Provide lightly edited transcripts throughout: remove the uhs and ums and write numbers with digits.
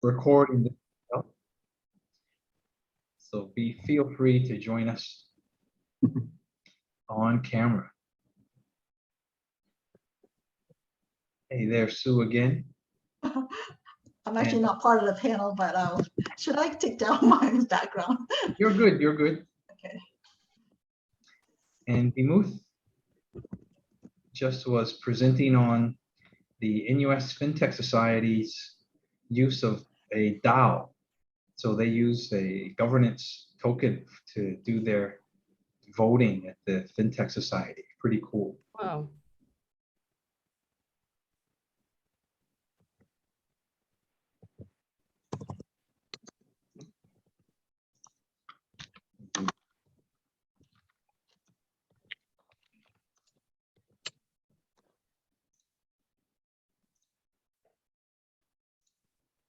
recording this stuff. So feel free to join us on camera. Hey there, Sue again. I'm actually not part of the panel, but should I take down my background? You're good, you're good. Okay. And Dimuth just was presenting on the NUS FinTech Society's use of a DAO. So they use a governance token to do their voting at the FinTech Society. Pretty cool. Wow.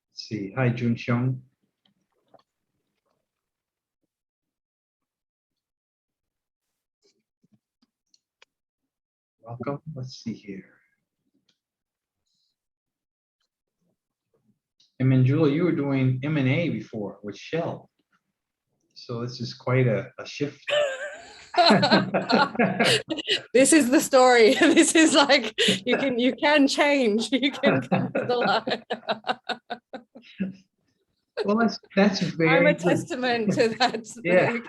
Let's see. Hi, Jun Xiong. Welcome. Let's see here. And Manjula, you were doing M&A before with Shell. So this is quite a shift. This is the story. This is like you can change. You can come to the light. Well, that's very I'm a good. testament to that. Yeah.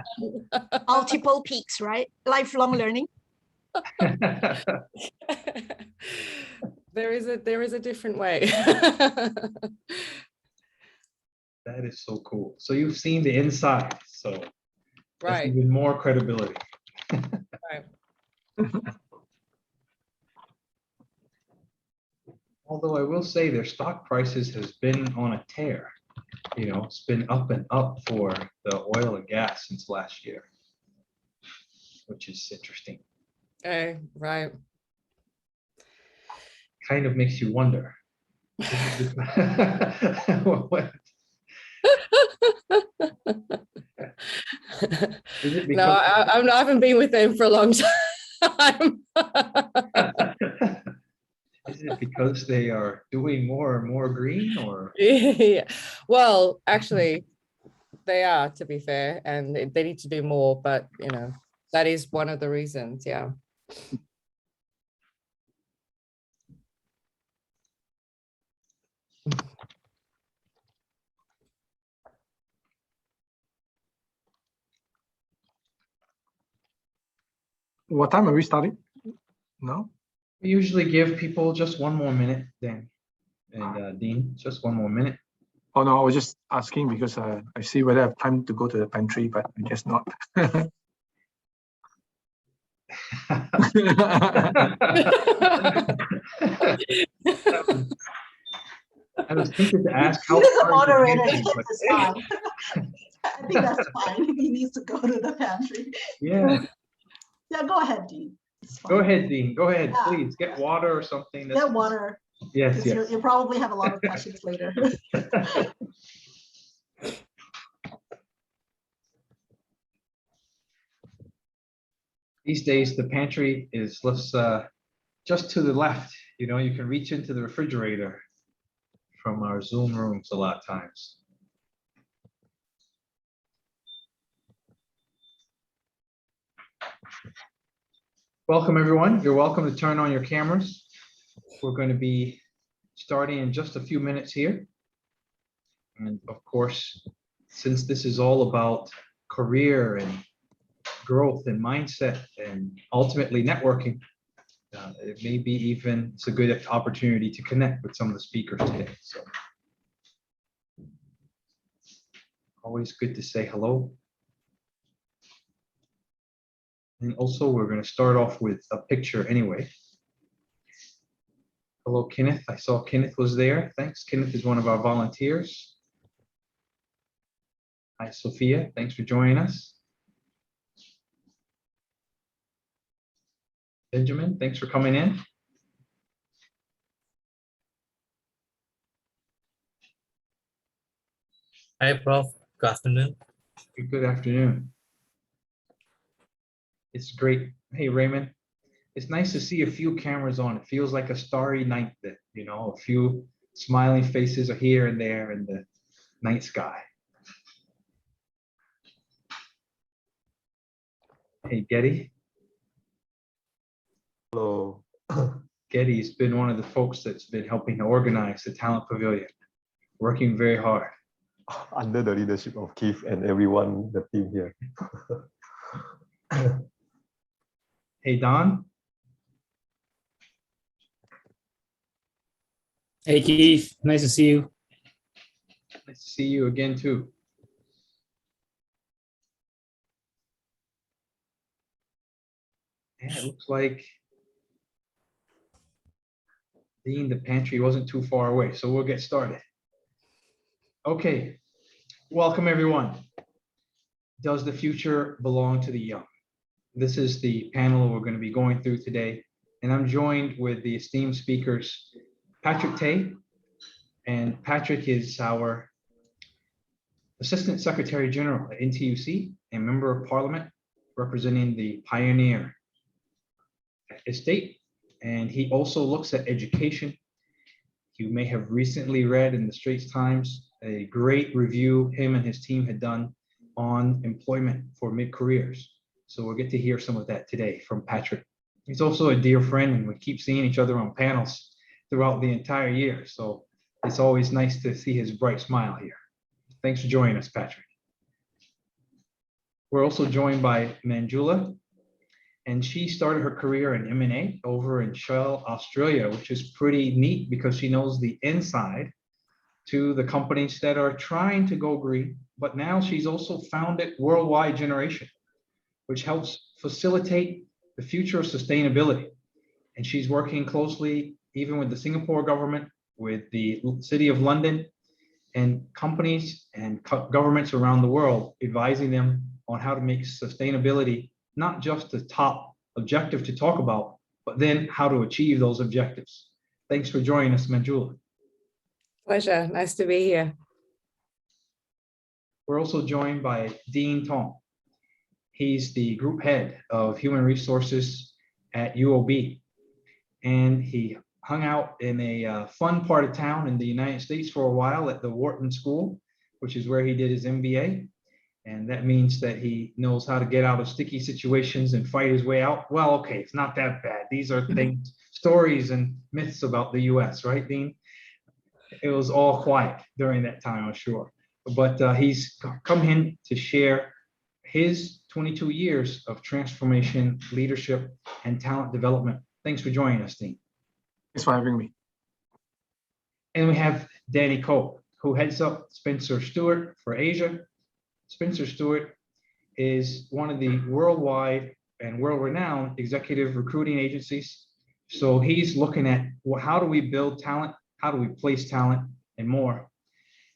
Multiple peaks, right? Lifelong learning. There is a different way. That is so cool. So you've seen the inside, so that's Right. even more credibility. Right. Although I will say their stock prices has been on a tear. You know, it's been up and up for the oil and gas since last year, which is interesting. Right. Kind of makes you wonder. What? Is it No, I haven't been with them for a long time. Is it because they are doing more and more green, or? Yeah. Well, actually, they are, to be fair, and they need to do more, but you know, that is one of the reasons. Yeah. What time are we starting? No? We usually give people just one more minute, Dan and Dean, just one more minute. Oh no, I was just asking because I see whether I have time to go to the pantry, but I guess not. I was thinking to ask how He is a far is the moderator. He pantry, gets but- this time. I think that's fine. He needs to go to the pantry. Yeah, Yeah, go ahead, Dean. It's fine. go ahead, Dean. Go ahead, Yeah. please. Get water or something. Get water. Yes, 'Cause yes. you probably have a lot of questions later. These days, the pantry is just to the left. You know, you can reach into the refrigerator from our Zoom rooms a lot of times. Welcome, everyone. You're welcome to turn on your cameras. We're going to be starting in just a few minutes here. And of course, since this is all about career and growth and mindset and ultimately networking, it may be even, it's a good opportunity to connect with some of the speakers today. So always good to say hello. And also we're going to start off with a picture anyway. Hello, Kenneth. I saw Kenneth was there. Thanks. Kenneth is one of our volunteers. Hi, Sophia. Thanks for joining us. Benjamin, thanks for coming in. Hi, Prof. Good afternoon. Good afternoon. It's great. Hey, Raymond. It's nice to see a few cameras on. It feels like a starry night that, you know, a few smiling faces are here and there, and night sky. Hey, Getty. Hello. Getty's been one of the folks that's been helping to organize the Talent Pavilion, working very hard. Under the leadership of Keith and everyone, the team here. Hey, Don. Hey Keith, nice to see you. Nice to see you again, too. Yeah, it looks like Dean, the pantry wasn't too far away, so we'll get started. Okay, welcome everyone. Does the future belong to the young? This is the panel we're going to be going through today, and I'm joined with the esteemed speakers, Patrick Tay, and Patrick is our Assistant Secretary General at NTUC and Member of Parliament representing the Pioneer Estate, and he also looks at education. You may have recently read in the Straits Times a great review him and his team had done on employment for mid-careers. So we'll get to hear some of that today from Patrick. He's also a dear friend and we keep seeing each other on panels throughout the entire year. So it's always nice to see his bright smile here. Thanks for joining us, Patrick. We're also joined by Manjula, and she started her career in M&A over in Shell, Australia, which is pretty neat because she knows the inside to the companies that are trying to go green, but now she's also founded Worldwide Generation, which helps facilitate the future of sustainability. And she's working closely even with the Singapore government, with the City of London, and companies and governments around the world, advising them on how to make sustainability not just the top objective to talk about, but then how to achieve those objectives. Thanks for joining us, Manjula. Pleasure. Nice to be here. We're also joined by Dean Tong. He's the group head of human resources at UOB. And he hung out in a fun part of town in the United States for a while at the Wharton School, which is where he did his MBA. And that means that he knows how to get out of sticky situations and fight his way out. Well, okay, it's not that bad. These are things, stories and myths about the US, right, Dean? It was all quiet during that time, I'm sure. But he's come in to share his 22 years of transformation, leadership, and talent development. Thanks for joining us, Dean. Thanks for having me. And we have Danny Koch, who heads up Spencer Stewart for Asia. Spencer Stewart is one of the worldwide and world-renowned executive recruiting agencies. So he's looking at, well, how do we build talent? How do we place talent and more?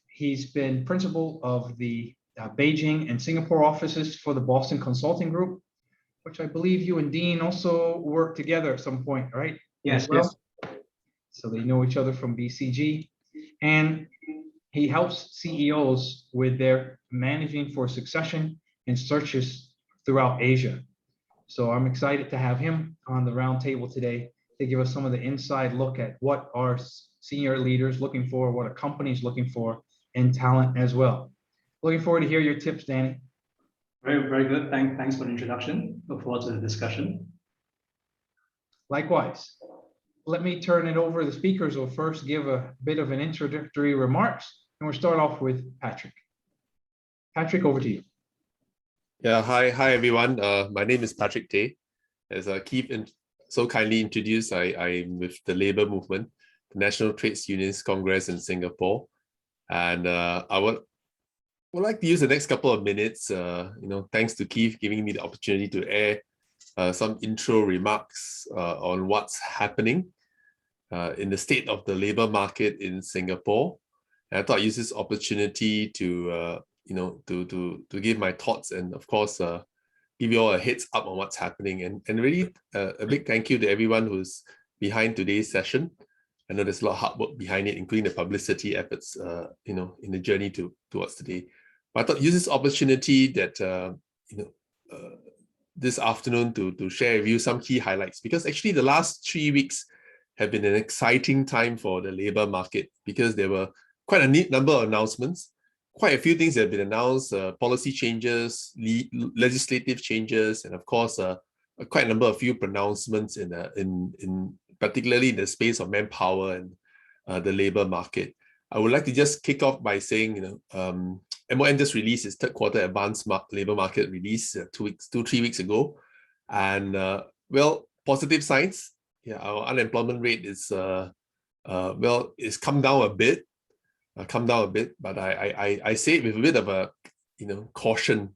He's been principal of the Beijing and Singapore offices for the Boston Consulting Group, which I believe you and Dean also worked together at some point, right? Yes, Well, yes. so they know each other from BCG. And he helps CEOs with their managing for succession and searches throughout Asia. So I'm excited to have him on the roundtable today to give us some of the inside look at what our senior leaders looking for, what a company's looking for, and talent as well. Looking forward to hear your tips, Danny. Very, very good. Thanks for the introduction. Look forward to the discussion. Likewise. Let me turn it over. The speakers will first give a bit of an introductory remarks, and we'll start off with Patrick. Patrick, over to you. Yeah, hi everyone. My name is Patrick Tay. As Keith so kindly introduced, I'm with the Labour Movement, the National Trades Unions Congress in Singapore, and I would like to use the next couple of minutes, thanks to Keith giving me the opportunity to air some intro remarks on what's happening in the state of the labour market in Singapore. And I thought I'd use this opportunity to give my thoughts and of course give you all a heads up on what's happening, and really a big thank you to everyone who's behind today's session. I know there's a lot of hard work behind it, including the publicity efforts, in the journey towards today. But I thought I'd use this opportunity that this afternoon to share with you some key highlights, because actually the last 3 weeks have been an exciting time for the labour market, because there were quite a neat number of announcements, quite a few things that have been announced, policy changes, legislative changes, and of course, quite a number of few pronouncements in particularly in the space of manpower and the labor market. I would like to just kick off by saying, MOM just released its third quarter advanced labor market release 3 weeks ago, and well, positive signs. Yeah, our unemployment rate is well, it's come down a bit. But I say it with a bit of a caution,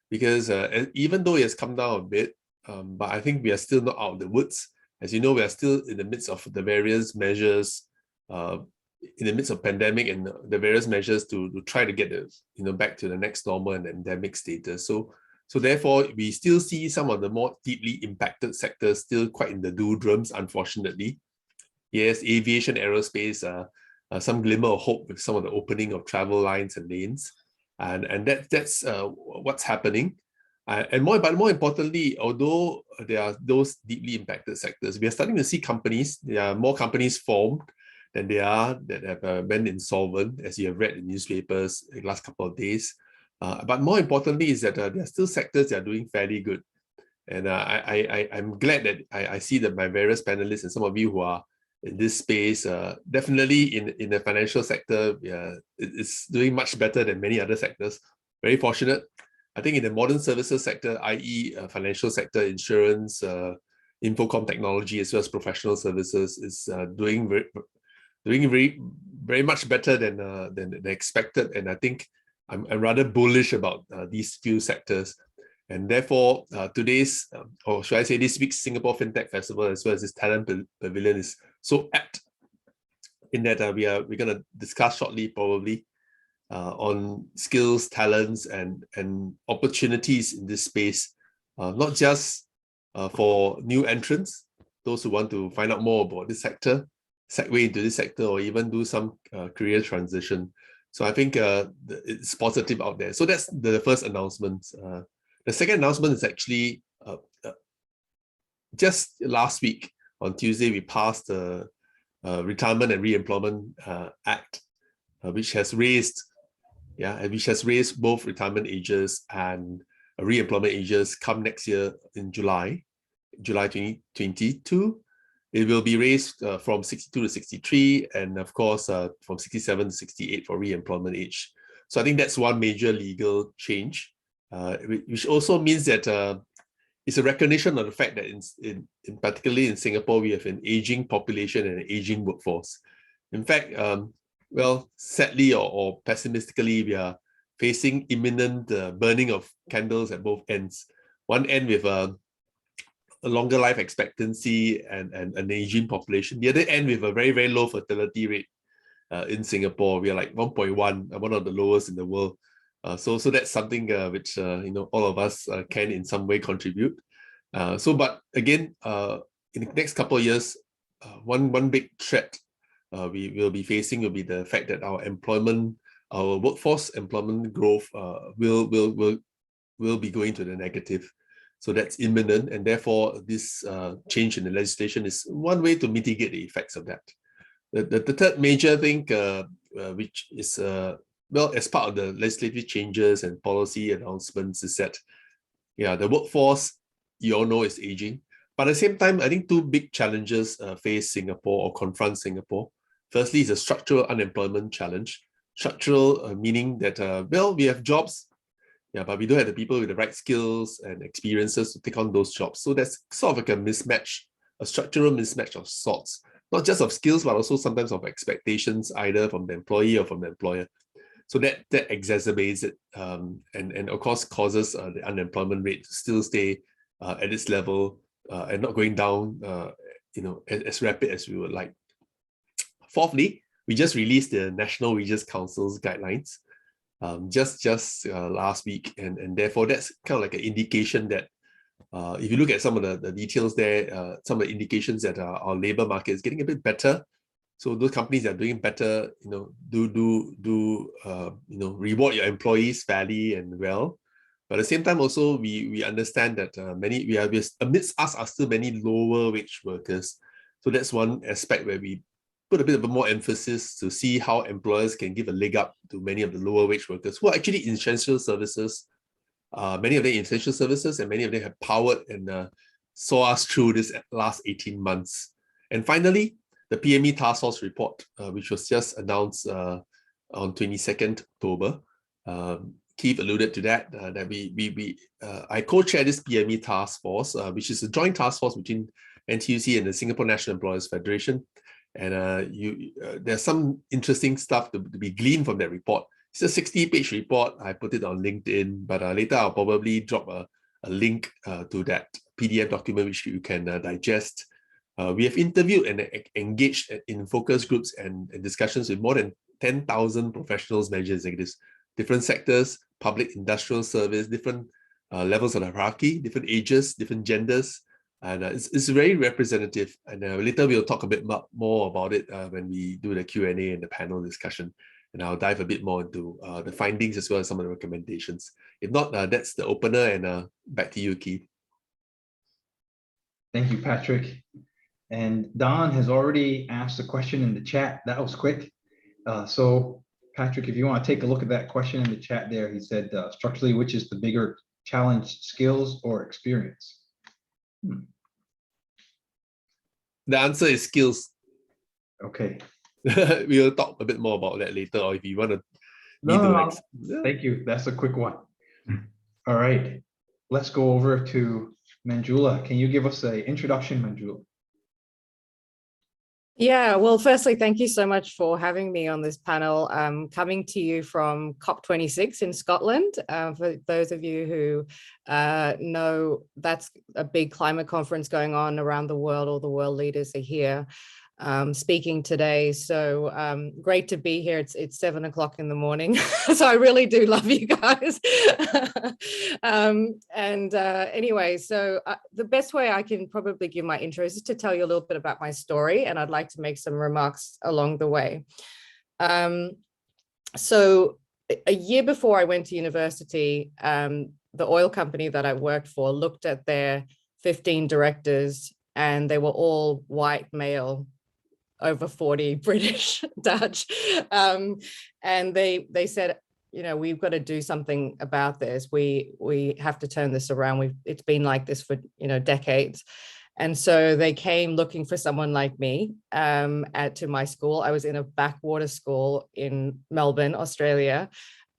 because even though it has come down a bit, but I think we are still not out of the woods. As you know, we are still in the midst of the various measures, in the midst of pandemic and the various measures to try to get the back to the next normal and endemic status. So therefore, we still see some of the more deeply impacted sectors still quite in the doldrums, unfortunately. Yes, aviation, aerospace, some glimmer of hope with some of the opening of travel lines and lanes, and that's what's happening. And more importantly, although there are those deeply impacted sectors, we are starting to see companies. There are more companies formed than there are that have went insolvent, as you have read in newspapers in the last couple of days. But more importantly is that there are still sectors that are doing fairly good. And I'm glad that I see that my various panelists and some of you who are in this space, definitely in the financial sector, it's doing much better than many other sectors. Very fortunate. I think in the modern services sector, i.e. Financial sector, insurance, infocom technology, as well as professional services, is doing very much better than expected. And I think I'm rather bullish about these few sectors. And therefore, today's, or should I say this week's Singapore FinTech Festival, as well as this Talent Pavilion, is so apt in that we're going to discuss shortly, probably, on skills, talents, and opportunities in this space, not just for new entrants, those who want to find out more about this sector, segue into this sector, or even do some career transition. So I think it's positive out there. So that's the first announcement. The second announcement is actually just last week on Tuesday, we passed the Retirement and Re-employment Act, which has raised both retirement ages and re-employment ages come next year in July 2022. It will be raised from 62 to 63, and of course from 67 to 68 for re-employment age. So I think that's one major legal change, which also means that it's a recognition of the fact that in particularly in Singapore, we have an aging population and an aging workforce. In fact, well, sadly or pessimistically, we are facing imminent burning of candles at both ends. One end with a longer life expectancy and an aging population. The other end with a very, very low fertility rate in Singapore. We are like 1.1, one of the lowest in the world. So that's something which all of us can in some way contribute. But again, in the next couple of years, one big threat we will be facing will be the fact that our workforce employment growth will be going to the negative. So that's imminent, and therefore this change in the legislation is one way to mitigate the effects of that. The third major thing, which is well, as part of the legislative changes and policy announcements, is that the workforce, you all know, is aging. But at the same time, I think two big challenges face Singapore or confront Singapore. Firstly, is a structural unemployment challenge. Structural meaning that well, we have jobs, but we don't have the people with the right skills and experiences to take on those jobs. So that's sort of like a mismatch, a structural mismatch of sorts, not just of skills, but also sometimes of expectations, either from the employee or from the employer. So that exacerbates it, and of course causes the unemployment rate to still stay at this level and not going down, as rapid as we would like. Fourthly, we just released the National Wages Council's guidelines just last week, and therefore that's kind of like an indication that if you look at some of the details there, some of the indications that our labor market is getting a bit better. So those companies that are doing better, do reward your employees fairly and well. But at the same time, also we understand that amidst us are still many lower wage workers. So that's one aspect where we put a bit of a more emphasis to see how employers can give a leg up to many of the lower wage workers who are actually in essential services. Many of them in essential services, and many of them have powered and saw us through this last 18 months. And finally, the PME Task Force report, which was just announced on 22nd October. Keith alluded to that, I co-chair this PME Task Force, which is a joint task force between NTUC and the Singapore National Employers Federation. And there's some interesting stuff to be gleaned from that report. It's a 60-page report. I put it on LinkedIn, but later I'll probably drop a link to that PDF document, which you can digest. We have interviewed and engaged in focus groups and discussions with more than 10,000 professionals, managers, executives, different sectors, public, industrial service, different levels of hierarchy, different ages, different genders. And it's very representative. And later we'll talk a bit more about it when we do the Q&A and the panel discussion. And I'll dive a bit more into the findings as well as some of the recommendations. If not, that's the opener, and back to you, Keith. Thank you, Patrick. And Don has already asked a question in the chat. That was quick. So Patrick, if you want to take a look at that question in the chat there, he said, structurally, which is the bigger challenge, skills or experience? The answer is skills. Okay. We'll talk a bit more about that later, or if you want to. Thank you. That's a quick one. All right. Let's go over to Manjula. Can you give us an introduction, Manjula? Yeah, well, firstly, thank you so much for having me on this panel. Coming to you from COP26 in Scotland. For those of you who know, that's a big climate conference going on around the world. All the world leaders are here speaking today. So great to be here. It's 7 o'clock in the morning. So I really do love you guys. Anyway, so the best way I can probably give my intro is to tell you a little bit about my story, and I'd like to make some remarks along the way. So a year before I went to university, the oil company that I worked for looked at their 15 directors, and they were all white male, over 40, British, Dutch. And they said, you know, we've got to do something about this. We have to turn this around. It's been like this for, you know, decades. And so they came looking for someone like me to my school. I was in a backwater school in Melbourne, Australia,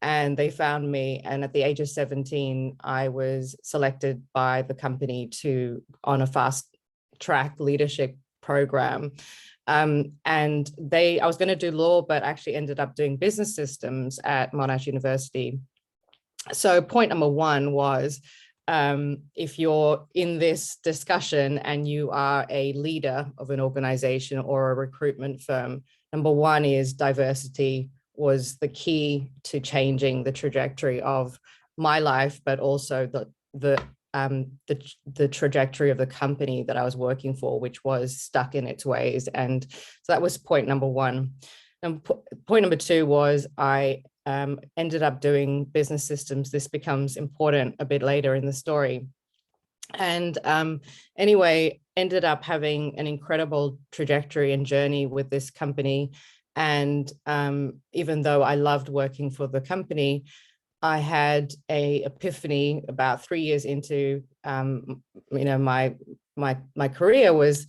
and they found me. And at the age of 17, I was selected by the company on a fast track leadership program. I was going to do law, but actually ended up doing business systems at Monash University. So point number one was, if you're in this discussion and you are a leader of an organization or a recruitment firm, number one is diversity was the key to changing the trajectory of my life, but also the trajectory of the company that I was working for, which was stuck in its ways. And so that was point number one. And point number two was I ended up doing business systems. This becomes important a bit later in the story. And anyway, ended up having an incredible trajectory and journey with this company. And even though I loved working for the company, I had an epiphany about 3 years into, my career was,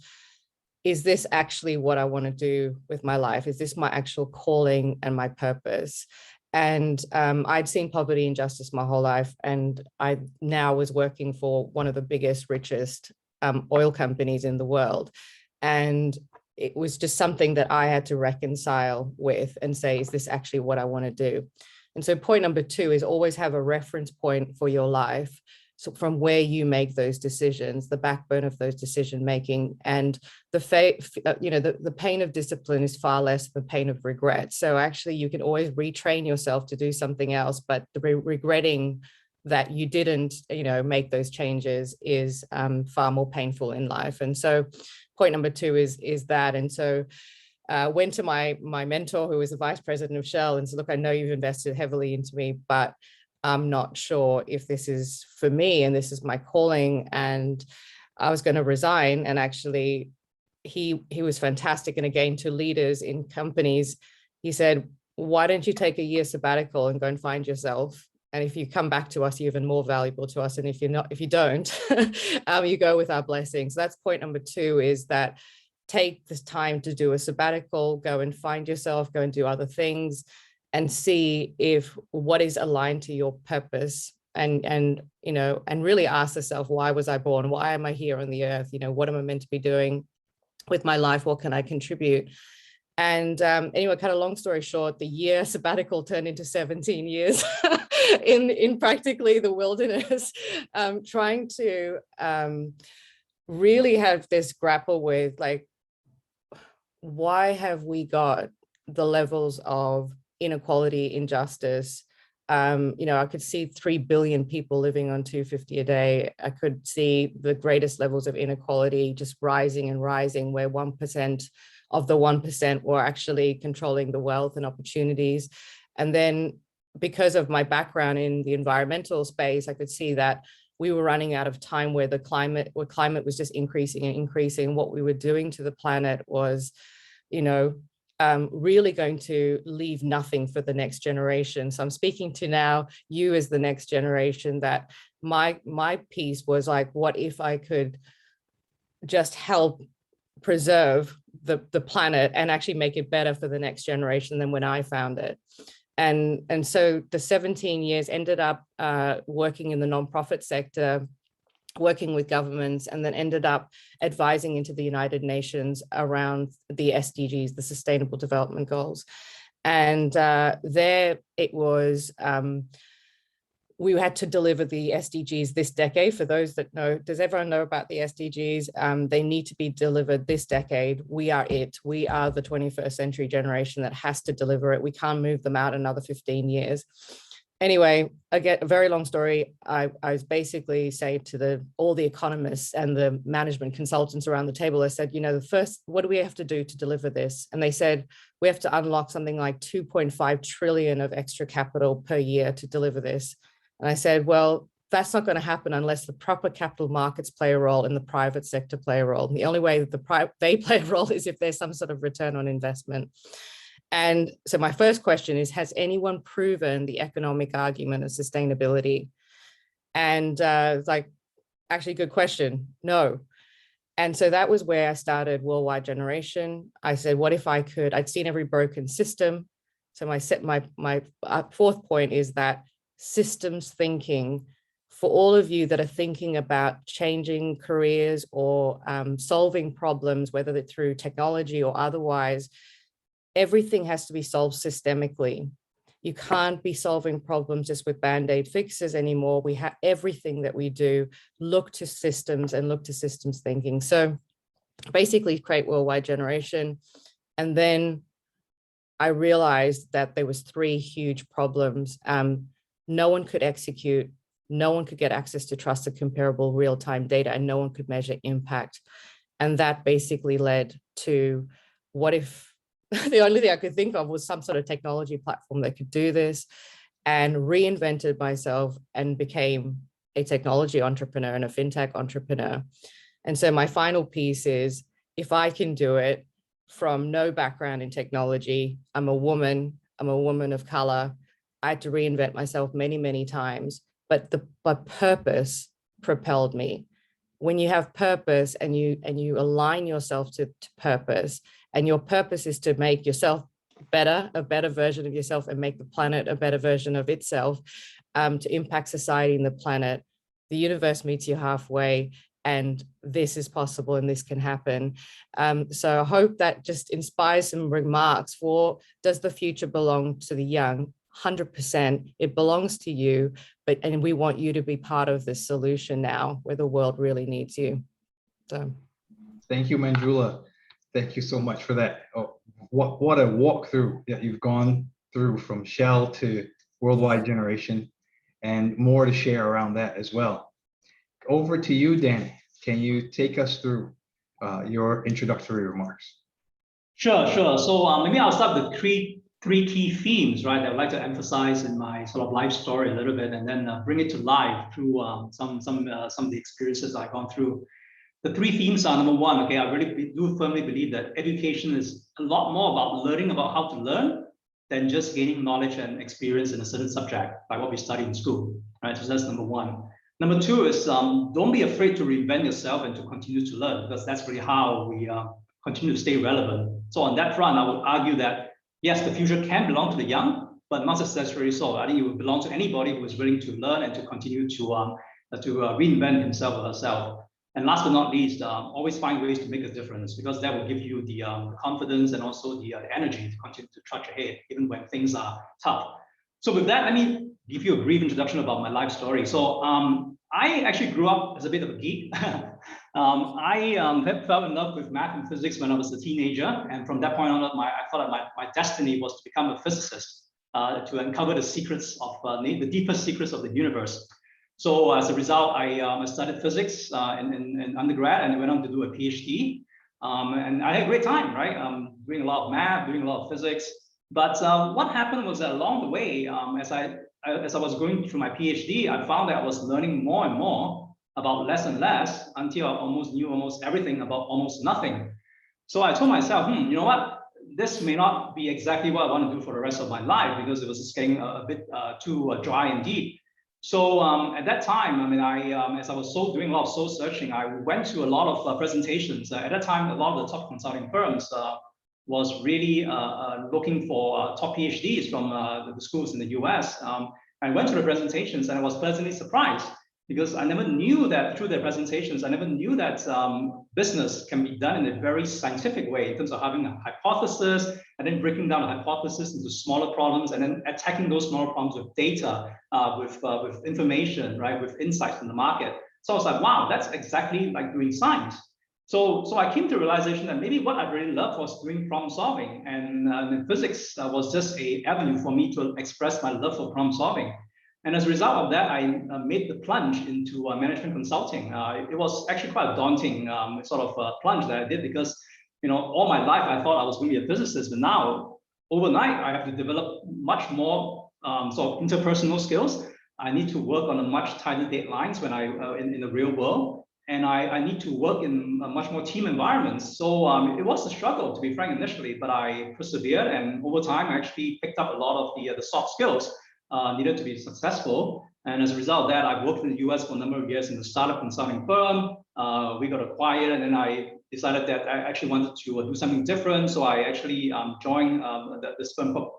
is this actually what I want to do with my life? Is this my actual calling and my purpose? And I'd seen poverty and injustice my whole life. And I now was working for one of the biggest, richest oil companies in the world. And it was just something that I had to reconcile with and say, is this actually what I want to do? And so point number two is always have a reference point for your life. So from where you make those decisions, the backbone of those decision making, and the pain of discipline is far less than the pain of regret. So actually you can always retrain yourself to do something else, but the regretting that you didn't, make those changes is far more painful in life. And so point number two is that. And so went to my mentor, who was the vice president of Shell, and said, look, I know you've invested heavily into me, but I'm not sure if this is for me and this is my calling. And I was going to resign and actually he was fantastic. And again, to leaders in companies, he said, why don't you take a year sabbatical and go and find yourself? And if you come back to us, you're even more valuable to us. And if you don't, you go with our blessings. So that's point number 2, is that take this time to do a sabbatical, go and find yourself, go and do other things, and see if what is aligned to your purpose. And really ask yourself, why was I born? Why am I here on the earth? What am I meant to be doing with my life? What can I contribute? And anyway, kind of long story short, the year sabbatical turned into 17 years in practically the wilderness, trying to really have this grapple with, like, why have we got the levels of inequality, injustice? I could see 3 billion people living on $2.50 a day. I could see the greatest levels of inequality just rising and rising, where 1% of the 1% were actually controlling the wealth and opportunities. And then because of my background in the environmental space, I could see that we were running out of time, where climate was just increasing and increasing. What we were doing to the planet was, really going to leave nothing for the next generation. So I'm speaking to now you as the next generation, that my piece was like, what if I could just help preserve the planet and actually make it better for the next generation than when I found it. And so the 17 years ended up working in the nonprofit sector, working with governments, and then ended up advising into the United Nations around the SDGs, the Sustainable Development Goals. And there it was, we had to deliver the SDGs this decade. For those that know, does everyone know about the SDGs? They need to be delivered this decade. We are it. We are the 21st century generation that has to deliver it. We can't move them out another 15 years. Anyway, again, a very long story. I was basically saying to all the economists and the management consultants around the table, I said, what do we have to do to deliver this? And they said, we have to unlock something like 2.5 trillion of extra capital per year to deliver this. And I said, well, that's not going to happen unless the proper capital markets play a role and the private sector play a role. And the only way that they play a role is if there's some sort of return on investment. And so my first question is, has anyone proven the economic argument of sustainability? And actually, good question. No. And so that was where I started Worldwide Generation. I said, what if I could? I'd seen every broken system. So my fourth point is that systems thinking, for all of you that are thinking about changing careers or solving problems, whether they're through technology or otherwise, everything has to be solved systemically. You can't be solving problems just with band-aid fixes anymore. We have everything that we do look to systems and look to systems thinking. So basically create Worldwide Generation. And then I realized that there was 3 huge problems. No one could execute, no one could get access to trusted, comparable real-time data, and no one could measure impact. And that basically led to, what if the only thing I could think of was some sort of technology platform that could do this, and reinvented myself and became a technology entrepreneur and a fintech entrepreneur. And so my final piece is, if I can do it from no background in technology, I'm a woman of color. I had to reinvent myself many, many times, but purpose propelled me. When you have purpose and you align yourself to purpose, and your purpose is to make yourself better, a better version of yourself, and make the planet a better version of itself, to impact society and the planet, the universe meets you halfway, and this is possible and this can happen. So I hope that just inspires some remarks for, does the future belong to the young? 100%, it belongs to you, and we want you to be part of this solution now, where the world really needs you. So Thank you, Manjula. Thank you so much for that. Oh, what a walkthrough that you've gone through, from Shell to Worldwide Generation, and more to share around that as well. Over to you, Danny. Can you take us through your introductory remarks? Sure. So maybe I'll start with three key themes, right, that I'd like to emphasize in my sort of life story a little bit, and then bring it to life through some of the experiences I've gone through. the three themes are: number one, okay, I really do firmly believe that education is a lot more about learning about how to learn than just gaining knowledge and experience in a certain subject, like what we study in school, right? So that's number one. Number two is don't be afraid to reinvent yourself and to continue to learn, because that's really how we continue to stay relevant. So on that front, I would argue that yes, the future can belong to the young, but not necessarily so. I think it would belong to anybody who is willing to learn and to continue to reinvent himself or herself. And last but not least, always find ways to make a difference, because that will give you the confidence and also the energy to continue to trudge ahead, even when things are tough. So with that, let me give you a brief introduction about my life story. So I actually grew up as a bit of a geek. I fell in love with math and physics when I was a teenager. And from that point on, I thought that my destiny was to become a physicist, to uncover the secrets of the deepest secrets of the universe. So as a result, I studied physics in undergrad and I went on to do a PhD. And I had a great time, right? Doing a lot of math, doing a lot of physics. But what happened was that along the way, as I was going through my PhD, I found that I was learning more and more about less and less until I almost knew almost everything about almost nothing. So I told myself, you know what? This may not be exactly what I want to do for the rest of my life, because it was just getting a bit too dry and deep. So at that time, I mean, as I was doing a lot of soul searching, I went to a lot of presentations. At that time, a lot of the top consulting firms was really looking for top PhDs from the schools in the US. I went to the presentations and I was pleasantly surprised, because I never knew that through their presentations, I never knew that business can be done in a very scientific way in terms of having a hypothesis and then breaking down the hypothesis into smaller problems and then attacking those smaller problems with data, with information, right, with insights from the market. So I was like, wow, that's exactly like doing science. So I came to the realization that maybe what I really loved was doing problem solving, and physics was just an avenue for me to express my love for problem solving. And as a result of that, I made the plunge into management consulting. It was actually quite a daunting sort of plunge that I did, because all my life I thought I was going to be a physicist, but now overnight I have to develop much more sort of interpersonal skills. I need to work on a much tighter deadlines when in the real world, and I need to work in a much more team environments. So it was a struggle, to be frank, initially, but I persevered, and over time I actually picked up a lot of the soft skills needed to be successful. And as a result of that, I've worked in the US for a number of years in a startup consulting firm. We got acquired, and then I decided that I actually wanted to do something different. So I actually joined this firm called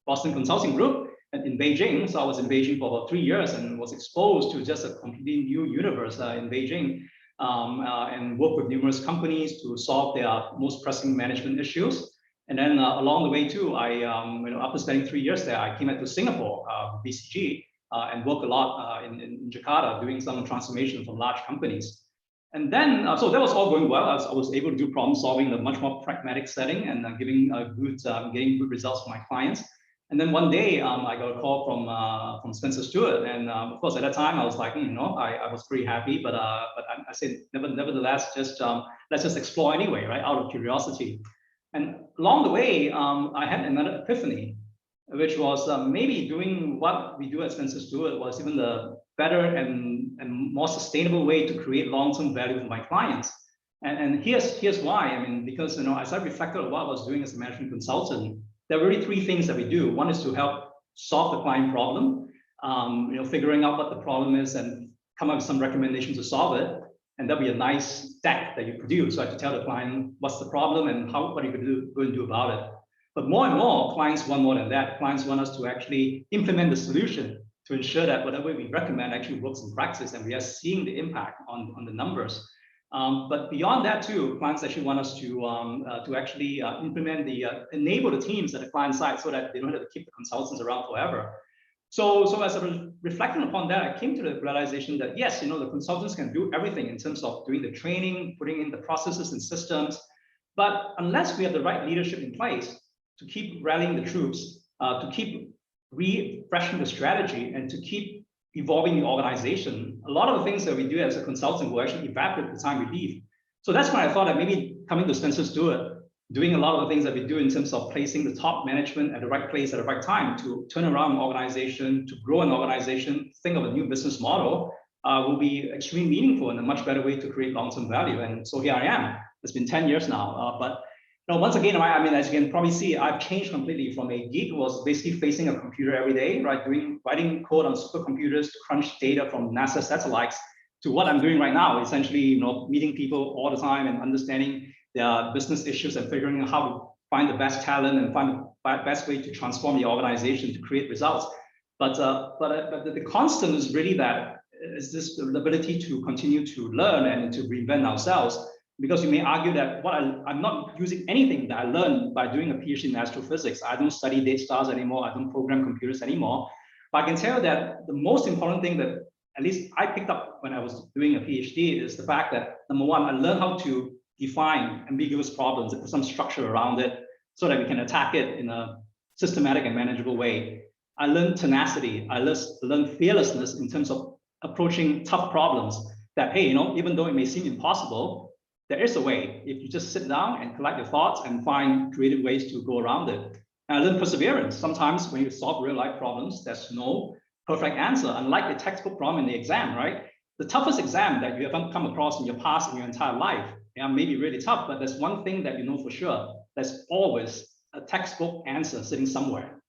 Boston Consulting Group in Beijing. So I was in Beijing for about 3 years and was exposed to just a completely new universe in Beijing, and worked with numerous companies to solve their most pressing management issues. And then along the way too, after spending 3 years there, I came back to Singapore, BCG, and worked a lot in Jakarta, doing some transformation for large companies. And then, so that was all going well. I was able to do problem solving in a much more pragmatic setting and getting good results for my clients. And then one day, I got a call from Spencer Stuart, and of course at that time I was like, I was pretty happy, but I said, nevertheless, let's just explore anyway, right, out of curiosity. And along the way, I had another epiphany, which was maybe doing what we do at Spencer Stuart was even the better and more sustainable way to create long-term value for my clients. And here's why. I mean, because as I reflected on what I was doing as a management consultant, there are really three things that we do. One is to help solve the client problem, figuring out what the problem is and come up with some recommendations to solve it. And that'll be a nice deck that you produce. So I have to tell the client what's the problem and what are you going to do about it. But more and more, clients want more than that. Clients want us to actually implement the solution to ensure that whatever we recommend actually works in practice, and we are seeing the impact on the numbers. But beyond that too, clients actually want us to actually implement enable the teams at the client side so that they don't have to keep the consultants around forever. So as I reflecting upon that, I came to the realization that yes, the consultants can do everything in terms of doing the training, putting in the processes and systems, but unless we have the right leadership in place to keep rallying the troops, to keep refreshing the strategy, and to keep evolving the organization, a lot of the things that we do as a consultant will actually evaporate the time we leave. So that's when I thought that maybe coming to Spencer Stuart, doing a lot of the things that we do in terms of placing the top management at the right place at the right time to turn around an organization, to grow an organization, think of a new business model, will be extremely meaningful and a much better way to create long-term value. And so here I am. It's been 10 years now. But once again, I mean, as you can probably see, I've changed completely from a geek who was basically facing a computer every day, right? Writing code on supercomputers to crunch data from NASA satellites, to what I'm doing right now, essentially, meeting people all the time and understanding their business issues and figuring out how to find the best talent and find the best way to transform the organization to create results. But the constant is really that is this the ability to continue to learn and to reinvent ourselves. Because you may argue that I'm not using anything that I learned by doing a PhD in astrophysics. I don't study date stars anymore. I don't program computers anymore. But I can tell you that the most important thing that at least I picked up when I was doing a PhD is the fact that, number one, I learned how to define ambiguous problems and put some structure around it so that we can attack it in a systematic and manageable way. I learned tenacity. I learned fearlessness in terms of approaching tough problems that, hey, even though it may seem impossible, there is a way if you just sit down and collect your thoughts and find creative ways to go around it. And I learned perseverance. Sometimes when you solve real life problems, there's no perfect answer, unlike the textbook problem in the exam, right? The toughest exam that you have come across in your past in your entire life, may be really tough, but there's one thing that you know for sure, there's always a textbook answer sitting somewhere.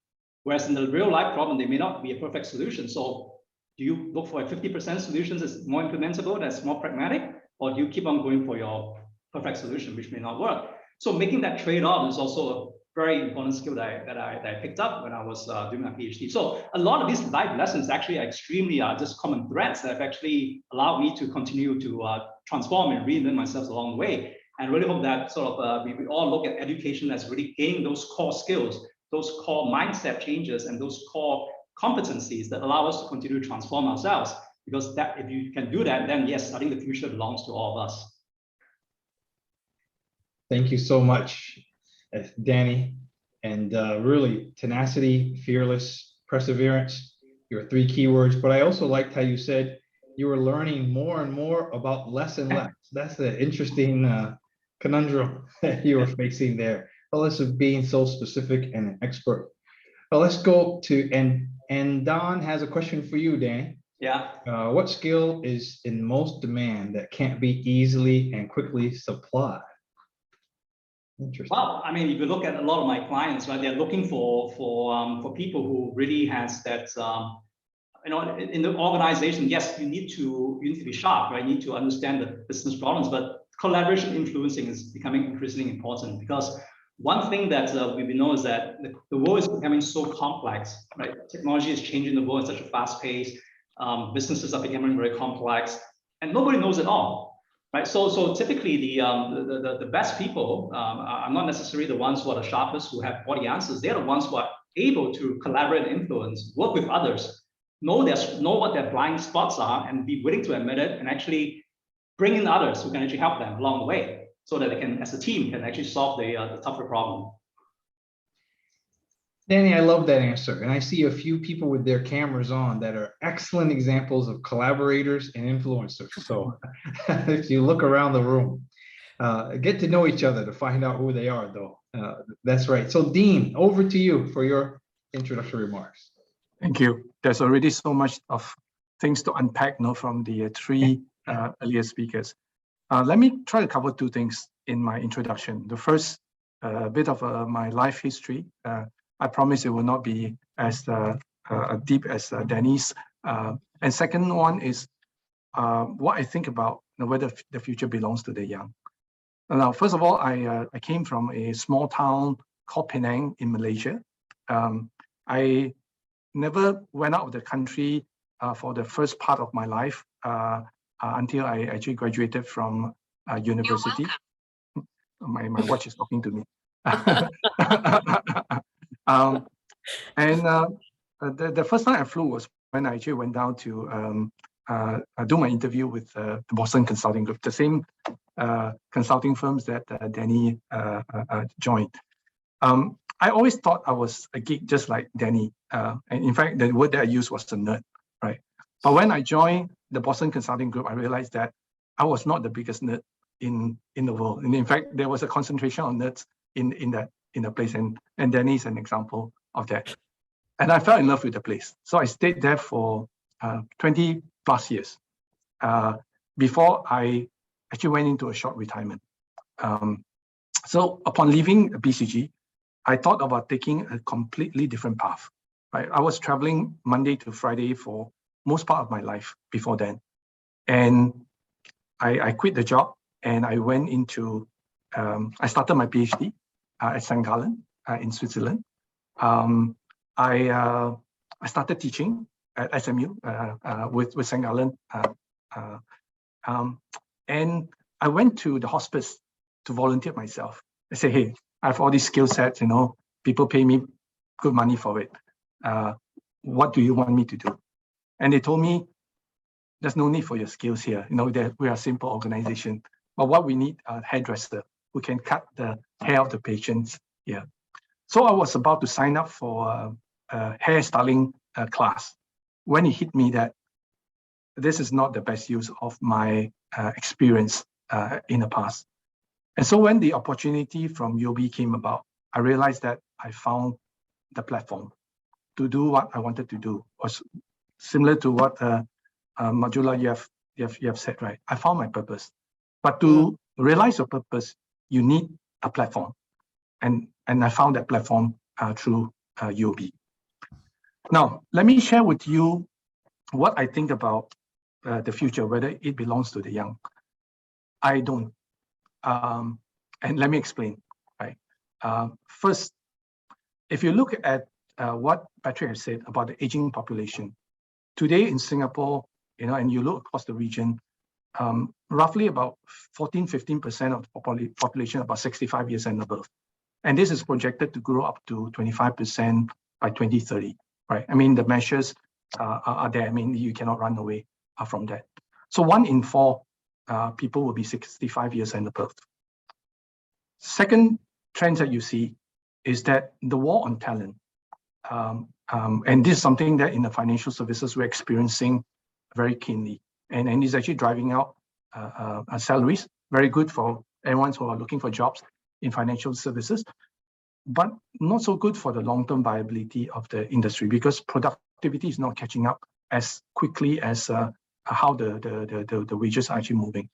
Whereas in the real life problem, there may not be a perfect solution. So do you look for a 50% solution that's more implementable, that's more pragmatic, or do you keep on going for your perfect solution, which may not work? So making that trade-off is also a very important skill that I picked up when I was doing my PhD. So a lot of these life lessons actually are extremely just common threads that have actually allowed me to continue to transform and reinvent myself along the way. And really hope that sort of we all look at education as really gaining those core skills, those core mindset changes, and those core competencies that allow us to continue to transform ourselves. Because that, if you can do that, then yes, I think the future belongs to all of us. Thank you so much, Danny. And really, tenacity, fearless, perseverance, your 3 keywords. But I also liked how you said you were learning more and more about less and less. That's an interesting conundrum that you were facing there. Regardless of being so specific and an expert. Well, let's go to, and Don has a question for you, Danny. Yeah. What skill is in most demand that can't be easily and quickly supplied? Interesting. Well, I mean, if you look at a lot of my clients, right, they're looking for people who really has that, in the organization. Yes, you need to be sharp, right? You need to understand the business problems, but collaboration influencing is becoming increasingly important, because one thing that we know is that the world is becoming so complex, right? Technology is changing the world at such a fast pace. Businesses are becoming very complex, and nobody knows it all, right? So typically the best people are not necessarily the ones who are the sharpest, who have all the answers. They're the ones who are able to collaborate and influence, work with others, know what their blind spots are, and be willing to admit it, and actually bring in others who can actually help them along the way, so that they can, as a team, can actually solve the tougher problem. Danny, I love that answer. And I see a few people with their cameras on that are excellent examples of collaborators and influencers. So if you look around the room, get to know each other to find out who they are, though. That's right. So Dean, over to you for your introductory remarks. Thank you. There's already so much of things to unpack from the 3 earlier speakers. Let me try to cover 2 things in my introduction. The first, bit of my life history. I promise it will not be as deep as Danny's. And second one is what I think about whether the future belongs to the young. Now, first of all, I came from a small town called Penang in Malaysia. I never went out of the country for the first part of my life until I actually graduated from university. My watch is talking to me. The first time I flew was when I actually went down to do my interview with the Boston Consulting Group, the same consulting firms that Danny joined. I always thought I was a geek just like Danny. And in fact, the word that I used was a nerd, right? But when I joined the Boston Consulting Group, I realized that I was not the biggest nerd in the world. And in fact, there was a concentration on nerds in the place. And Danny is an example of that. And I fell in love with the place. So I stayed there for 20 plus years. before I actually went into a short retirement. So upon leaving BCG, I thought about taking a completely different path. Right? I was traveling Monday to Friday for most part of my life before then. And I quit the job and I went into, I started my PhD at St. Gallen in Switzerland. I started teaching at SMU with St. Gallen. And I went to the hospice to volunteer myself. I say, hey, I have all these skill sets, people pay me good money for it. What do you want me to do? And they told me, there's no need for your skills here. We are a simple organization. But what we need are a hairdresser who can cut the hair of the patients here. So I was about to sign up for a hairstyling class when it hit me that this is not the best use of my experience in the past. And so when the opportunity from UOB came about, I realized that I found the platform to do what I wanted to do. Was similar to what Manjula, you have said, right? I found my purpose. But to realize your purpose, you need a platform. And I found that platform through UOB. Now, let me share with you what I think about the future, whether it belongs to the young. I don't. And let me explain. Right. First, if you look at what Patrick has said about the aging population, today in Singapore, and you look across the region, roughly about 14-15% of the population about 65 years and above. And this is projected to grow up to 25% by 2030, right? I mean, the measures are there. I mean, you cannot run away from that. So 1 in 4 people will be 65 years and above. Second trend that you see is that the war on talent. And this is something that in the financial services we're experiencing very keenly. And it's actually driving out salaries, very good for everyone who are looking for jobs in financial services, but not so good for the long-term viability of the industry because productivity is not catching up as quickly as how the wages are actually moving,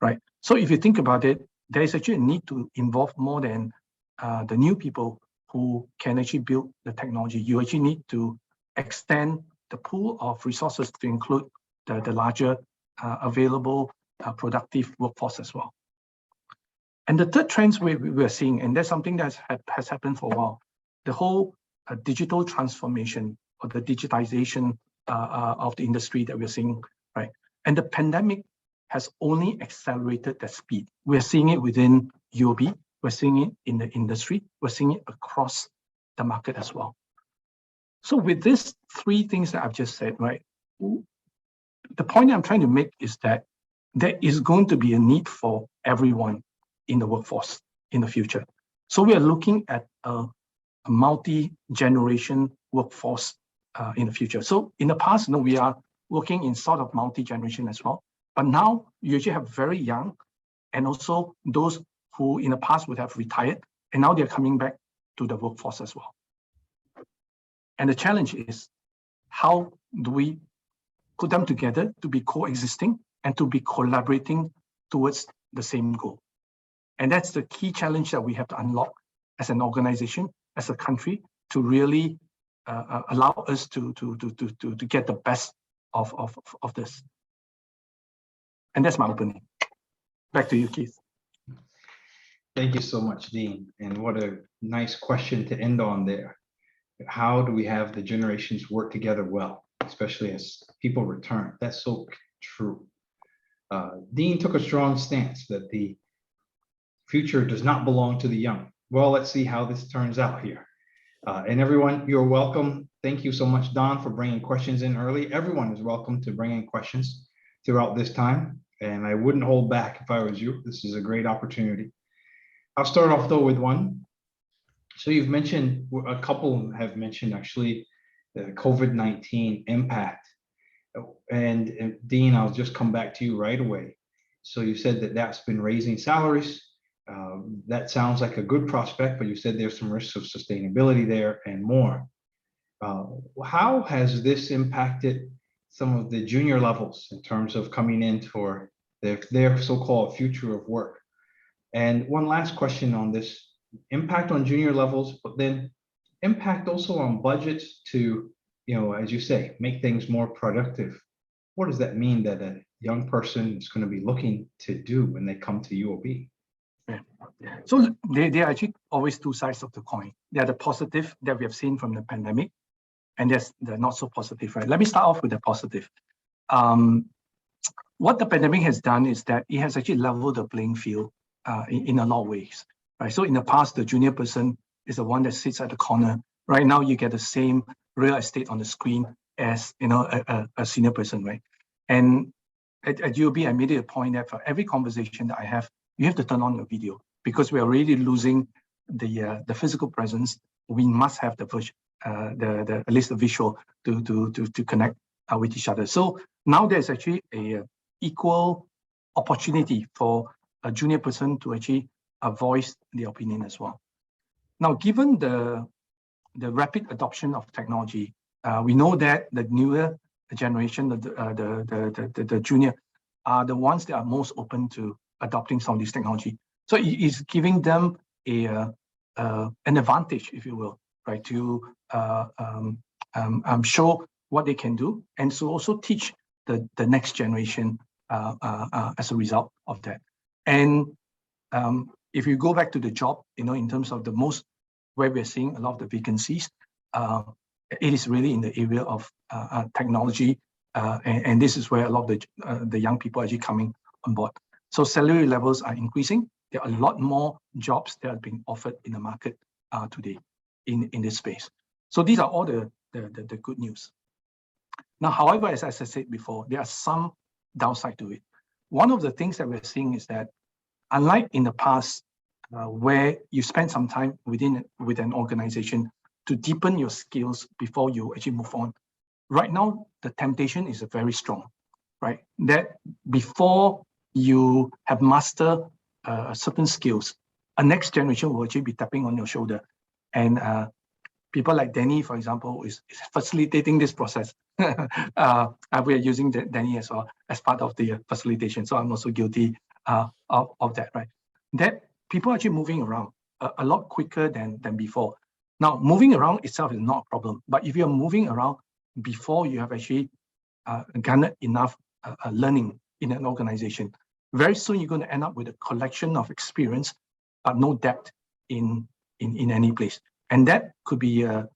right? So if you think about it, there is actually a need to involve more than the new people who can actually build the technology. You actually need to extend the pool of resources to include the larger available productive workforce as well. And the third trends we're seeing, and that's something that has happened for a while, the whole digital transformation or the digitization of the industry that we're seeing, right? And the pandemic has only accelerated that speed. We're seeing it within UOB, we're seeing it in the industry, we're seeing it across the market as well. So with these 3 things that I've just said, right, the point I'm trying to make is that there is going to be a need for everyone in the workforce in the future. So we are looking at a multi-generation workforce in the future. So in the past, we are working in sort of multi-generation as well. But now you actually have very young and also those who in the past would have retired and now they're coming back to the workforce as well. And the challenge is how do we put them together to be coexisting and to be collaborating towards the same goal. And that's the key challenge that we have to unlock as an organization, as a country, to really allow us to get the best of this. And that's my opening. Back to you, Keith. Thank you so much, Dean. And what a nice question to end on there. How do we have the generations work together well, especially as people return? That's so true. Dean took a strong stance that the future does not belong to the young. Well, let's see how this turns out here. And everyone, you're welcome. Thank you so much, Don, for bringing questions in early. Everyone is welcome to bring in questions throughout this time. And I wouldn't hold back if I was you. This is a great opportunity. I'll start off though with one. So you've mentioned, a couple have mentioned actually the COVID-19 impact. And Dean, I'll just come back to you right away. So you said that that's been raising salaries. That sounds like a good prospect, but you said there's some risks of sustainability there and more. How has this impacted some of the junior levels in terms of coming in for their so-called future of work. And one last question on this impact on junior levels, but then impact also on budgets to, as you say, make things more productive. What does that mean that a young person is going to be looking to do when they come to UOB? Yeah. So they are actually always two sides of the coin. They are the positive that we have seen from the pandemic, and there's the not so positive, right? Let me start off with the positive. What the pandemic has done is that it has actually leveled the playing field in a lot of ways, right? So in the past, the junior person is the one that sits at the corner. Right now, you get the same real estate on the screen as a senior person, right? And at UOB, I made it a point that for every conversation that I have, you have to turn on your video because we're already losing the physical presence. We must have at least the visual to connect with each other. So now there's actually a equal opportunity for a junior person to actually voice their opinion as well. Now, given the rapid adoption of technology, we know that the newer generation, the junior, are the ones that are most open to adopting some of this technology. So it is giving them an advantage, if you will, right, to show what they can do, and so also teach the next generation as a result of that. And if you go back to the job, in terms of the most where we're seeing a lot of the vacancies, it is really in the area of technology, and this is where a lot of the young people are actually coming on board. So salary levels are increasing. There are a lot more jobs that are being offered in the market today in this space. So these are all the good news. Now, however, as I said before, there are some downside to it. One of the things that we're seeing is that unlike in the past, where you spend some time with an organization to deepen your skills before you actually move on, right now, the temptation is very strong, right? That before you have mastered certain skills, a next generation will actually be tapping on your shoulder. And people like Danny, for example, is facilitating this process. We are using Danny as well as part of the facilitation. So I'm also guilty of that, right? That people are actually moving around a lot quicker than before. Now, moving around itself is not a problem, but if you're moving around before you have actually garnered enough learning in an organization, very soon you're going to end up with a collection of experience, but no depth in any place. And that could be a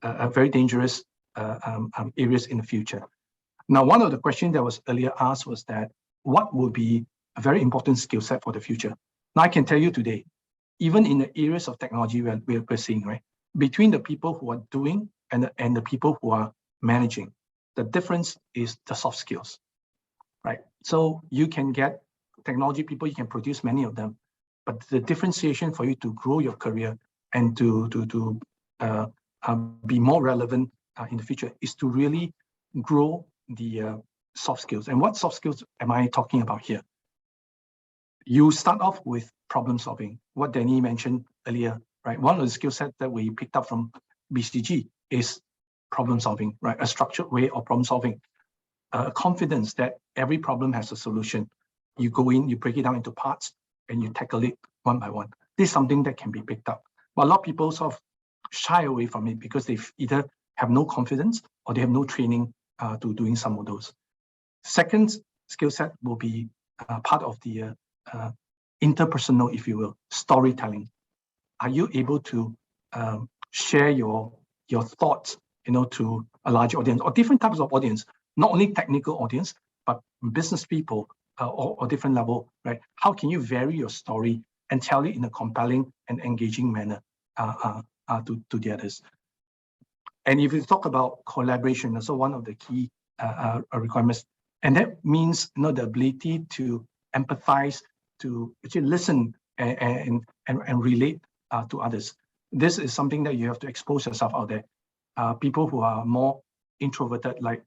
very dangerous areas in the future. Now, one of the questions that was earlier asked was that what will be a very important skill set for the future? Now, I can tell you today, even in the areas of technology we're seeing, right, between the people who are doing and the people who are managing, the difference is the soft skills, right? So you can get technology people, you can produce many of them, but the differentiation for you to grow your career and to be more relevant in the future is to really grow the soft skills. And what soft skills am I talking about here? You start off with problem solving, what Danny mentioned earlier, right? One of the skill sets that we picked up from BCG is problem solving, right? A structured way of problem solving, confidence that every problem has a solution. You go in, you break it down into parts, and you tackle it one by one. This is something that can be picked up. But a lot of people sort of shy away from it because they either have no confidence or they have no training to doing some of those. Second skill set will be part of the interpersonal, if you will, storytelling. Are you able to share your thoughts, to a large audience or different types of audience, not only technical audience, but business people or different level, right? How can you vary your story and tell it in a compelling and engaging manner to the others? And if you talk about collaboration, also one of the key requirements, and that means the ability to empathize, to actually listen and relate to others. This is something that you have to expose yourself out there. People who are more introverted, like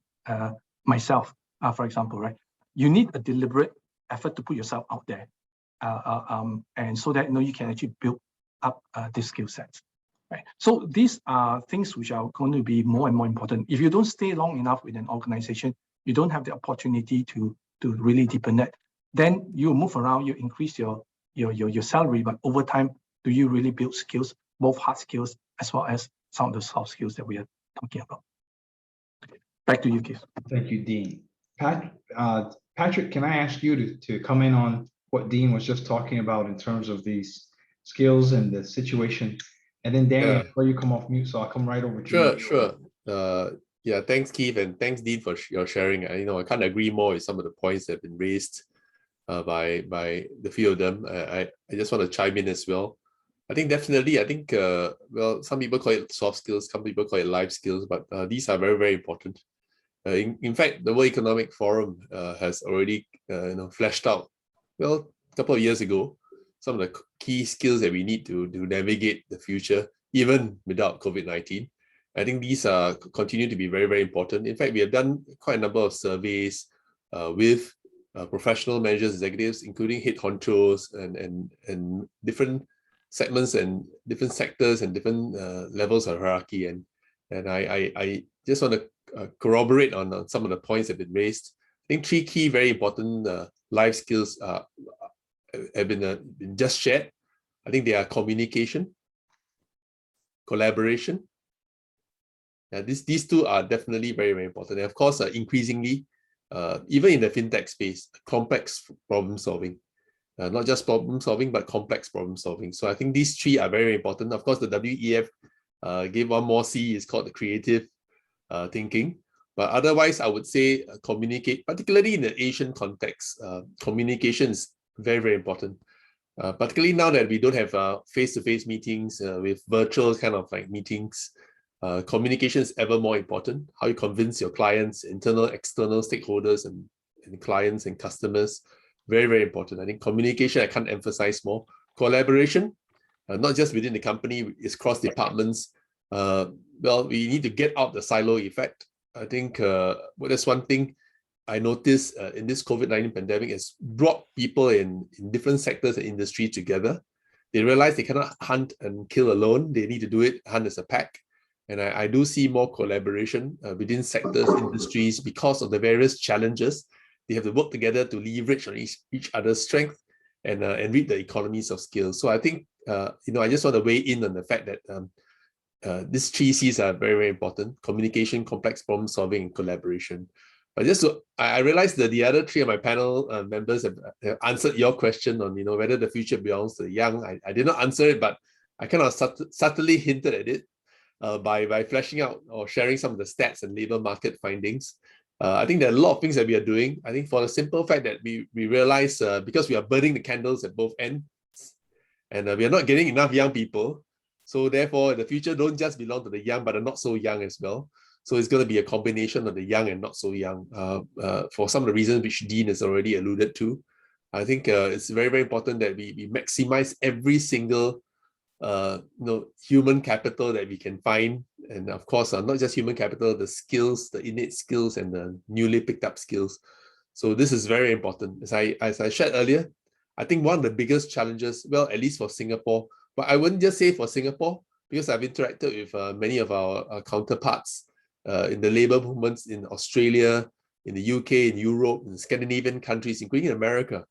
myself, for example, right? You need a deliberate effort to put yourself out there, and so that you can actually build up these skill sets. Right. So these are things which are going to be more and more important. If you don't stay long enough with an organization, you don't have the opportunity to really deepen that. Then you move around, you increase your salary, but over time, do you really build skills, both hard skills as well as some of the soft skills that we are talking about? Back to you, Keith. Thank you, Dean. Patrick, can I ask you to come in on what Dean was just talking about in terms of these skills and the situation? And then Danny, before you come off mute, so I'll come right over to you. Sure. Yeah, thanks, Keith, and thanks, Dean, for your sharing. I can't agree more with some of the points that have been raised by the few of them. I just want to chime in as well. I think well, some people call it soft skills, some people call it life skills, but these are very, very important. In fact, the World Economic Forum has already fleshed out, well, a couple of years ago, some of the key skills that we need to navigate the future, even without COVID-19. I think these continue to be very, very important. In fact, we have done quite a number of surveys with professional managers, executives, including head honchos and different segments and different sectors and different levels of hierarchy. And I just want to corroborate on some of the points that have been raised. I think three key, very important life skills have been just shared. I think they are communication, collaboration. These two are definitely very, very important. And of course, increasingly, even in the fintech space, complex problem solving, not just problem solving, but complex problem solving. So I think these three are very important. Of course, the WEF gave one more C, is called the creative thinking. But otherwise, I would say communicate, particularly in the Asian context, communication is very, very important. Particularly now that we don't have face-to-face meetings with virtual kind of like meetings, communication is ever more important. How you convince your clients, internal, external stakeholders and clients and customers, very, very important. I think communication, I can't emphasize more. Collaboration, not just within the company, it's cross departments. Well, we need to get out the silo effect. I think that's one thing I noticed in this COVID-19 pandemic has brought people in different sectors and industries together. They realize they cannot hunt and kill alone. They need to do it, hunt as a pack. And I do see more collaboration within sectors, industries, because of the various challenges. They have to work together to leverage on each other's strength and reap the economies of scale. So I think, I just want to weigh in on the fact that these three C's are very, very important: communication, complex problem solving, and collaboration. But I realized that the other three of my panel members have answered your question on, whether the future belongs to the young. I did not answer it, but I kind of subtly hinted at it by fleshing out or sharing some of the stats and labor market findings. I think there are a lot of things that we are doing. I think for the simple fact that we realize because we are burning the candles at both ends, and we are not getting enough young people. So therefore, the future don't just belong to the young, but the not so young as well. So it's going to be a combination of the young and not so young for some of the reasons which Dean has already alluded to. I think it's very, very important that we maximize every single human capital that we can find. And of course, not just human capital, the skills, the innate skills and the newly picked up skills. So this is very important. As I shared earlier, I think one of the biggest challenges, well, at least for Singapore, but I wouldn't just say for Singapore, because I've interacted with many of our counterparts in the labor movements in Australia, in the UK, in Europe, in Scandinavian countries, including America.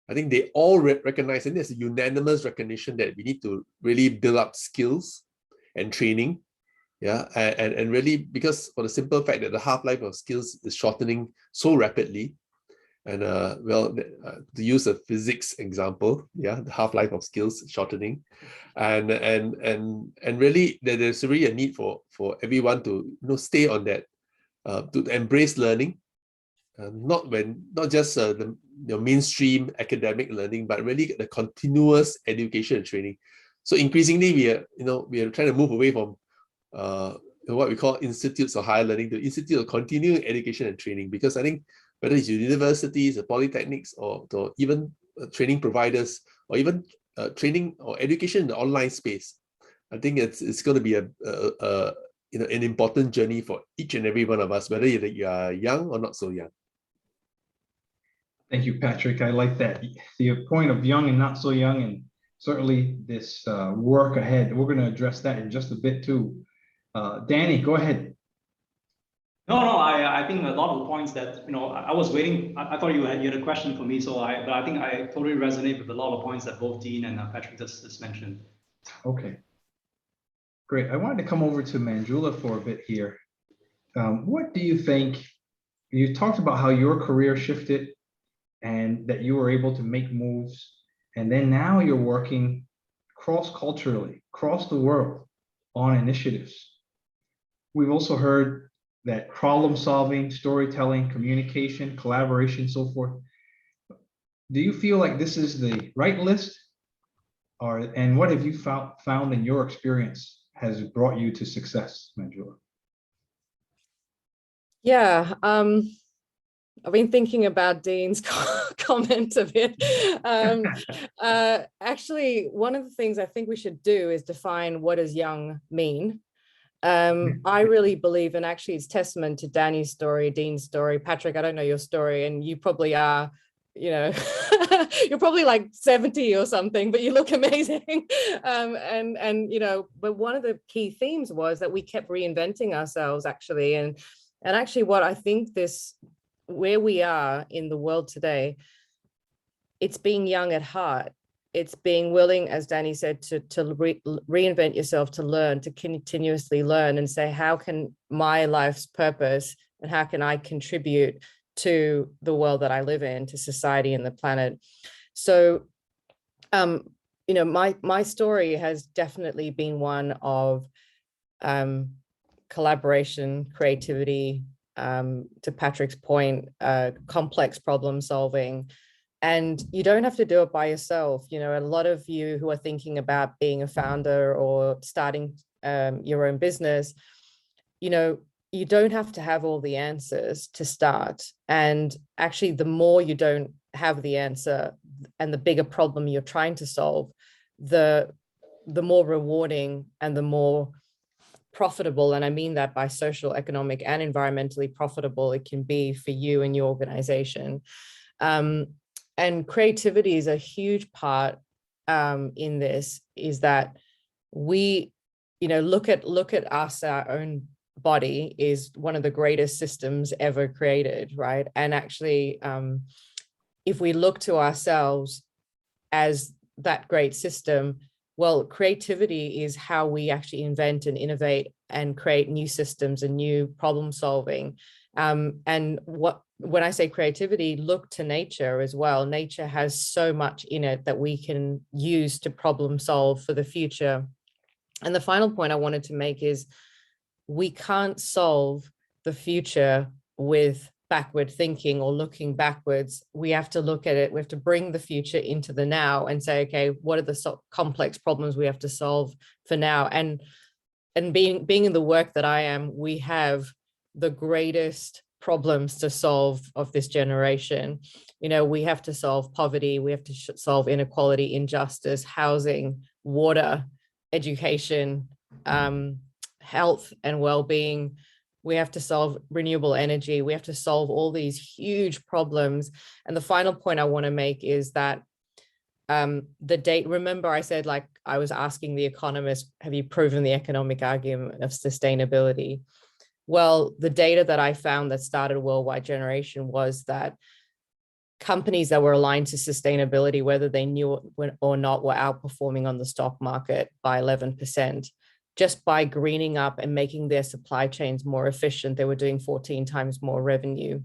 I think they all recognize, and there's a unanimous recognition that we need to really build up skills and training. Yeah, and really, because for the simple fact that the half-life of skills is shortening so rapidly. And to use a physics example, yeah, the half-life of skills shortening, and really there's really a need for everyone to stay on that, to embrace learning, not just the mainstream academic learning, but really the continuous education and training. So increasingly we are trying to move away from what we call institutes of higher learning to institute of continuing education and training, because I think whether it's universities or polytechnics or even training providers or even training or education in the online space, I think it's going to be an important journey for each and every one of us, whether you are young or not so young. Thank you, Patrick. I like that. The point of young and not so young, and certainly this work ahead. We're going to address that in just a bit too. Danny, go ahead. No, I think a lot of the points that, I was waiting, I thought you had a question for me, but I think I totally resonate with a lot of points that both Dean and Patrick just mentioned. Okay. Great. I wanted to come over to Manjula for a bit here. What do you think? You talked about how your career shifted and that you were able to make moves, and then now you're working cross-culturally, across the world on initiatives. We've also heard that problem solving, storytelling, communication, collaboration, so forth. Do you feel like this is the right list? And what have you found in your experience has brought you to success, Manjula? Yeah, I've been thinking about Dean's comment a bit. Actually, one of the things I think we should do is define what does young mean. I really believe, and actually it's testament to Danny's story, Dean's story. Patrick, I don't know your story, and you probably are, you're probably like 70 or something, but you look amazing. But one of the key themes was that we kept reinventing ourselves, actually. And actually what I think where we are in the world today, it's being young at heart. It's being willing, as Danny said, to reinvent yourself, to learn, to continuously learn and say, how can my life's purpose and how can I contribute to the world that I live in, to society and the planet? So, my story has definitely been one of collaboration, creativity, to Patrick's point, complex problem solving. And you don't have to do it by yourself. A lot of you who are thinking about being a founder or starting your own business, you don't have to have all the answers to start. And actually, the more you don't have the answer and the bigger problem you're trying to solve, the more rewarding and the more profitable, and I mean that by social, economic, and environmentally profitable, it can be for you and your organization. And creativity is a huge part in this, is that we, look at us, our own body is one of the greatest systems ever created, right? And actually, if we look to ourselves as that great system, well, creativity is how we actually invent and innovate and create new systems and new problem solving. And when I say creativity, look to nature as well. Nature has so much in it that we can use to problem solve for the future. And the final point I wanted to make is we can't solve the future with backward thinking or looking backwards. We have to look at it. We have to bring the future into the now and say, okay, what are the complex problems we have to solve for now? And being in the work that I am, we have the greatest problems to solve of this generation. We have to solve poverty. We have to solve inequality, injustice, housing, water, education, health and well-being. We have to solve renewable energy. We have to solve all these huge problems. And the final point I want to make is that remember I said, like, I was asking the economist, have you proven the economic argument of sustainability? Well, the data that I found that started a worldwide generation was that companies that were aligned to sustainability, whether they knew it or not, were outperforming on the stock market by 11%. Just by greening up and making their supply chains more efficient, they were doing 14 times more revenue.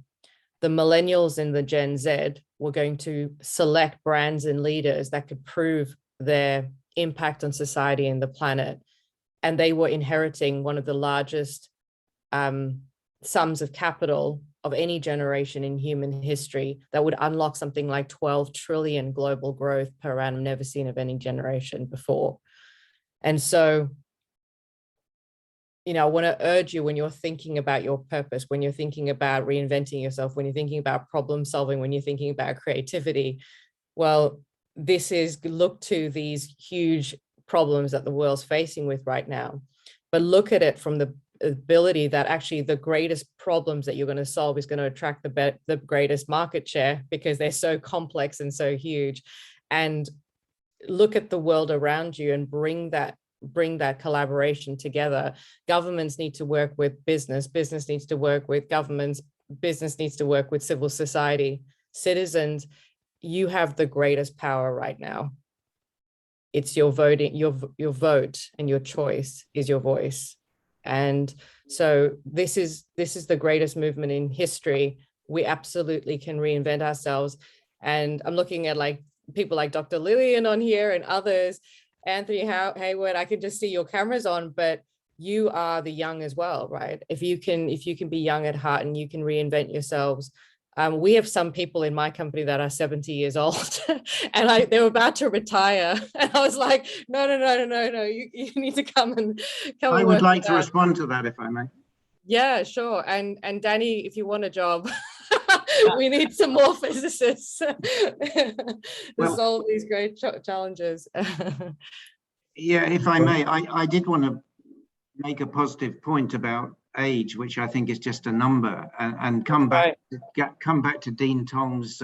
The millennials and the Gen Z were going to select brands and leaders that could prove their impact on society and the planet. And they were inheriting one of the largest sums of capital of any generation in human history that would unlock something like 12 trillion global growth per annum, never seen of any generation before. And so, I want to urge you, when you're thinking about your purpose, when you're thinking about reinventing yourself, when you're thinking about problem solving, when you're thinking about creativity, well, this is look to these huge problems that the world's facing with right now, but look at it from the ability that actually the greatest problems that you're going to solve is going to attract the greatest market share, because they're so complex and so huge. And look at the world around you and bring that collaboration together. Governments need to work with business needs to work with governments, business needs to work with civil society. Citizens, you have the greatest power right now. It's your voting, your vote and your choice is your voice. And so this is the greatest movement in history. We absolutely can reinvent ourselves. And I'm looking at like people like Dr. Lillian on here and others, Anthony Hayward, I can just see your cameras on, but you are the young as well, right? If you can be young at heart and you can reinvent yourselves. We have some people in my company that are 70 years old and they were about to retire. And I was like, no, you need to come and I would like to respond to that if I may. Yeah, sure. And Danny, if you want a job, we need some more physicists to solve these great challenges. Yeah, if I may, I did want to make a positive point about age, which I think is just a number, and come back to Dean Tong's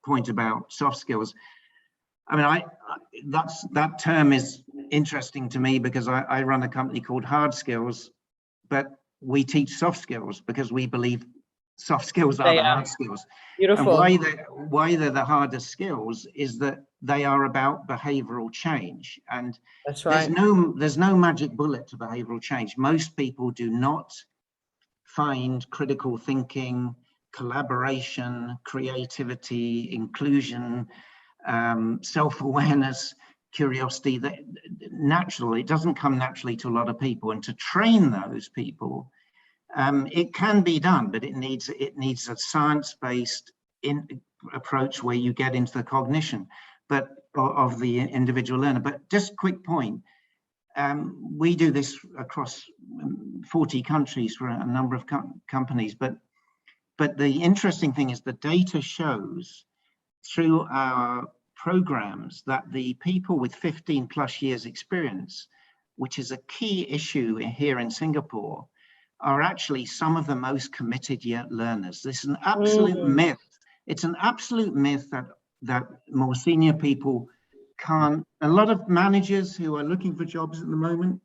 point about soft skills. I mean, that term is interesting to me because I run a company called Hard Skills, but we teach soft skills because we believe soft skills are the hard skills. Beautiful. And why they're the hardest skills is that they are about behavioral change. And that's right. There's no magic bullet to behavioral change. Most people do not find critical thinking, collaboration, creativity, inclusion, self-awareness, curiosity that naturally, it doesn't come naturally to a lot of people. And to train those people, it can be done, but it needs a science-based approach where you get into the cognition, but of the individual learner. But just a quick point, we do this across 40 countries for a number of companies, but the interesting thing is the data shows through our programs that the people with 15 plus years experience, which is a key issue here in Singapore, are actually some of the most committed yet learners. This is an absolute myth. It's an absolute myth that more senior people can't. A lot of managers who are looking for jobs at the moment,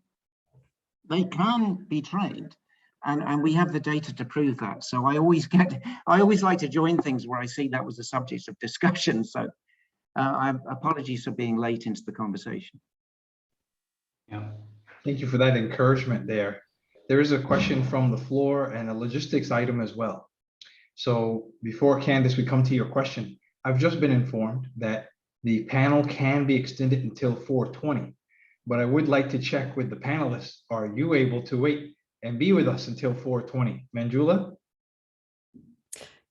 they can be trained, and we have the data to prove that. So I always like to join things where I see that was the subject of discussion. So apologies for being late into the conversation. Yeah, thank you for that encouragement there. There is a question from the floor and a logistics item as well. So before, Candice, we come to your question, I've just been informed that the panel can be extended until 4:20, but I would like to check with the panelists. Are you able to wait and be with us until 4:20? Manjula?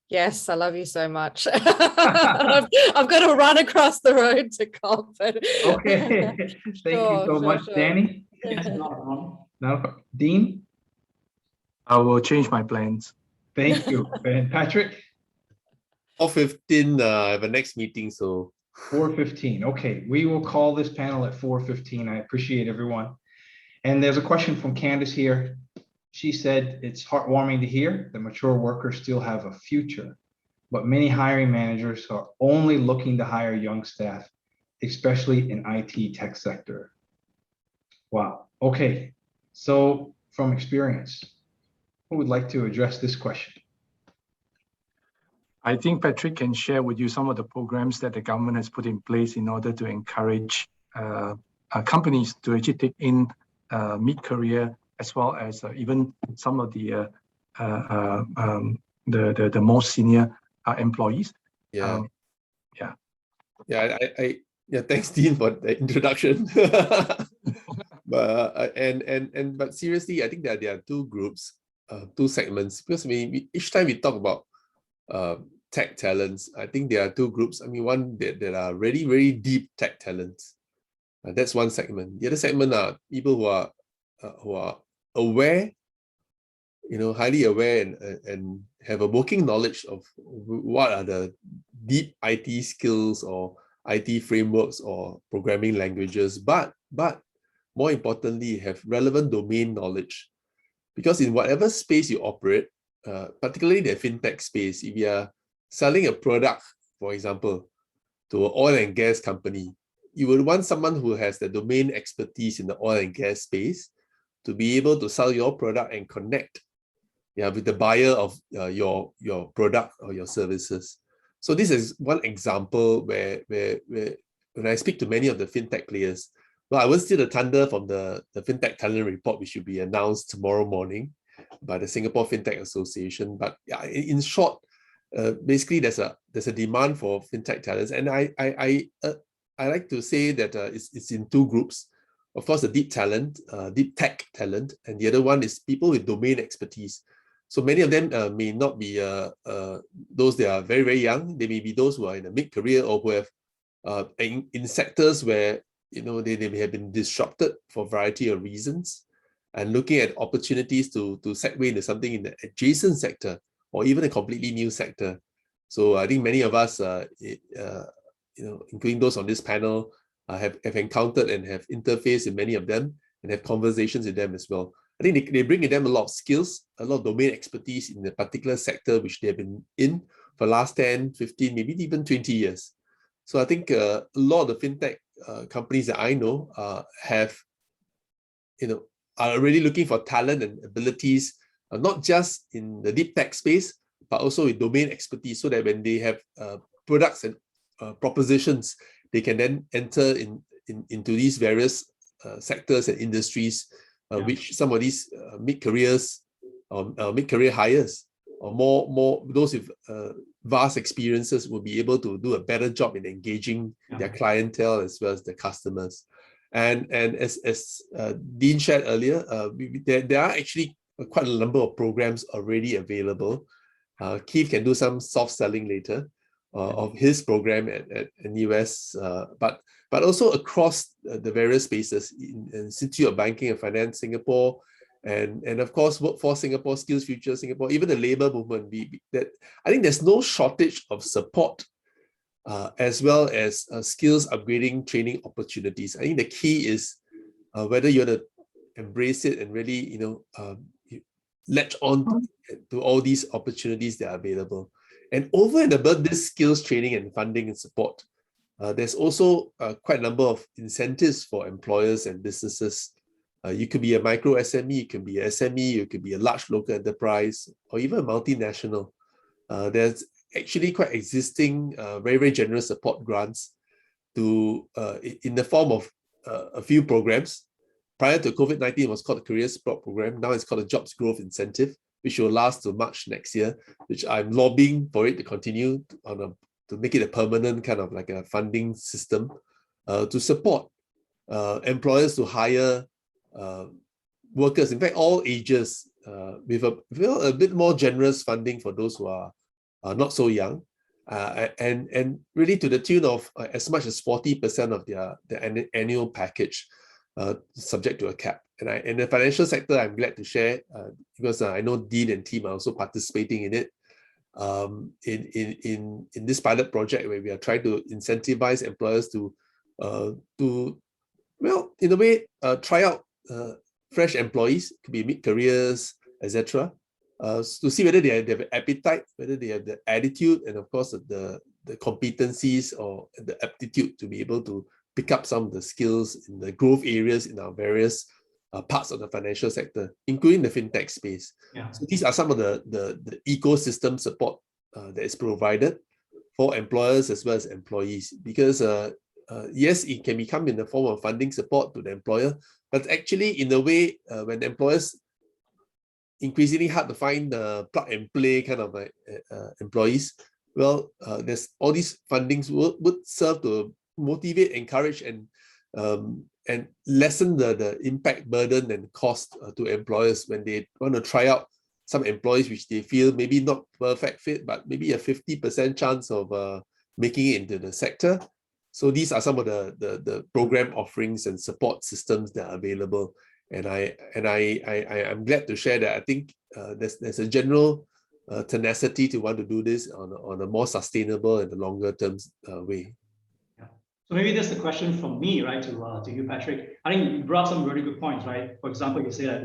Yes, I love you so much. I've got to run across the road to Cobb. Okay, thank you so much. Sure. Danny? Yes, not a problem. No, Dean? I will change my plans. Thank you. And Patrick? 4:15, I have a next meeting, so 4:15. Okay, we will call this panel at 4:15. I appreciate everyone. And there's a question from Candice here. She said, it's heartwarming to hear that mature workers still have a future, but many hiring managers are only looking to hire young staff, especially in IT tech sector. Wow. Okay. So from experience, who would like to address this question? I think Patrick can share with you some of the programs that the government has put in place in order to encourage companies to actually take in mid-career, as well as even some of the more senior employees. yeah. Thanks, Dean, for the introduction. But seriously, I think that there are two groups, two segments, because each time we talk about tech talents, I think there are two groups. I mean, one that are really, very deep tech talents. That's one segment. The other segment are people who are aware, highly aware and have a working knowledge of what are the deep IT skills or IT frameworks or programming languages, but more importantly, have relevant domain knowledge. Because in whatever space you operate, particularly the fintech space, if you are selling a product, for example, to an oil and gas company, you would want someone who has the domain expertise in the oil and gas space to be able to sell your product and connect with the buyer of your product or your services. So this is one example where when I speak to many of the fintech players, well, I won't steal the thunder from the FinTech Talent Report, which should be announced tomorrow morning by the Singapore FinTech Association. But yeah, in short, basically there's a demand for fintech talents, and I like to say that it's in two groups. Of course, the deep tech talent, and the other one is people with domain expertise. So many of them may not be those that are very, very young. They may be those who are in a mid-career or who have in sectors where they may have been disrupted for a variety of reasons, and looking at opportunities to segue into something in the adjacent sector or even a completely new sector. So I think many of us, including those on this panel, have encountered and have interfaced with many of them and have conversations with them as well. I think they bring in them a lot of skills, a lot of domain expertise in the particular sector which they have been in for the last 10, 15, maybe even 20 years. So I think a lot of the fintech companies that I know are really looking for talent and abilities, not just in the deep tech space, but also with domain expertise, so that when they have products and propositions, they can then enter into these various sectors and industries, which some of these mid-careers or mid-career hires or more those with vast experiences will be able to do a better job in engaging their clientele as well as the customers. And as Dean shared earlier, there are actually quite a number of programs already available. Keith can do some soft selling later of his program at NUS, but also across the various spaces in Institute of Banking and Finance Singapore, and of course Workforce Singapore, Skills Future Singapore, even the labor movement. I think there's no shortage of support as well as skills upgrading training opportunities. I think the key is whether you want to embrace it and really latch on to all these opportunities that are available. And over and above this skills training and funding and support, there's also quite a number of incentives for employers and businesses. You could be a micro SME, you can be a SME, you could be a large local enterprise, or even a multinational. There's actually quite existing very, very generous support grants in the form of a few programs. Prior to COVID-19, it was called the Career Support Program. Now it's called the Jobs Growth Incentive, which will last to March next year, which I'm lobbying for it to continue to make it a permanent kind of like a funding system to support employers to hire workers, in fact, all ages, with a bit more generous funding for those who are not so young, and really to the tune of as much as 40% of their annual package, subject to a cap. And in the financial sector, I'm glad to share because I know Dean and team are also participating in it. In this pilot project where we are trying to incentivize employers to well, in a way, try out fresh employees, could be mid-careers, etc., to see whether they have the appetite, whether they have the attitude, and of course the competencies or the aptitude to be able to pick up some of the skills in the growth areas in our various parts of the financial sector, including the fintech space. So these are some of the ecosystem support that is provided for employers as well as employees, because yes, it can become in the form of funding support to the employer, but actually in a way, when employers increasingly hard to find plug and play kind of like employees, well, there's all these fundings would serve to motivate, encourage, and lessen the impact, burden, and cost to employers when they want to try out some employees which they feel maybe not perfect fit, but maybe a 50% chance of making it into the sector. So these are some of the program offerings and support systems that are available. And I'm glad to share that I think there's a general tenacity to want to do this on a more sustainable and a longer term way. So maybe that's the question from me, right, to you, Patrick. I think you brought up some really good points, right? For example, you say that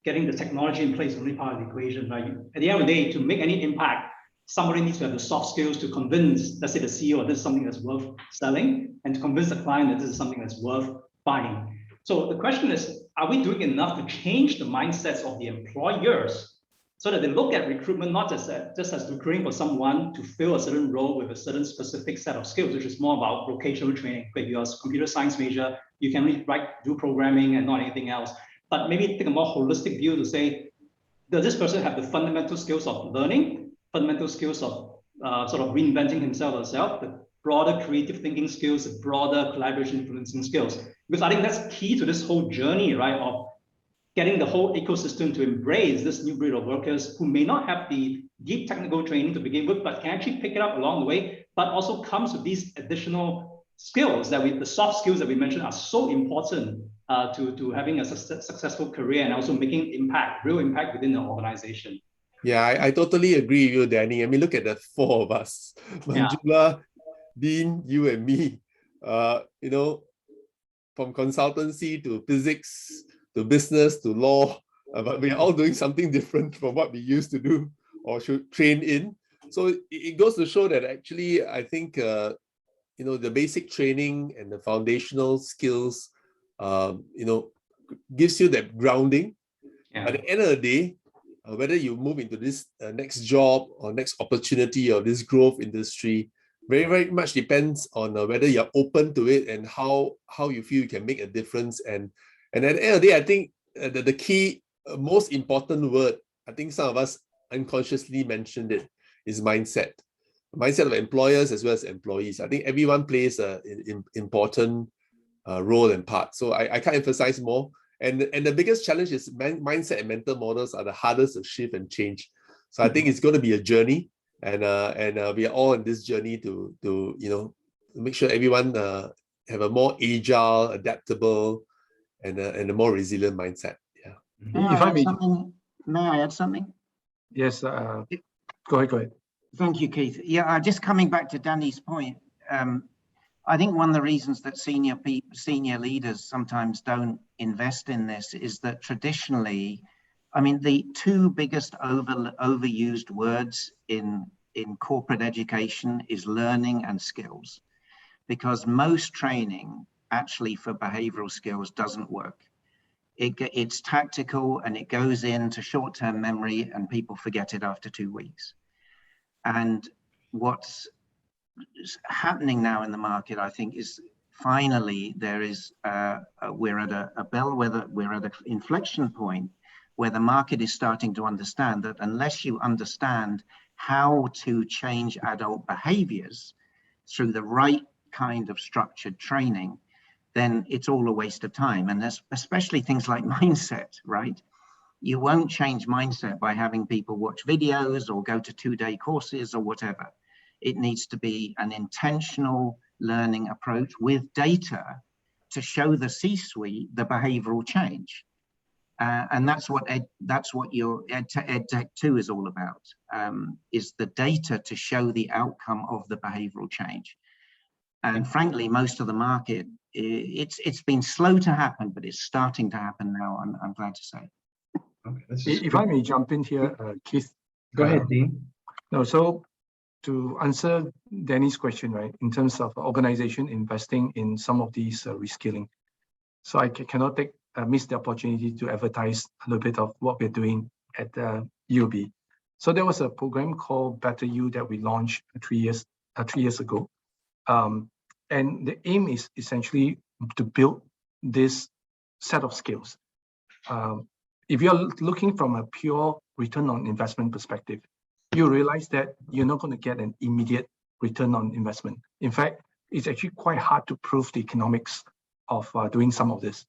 getting the technology in place is only part of the equation, right? At the end of the day, to make any impact, somebody needs to have the soft skills to convince, let's say, the CEO that this is something that's worth selling, and to convince the client that this is something that's worth buying. So the question is, are we doing enough to change the mindsets of the employers so that they look at recruitment not just as recruiting for someone to fill a certain role with a certain specific set of skills, which is more about vocational training. If you're a computer science major, you can only do programming and not anything else. But maybe take a more holistic view to say, does this person have the fundamental skills of learning, fundamental skills of sort of reinventing himself or herself, the broader creative thinking skills, the broader collaboration influencing skills? Because I think that's key to this whole journey, right, of getting the whole ecosystem to embrace this new breed of workers who may not have the deep technical training to begin with, but can actually pick it up along the way, but also comes with these additional skills the soft skills that we mentioned are so important to having a successful career and also making real impact within the organization. Yeah, I totally agree with you, Danny. I mean, look at the four of us, Manjula, Dean, you and me, you know, from consultancy to physics, to business, to law, but we are all doing something different from what we used to do or should train in. So it goes to show that actually, I think, you know, the basic training and the foundational skills, you know, gives you that grounding. At the end of the day, whether you move into this next job or next opportunity or this growth industry, very, very much depends on whether you're open to it and how you feel you can make a difference. And at the end of the day, I think the key, most important word, I think some of us unconsciously mentioned it, is mindset. Mindset of employers as well as employees. I think everyone plays an important role and part. So I can't emphasize more. And the biggest challenge is mindset and mental models are the hardest to shift and change. So I think it's going to be a journey, and we are all in this journey to you know, make sure everyone have a more agile, adaptable, and a more resilient mindset. Yeah. May I add something? Yes. Go ahead. Thank you, Keith. Yeah, just coming back to Danny's point, I think one of the reasons that senior leaders sometimes don't invest in this is that traditionally, I mean, the two biggest overused words in corporate education is learning and skills, because most training actually for behavioral skills doesn't work. It's tactical and it goes into short-term memory and people forget it after 2 weeks. And what's happening now in the market, I think, is finally there is we're at a bellwether, we're at an inflection point where the market is starting to understand that unless you understand how to change adult behaviors through the right kind of structured training, then it's all a waste of time. And especially things like mindset, right? You won't change mindset by having people watch videos or go to 2-day courses or whatever. It needs to be an intentional learning approach with data to show the C-suite the behavioral change. And that's what your EdTech 2 is all about, is the data to show the outcome of the behavioral change. And frankly, most of the market, it's been slow to happen, but it's starting to happen now, I'm glad to say. Okay, if I may jump in here, Keith. Go ahead, Dean. No, so to answer Danny's question, right, in terms of organization investing in some of these reskilling. So I cannot miss the opportunity to advertise a little bit of what we're doing at UOB. So there was a program called Better You that we launched 3 years ago. And the aim is essentially to build this set of skills. If you're looking from a pure return on investment perspective, you realize that you're not going to get an immediate return on investment. In fact, it's actually quite hard to prove the economics of doing some of this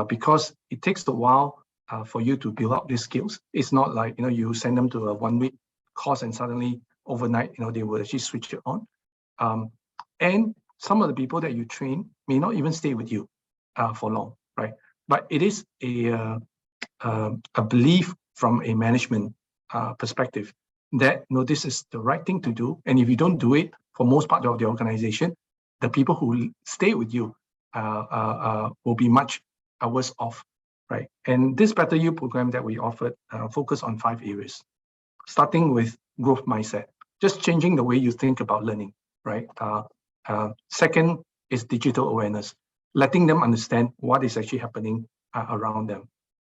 because it takes a while for you to build up these skills. It's not like, you know, you send them to a 1-week course and suddenly overnight, you know, they will actually switch it on. And some of the people that you train may not even stay with you for long, right? But it is a belief from a management perspective that, you know, this is the right thing to do. And if you don't do it, for most part of the organization, the people who stay with you will be much worse off, right? And this Better You program that we offered focus on 5 areas, starting with growth mindset, just changing the way you think about learning, right? Second is digital awareness, letting them understand what is actually happening around them.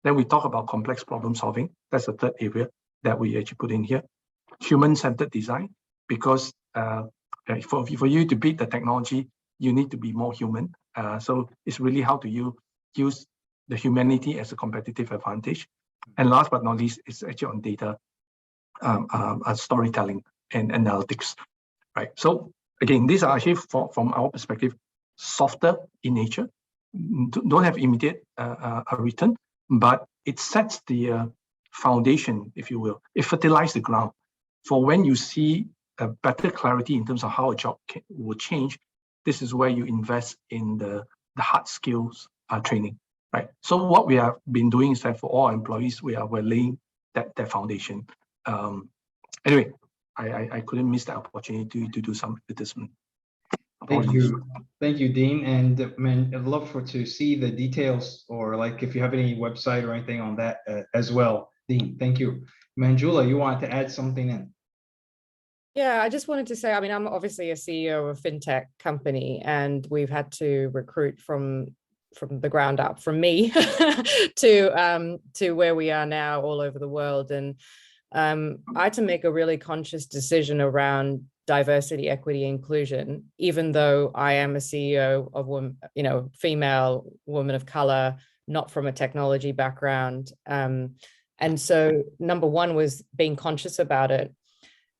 Then we talk about complex problem solving. That's the third area. that we actually put in here. Human-centered design, because for you to beat the technology, you need to be more human. So it's really how do you use the humanity as a competitive advantage. And last but not least, it's actually on data storytelling and analytics, right? So again, these are actually from our perspective, softer in nature, don't have immediate return, but it sets the foundation, if you will. It fertilizes the ground for when you see a better clarity in terms of how a job will change. This is where you invest in the hard skills training, right? So what we have been doing is that for all employees, we're laying that foundation. Anyway, I couldn't miss the opportunity to do some advertisement. Thank you, Dean. And man, I'd love to see the details, or like if you have any website or anything on that as well, Dean. Thank you. Manjula, you wanted to add something in? Yeah, I just wanted to say, I mean, I'm obviously a CEO of a fintech company, and we've had to recruit from the ground up, from me to where we are now all over the world. And I had to make a really conscious decision around diversity, equity, inclusion, even though I am a CEO of women, female woman of color, not from a technology background. And so number one was being conscious about it.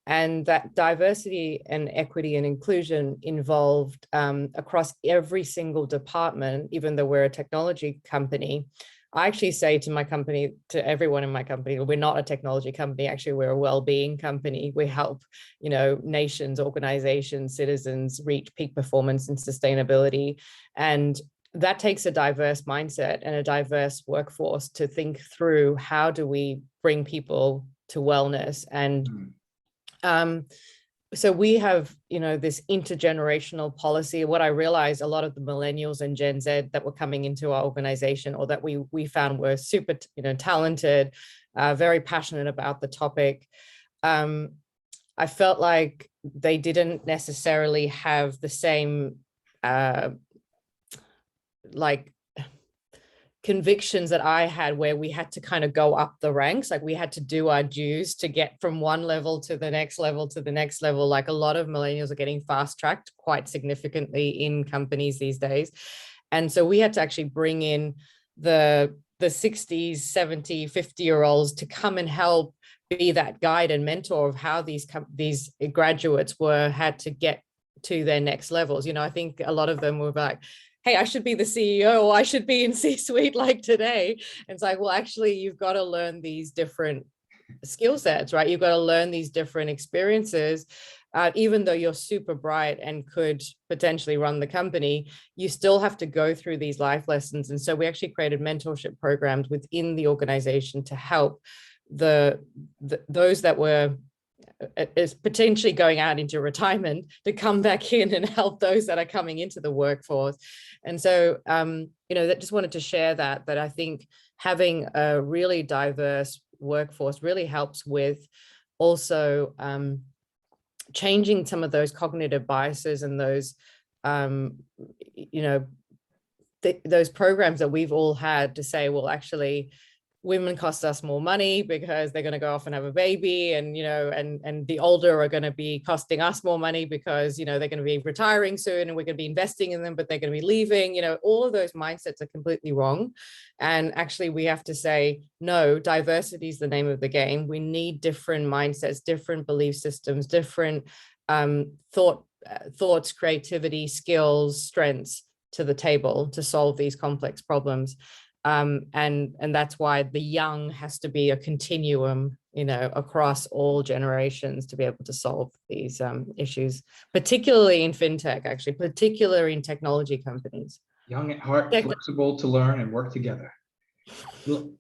And that diversity and equity and inclusion involved across every single department, even though we're a technology company. I actually say to my company, to everyone in my company, we're not a technology company. Actually, we're a well-being company. We help, nations, organizations, citizens reach peak performance and sustainability. And that takes a diverse mindset and a diverse workforce to think through how do we bring people to wellness. And so we have, this intergenerational policy. What I realized, a lot of the millennials and Gen Z that were coming into our organization, or that we found were super, talented, very passionate about the topic. I felt like they didn't necessarily have the same, convictions that I had, where we had to kind of go up the ranks. Like we had to do our dues to get from one level to the next level to the next level. Like a lot of millennials are getting fast tracked quite significantly in companies these days. And so we had to actually bring in the 60s, 70, 50-year-olds to come and help be that guide and mentor of how these graduates had to get to their next levels. I think a lot of them were like, hey, I should be the CEO, or I should be in C-suite like today. And it's like, well, actually, you've got to learn these different skill sets, right? You've got to learn these different experiences. Even though you're super bright and could potentially run the company, you still have to go through these life lessons. And so we actually created mentorship programs within the organization to help those that were is potentially going out into retirement to come back in and help those that are coming into the workforce. And so, that just wanted to share that I think having a really diverse workforce really helps with also changing some of those cognitive biases and those, those programs that we've all had to say, well, actually, women cost us more money because they're going to go off and have a baby, and and the older are going to be costing us more money because they're going to be retiring soon, and we're going to be investing in them, but they're going to be leaving. All of those mindsets are completely wrong. And actually, we have to say, no, diversity is the name of the game. We need different mindsets, different belief systems, different thoughts, creativity, skills, strengths to the table to solve these complex problems. And that's why the young has to be a continuum, across all generations to be able to solve these issues, particularly in fintech, actually, particularly in technology companies. Young at heart, flexible to learn and work together.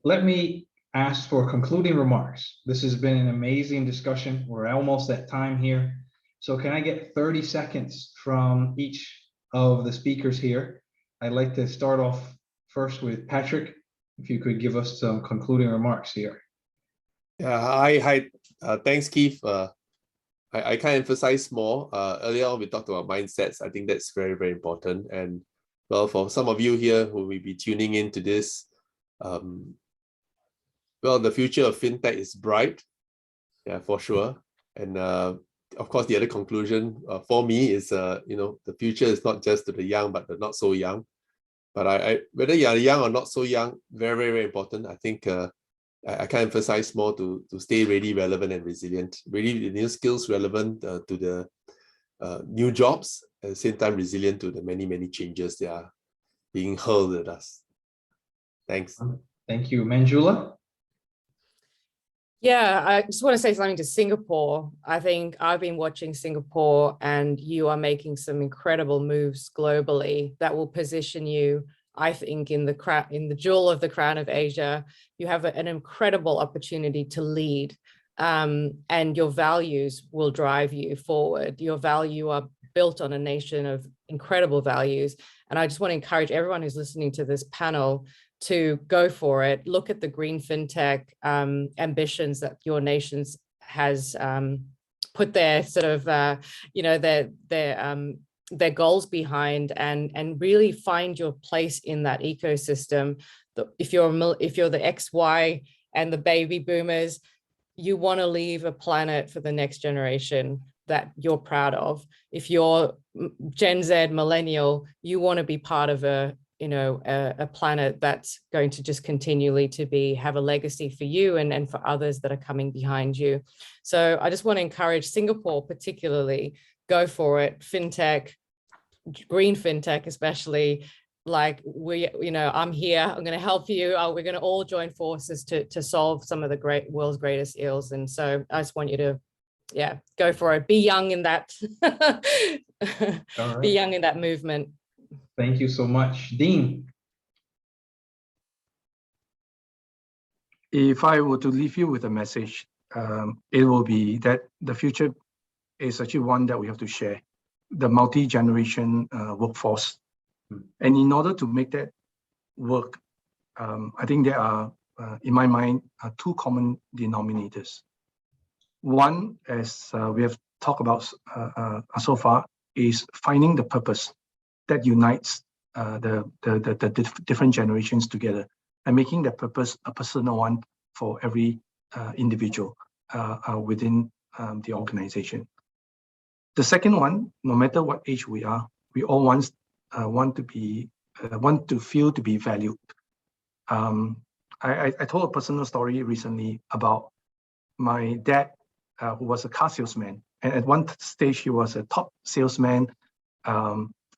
Let me ask for concluding remarks. This has been an amazing discussion. We're almost at time here. So can I get 30 seconds from each of the speakers here? I'd like to start off first with Patrick, if you could give us some concluding remarks here. Yeah, hi. Thanks, Keith. I can emphasize more. Earlier on, we talked about mindsets. I think that's very, very important. And well, for some of you here who will be tuning into this, well, the future of fintech is bright. Yeah, for sure. And of course, the other conclusion for me is, the future is not just to the young, but the not so young. But whether you are young or not so young, very, very, very important. I think I can emphasize more to stay really relevant and resilient, really the new skills relevant to the new jobs, at the same time resilient to the many, many changes that are being hurled at us. Thanks. Thank you. Manjula? Yeah, I just want to say something to Singapore. I think I've been watching Singapore, and you are making some incredible moves globally that will position you, I think, in the jewel of the crown of Asia. You have an incredible opportunity to lead, and your values will drive you forward. Your value are built on a nation of incredible values. And I just want to encourage everyone who's listening to this panel to go for it. Look at the green fintech ambitions that your nations has put their sort of, their goals behind, and really find your place in that ecosystem. If you're the XY and the baby boomers, you want to leave a planet for the next generation that you're proud of. If you're Gen Z millennial, you want to be part of a planet that's going to just continually to have a legacy for you and for others that are coming behind you. So I just want to encourage Singapore, particularly, go for it. Fintech, green fintech, especially, like I'm here, I'm going to help you. We're going to all join forces to solve some of the world's greatest ills. And so I just want you to, go for it. Be young in that, be young in that movement. Thank you so much. Dean? If I were to leave you with a message, it will be that the future is actually one that we have to share, the multi-generation workforce. And in order to make that work, I think there are, in my mind, two common denominators. One, as we have talked about so far, is finding the purpose that unites the different generations together, and making that purpose a personal one for every individual within the organization. The second one, no matter what age we are, we all want to feel to be valued. I told a personal story recently about my dad, who was a car salesman, and at one stage he was a top salesman.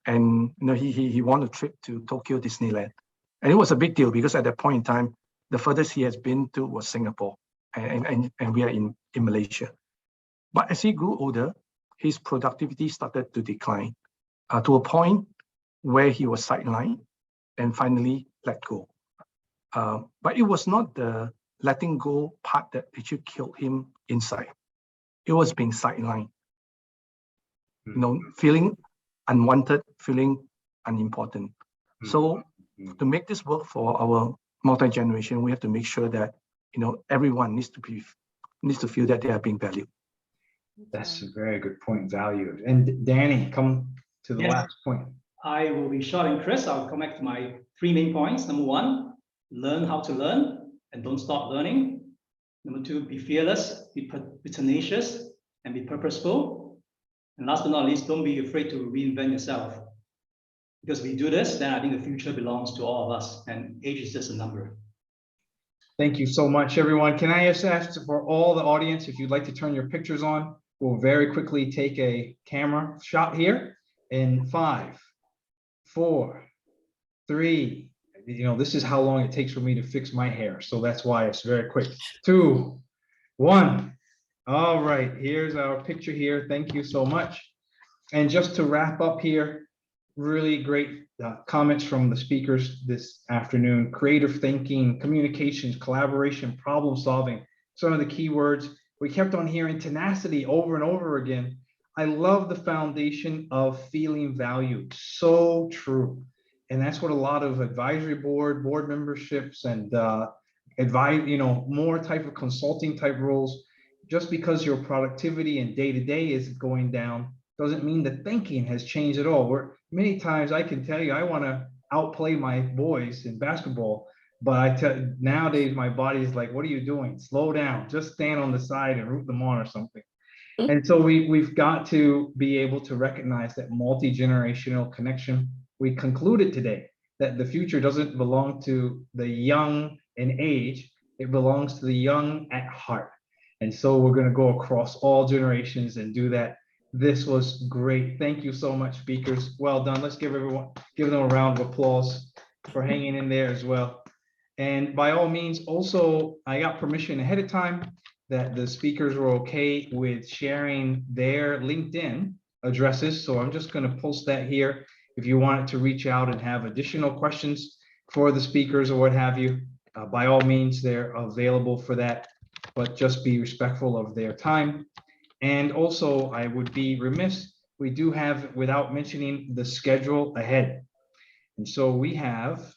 And he won a trip to Tokyo Disneyland, and it was a big deal because at that point in time, the furthest he has been to was Singapore, and we are in Malaysia. But as he grew older, his productivity started to decline to a point where he was sidelined and finally let go. But it was not the letting go part that actually killed him inside. It was being sidelined, feeling unwanted, feeling unimportant. So to make this work for our multi-generation, we have to make sure that everyone needs to feel that they are being valued. That's a very good point, valued. And Danny, come to the last point. I will be short and crisp. I'll come back to my three main points. Number one, learn how to learn and don't stop learning. Number two, be fearless, be tenacious, and be purposeful. And last but not least, don't be afraid to reinvent yourself. Because if we do this, then I think the future belongs to all of us, and age is just a number. Thank you so much, everyone. Can I just ask for all the audience, if you'd like to turn your pictures on, we'll very quickly take a camera shot here in 5, 4, 3. This is how long it takes for me to fix my hair, so that's why it's very quick. 2, 1. All right, here's our picture here. Thank you so much. And just to wrap up here, really great comments from the speakers this afternoon. Creative thinking, communications, collaboration, problem solving, some of the key words. We kept on hearing tenacity over and over again. I love the foundation of feeling valued. So true. And that's what a lot of advisory board memberships and more type of consulting type roles, just because your productivity and day-to-day is going down, doesn't mean the thinking has changed at all. Many times I can tell you, I want to outplay my boys in basketball, But I tell nowadays my body is like, what are you doing? Slow down, just stand on the side and root them on or something. And so we've got to be able to recognize that multi-generational connection. We concluded today that the future doesn't belong to the young in age, it belongs to the young at heart. And so we're going to go across all generations and do that. This was great. Thank you so much, speakers. Well done. Let's give them a round of applause for hanging in there as well. And by all means, also, I got permission ahead of time that the speakers were okay with sharing their LinkedIn addresses. So I'm just going to post that here. If you wanted to reach out and have additional questions for the speakers or what have you, by all means, they're available for that, but just be respectful of their time. And also, I would be remiss, we do have, without mentioning the schedule ahead. And so we have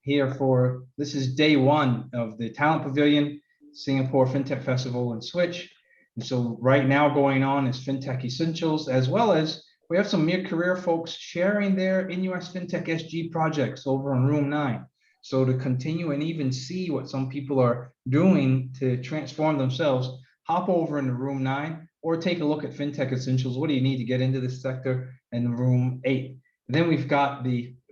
here for, this is day one of the Talent Pavilion Singapore FinTech Festival and Switch. And so right now going on is FinTech Essentials, as well as we have some mid-career folks sharing their NUS FinTech SG projects over in room 9. So to continue and even see what some people are doing to transform themselves, hop over into room 9 or take a look at FinTech Essentials. What do you need to get into this sector? In room 8. And then we've got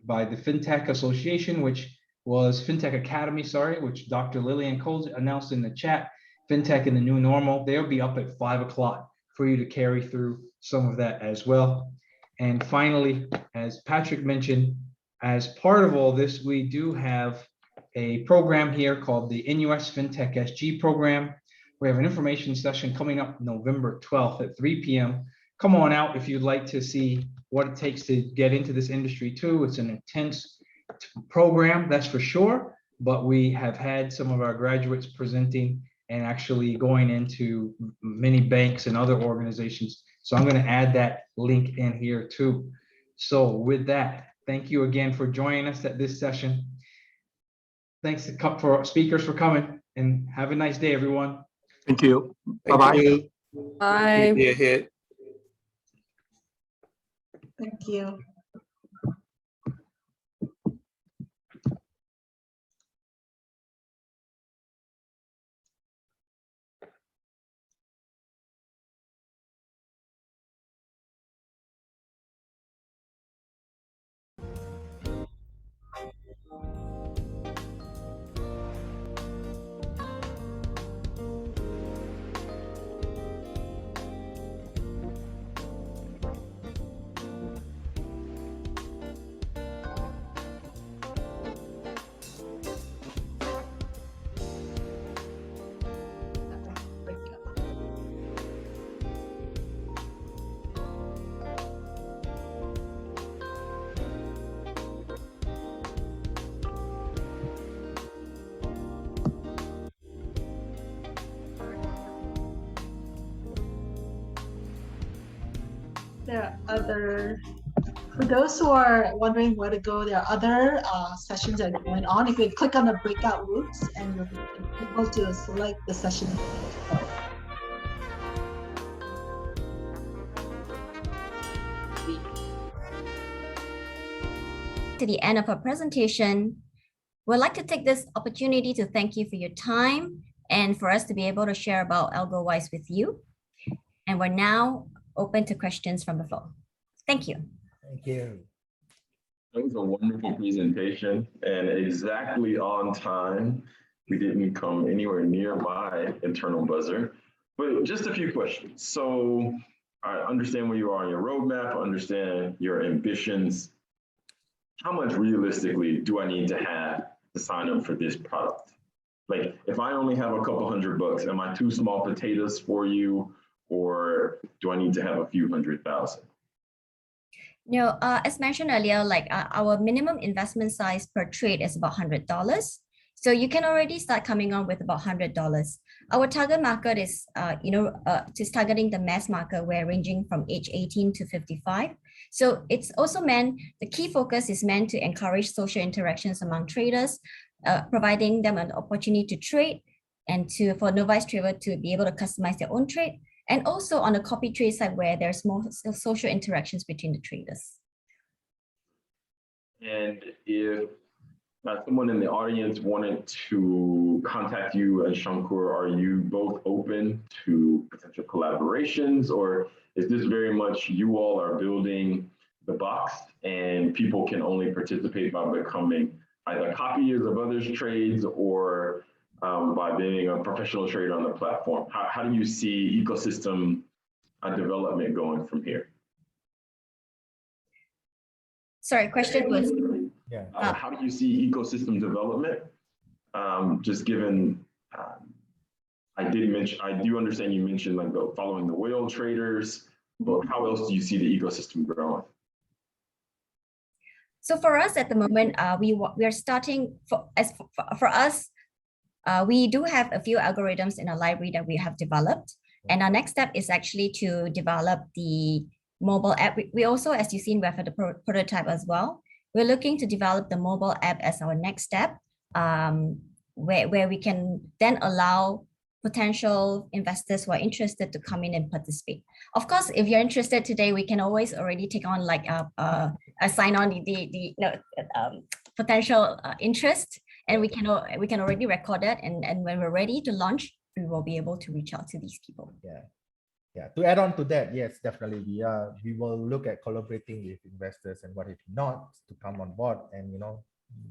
by the FinTech Association, which was FinTech Academy, sorry, which Dr. Lillian Cole announced in the chat, FinTech in the New Normal. They'll be up at 5 o'clock for you to carry through some of that as well. And finally, as Patrick mentioned, as part of all this, we do have a program here called the NUS FinTech SG program. We have an information session coming up November 12th at 3 p.m. Come on out if you'd like to see what it takes to get into this industry too. It's an intense program, that's for sure, but we have had some of our graduates presenting and actually going into many banks and other organizations. So I'm going to add that link in here too. So with that, thank you again for joining us at this session. Thanks for speakers for coming, and have a nice day, everyone. Thank you. Bye-bye. Bye. Be ahead. Thank you. There are other, for those who are wondering where to go, there are other sessions that are going on. If you click on the breakout rooms, and you'll be able to select the session. To the end of our presentation, we'd like to take this opportunity to thank you for your time and for us to be able to share about AlgoWise with you. And we're now open to questions from the floor. Thank you. Thank you. That was a wonderful presentation and exactly on time. We didn't come anywhere near my internal buzzer, but just a few questions. So I understand where you are on your roadmap, I understand your ambitions. How much realistically do I need to have to sign up for this product? Like, if I only have a couple $100, am I too small potatoes for you? Or do I need to have a few $100,000? No, as mentioned earlier, like our minimum investment size per trade is about $100. So you can already start coming on with about $100. Our target market is, just targeting the mass market, where ranging from age 18 to 55. So it's also meant, the key focus is meant to encourage social interactions among traders, providing them an opportunity to trade and for novice trader to be able to customize their own trade. And also on the copy trade side, where there's more social interactions between the traders. And if someone in the audience wanted to contact you and Shankur, are you both open to potential collaborations, or is this very much you all are building the box and people can only participate by becoming either copiers of others' trades or by being a professional trader on the platform? How do you see ecosystem development going from here? Sorry, question was. Yeah. How do you see ecosystem development? Just given, I do understand you mentioned like following the whale traders, but how else do you see the ecosystem growing? So for us at the moment, we are starting for us. We do have a few algorithms in our library that we have developed, and our next step is actually to develop the mobile app. We also, as you've seen, we have the prototype as well. We're looking to develop the mobile app as our next step, where we can then allow potential investors who are interested to come in and participate. Of course, if you're interested today, we can always already take on like a sign on the potential interest, and we can already record that, and when we're ready to launch, we will be able to reach out to these people. Yeah. To add on to that, yes, definitely we will look at collaborating with investors, and what if not, to come on board and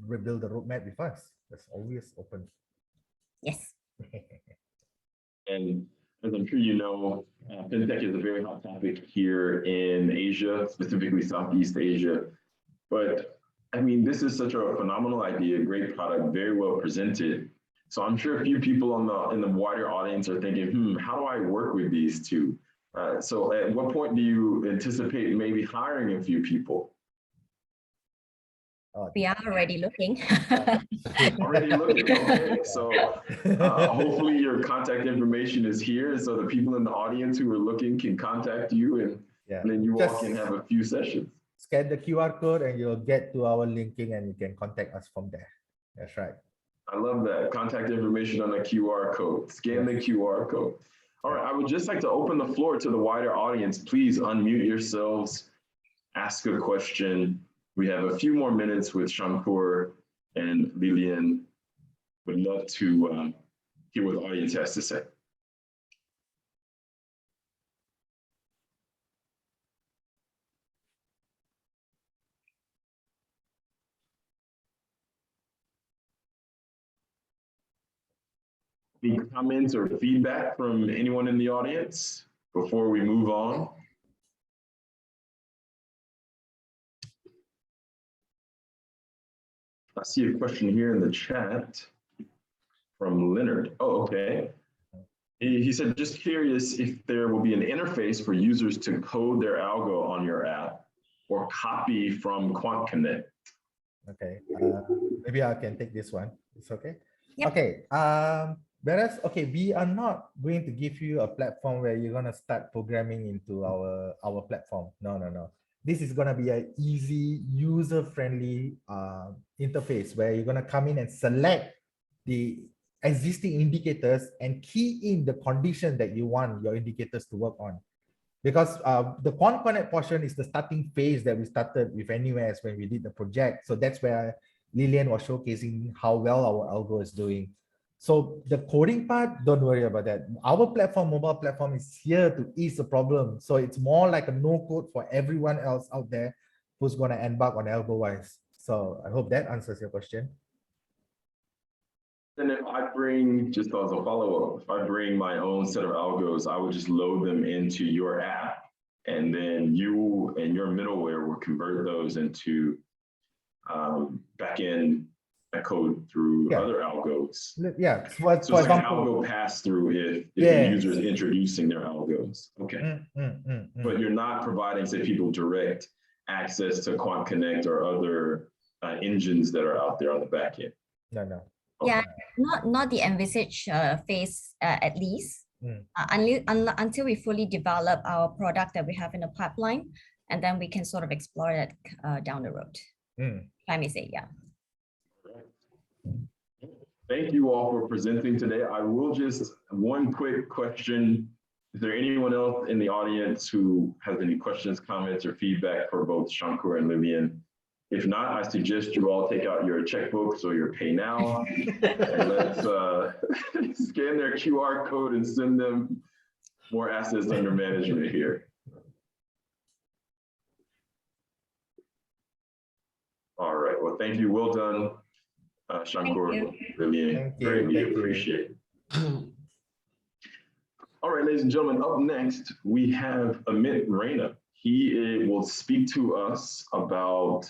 rebuild the roadmap with us. That's always open. Yes. And as I'm sure you know, fintech is a very hot topic here in Asia, specifically Southeast Asia. But I mean, this is such a phenomenal idea, great product, very well presented. So I'm sure a few people in the wider audience are thinking, how do I work with these two? So at what point do you anticipate maybe hiring a few people? We are already looking. Already looking, okay. So hopefully your contact information is here, so the people in the audience who are looking can contact you, and then you all can have a few sessions. Scan the QR code and you'll get to our linking, and you can contact us from there. That's right. I love that. Contact information on the QR code. Scan the QR code. All right, I would just like to open the floor to the wider audience. Please unmute yourselves, ask a question. We have a few more minutes with Shankur and Lilian. Would love to hear what the audience has to say. Any comments or feedback from anyone in the audience before we move on? I see a question here in the chat from Leonard. Oh, okay. He said, just curious if there will be an interface for users to code their algo on your app or copy from Quant Connect. Okay, maybe I can take this one. It's okay. Yep. Okay. Whereas, okay, we are not going to give you a platform where you're gonna start programming into our platform. No. This is gonna be an easy, user-friendly interface where you're gonna come in and select the existing indicators and key in the condition that you want your indicators to work on. Because the Quant Connect portion is the starting phase that we started with NUS when we did the project. So that's where Lilian was showcasing how well our algo is doing. So the coding part, don't worry about that. Our platform, mobile platform, is here to ease the problem. So it's more like a no code for everyone else out there who's going to embark on AlgoWise. So I hope that answers your question. And if I bring, just as a follow-up, if I bring my own set of algos, I would just load them into your app, and then you and your middleware will convert those into backend code through other algos. Yeah. So it's like an algo pass through if the user is introducing their algos. Okay. But you're not providing, say, people direct access to Quant Connect or other engines that are out there on the back end. No. Okay. Yeah, not the envisage phase at least. Until we fully develop our product that we have in the pipeline, and then we can sort of explore that down the road. Let me say, yeah. Thank you all for presenting today. I will just, one quick question. Is there anyone else in the audience who has any questions, comments, or feedback for both Shankur and Lilian If not, I suggest you all take out your checkbooks or your pay now and let's scan their QR code and send them more assets under management here. All right, well, thank you. Well done, Shankar, Pavilion. Greatly appreciate it. All right, ladies and gentlemen, up next, we have Amit Raina. He will speak to us about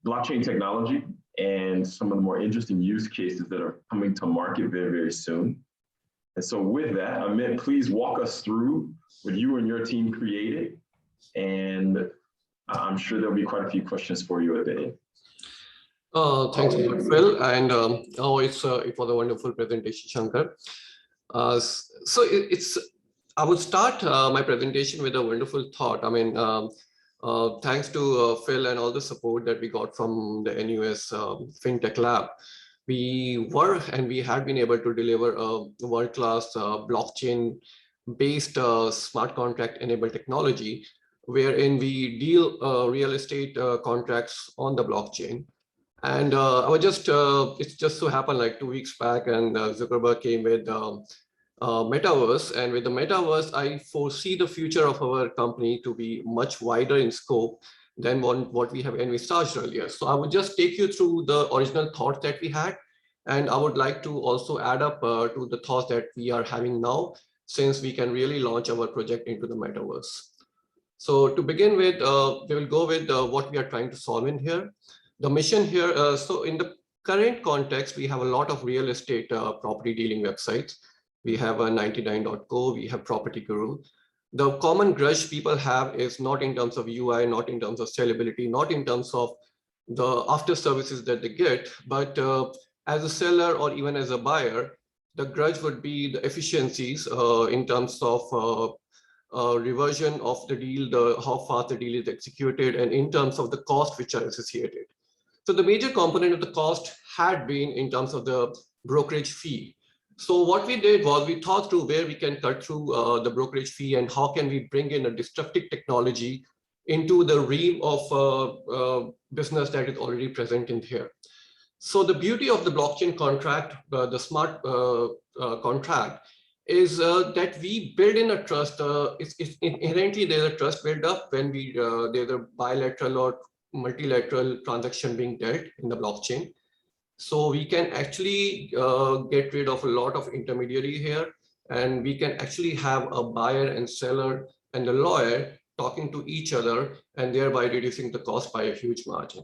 blockchain technology and some of the more interesting use cases that are coming to market very, very soon. And so with that, Amit, please walk us through what you and your team created. And I'm sure there'll be quite a few questions for you at the end. Thanks a lot, Phil. And it was a wonderful presentation, Shankar. I would start my presentation with a wonderful thought. I mean, thanks to Phil and all the support that we got from the NUS FinTech Lab, we had been able to deliver a world-class blockchain-based smart contract-enabled technology, wherein we deal real estate contracts on the blockchain. And it just so happened like 2 weeks back, and Zuckerberg came with Metaverse. And with the Metaverse, I foresee the future of our company to be much wider in scope than what we have envisaged earlier. So I would just take you through the original thoughts that we had. And I would like to also add up to the thoughts that we are having now, since we can really launch our project into the Metaverse. So to begin with, we will go with what we are trying to solve in here. The mission here, so in the current context, we have a lot of real estate property dealing websites. We have a 99.co, we have Property Guru. The common grudge people have is not in terms of UI, not in terms of sellability, not in terms of the after services that they get, but as a seller or even as a buyer, the grudge would be the efficiencies in terms of reversion of the deal, how fast the deal is executed, and in terms of the cost which are associated. So the major component of the cost had been in terms of the brokerage fee. So what we did was we thought through where we can cut through the brokerage fee and how can we bring in a disruptive technology into the realm of business that is already present in here. So the beauty of the blockchain contract, the smart contract, is that we build in a trust. Inherently, there's a trust build up when there's a bilateral or multilateral transaction being dealt in the blockchain. So we can actually get rid of a lot of intermediary here, and we can actually have a buyer and seller and the lawyer talking to each other, and thereby reducing the cost by a huge margin.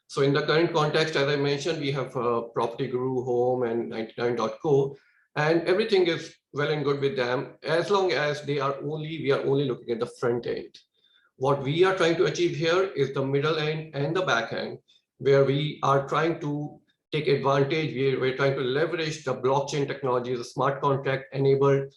So in the current context, as I mentioned, we have Property Guru, Home, and 99.co, and everything is well and good with them as long as we are only looking at the front end. What we are trying to achieve here is the middle end and the back end, where we are trying to take advantage. We're trying to leverage the blockchain technology, the smart contract enabled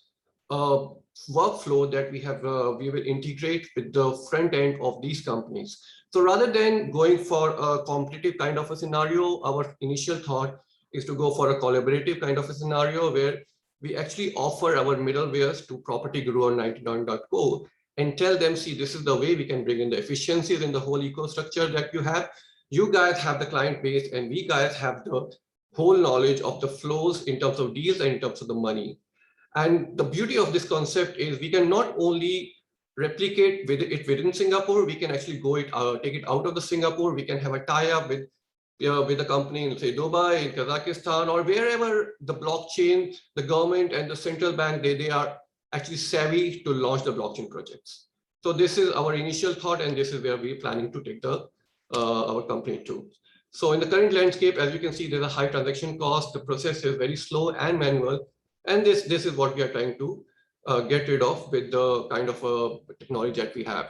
workflow that we have. We will integrate with the front end of these companies. So rather than going for a competitive kind of a scenario, our initial thought is to go for a collaborative kind of a scenario where we actually offer our middlewares to Property Guru or 99.co and tell them, see, this is the way we can bring in the efficiencies in the whole ecosystem that you have. You guys have the client base, and we guys have the whole knowledge of the flows in terms of deals and in terms of the money. And the beauty of this concept is we can not only replicate it within Singapore, we can actually take it out of the Singapore. We can have a tie-up with a company in, say, Dubai, in Kazakhstan, or wherever the blockchain, the government and the central bank, they are actually savvy to launch the blockchain projects. So this is our initial thought, and this is where we're planning to take our company to. So in the current landscape, as you can see, there's a high transaction cost. The process is very slow and manual. And this is what we are trying to get rid of with the kind of technology that we have.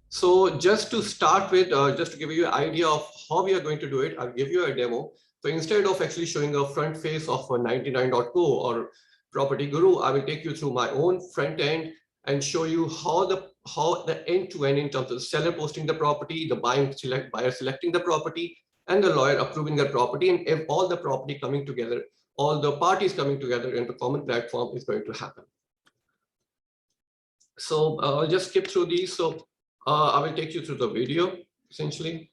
So just to start with, just to give you an idea of how we are going to do it, I'll give you a demo. So instead of actually showing a front face of a 99.co or Property Guru, I will take you through my own front end and show you how the end-to-end in terms of the seller posting the property, the buyer selecting the property, and the lawyer approving the property, and if all the property coming together, all the parties coming together into a common platform is going to happen. So I'll just skip through these. So I will take you through the video, essentially.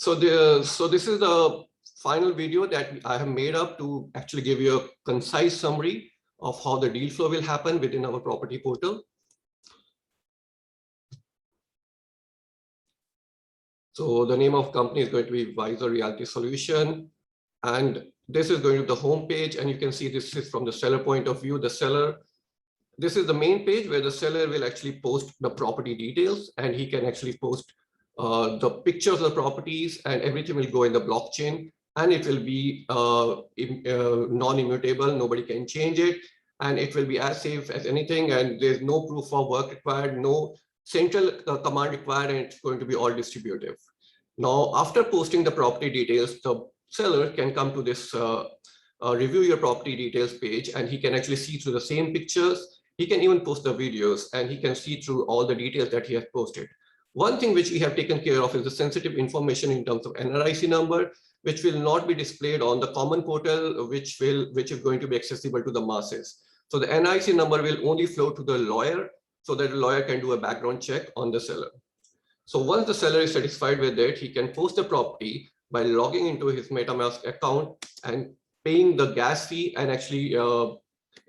So this is the final video that I have made up to actually give you a concise summary of how the deal flow will happen within our property portal. So the name of company is going to be Visor Reality Solution. And this is going to the home page, and you can see this is from the seller point of view. The seller, this is the main page where the seller will actually post the property details, and he can actually post the pictures of the properties, and everything will go in the blockchain, and it will be non-immutable. Nobody can change it, and it will be as safe as anything. And there's no proof of work required, no central command required, and it's going to be all distributive. Now, after posting the property details, the seller can come to this review your property details page, and he can actually see through the same pictures. He can even post the videos, and he can see through all the details that he has posted. One thing which we have taken care of is the sensitive information in terms of NRIC number, which will not be displayed on the common portal, which is going to be accessible to the masses. So the NRIC number will only flow to the lawyer, so that the lawyer can do a background check on the seller. So once the seller is satisfied with it, he can post the property by logging into his MetaMask account and paying the gas fee, and actually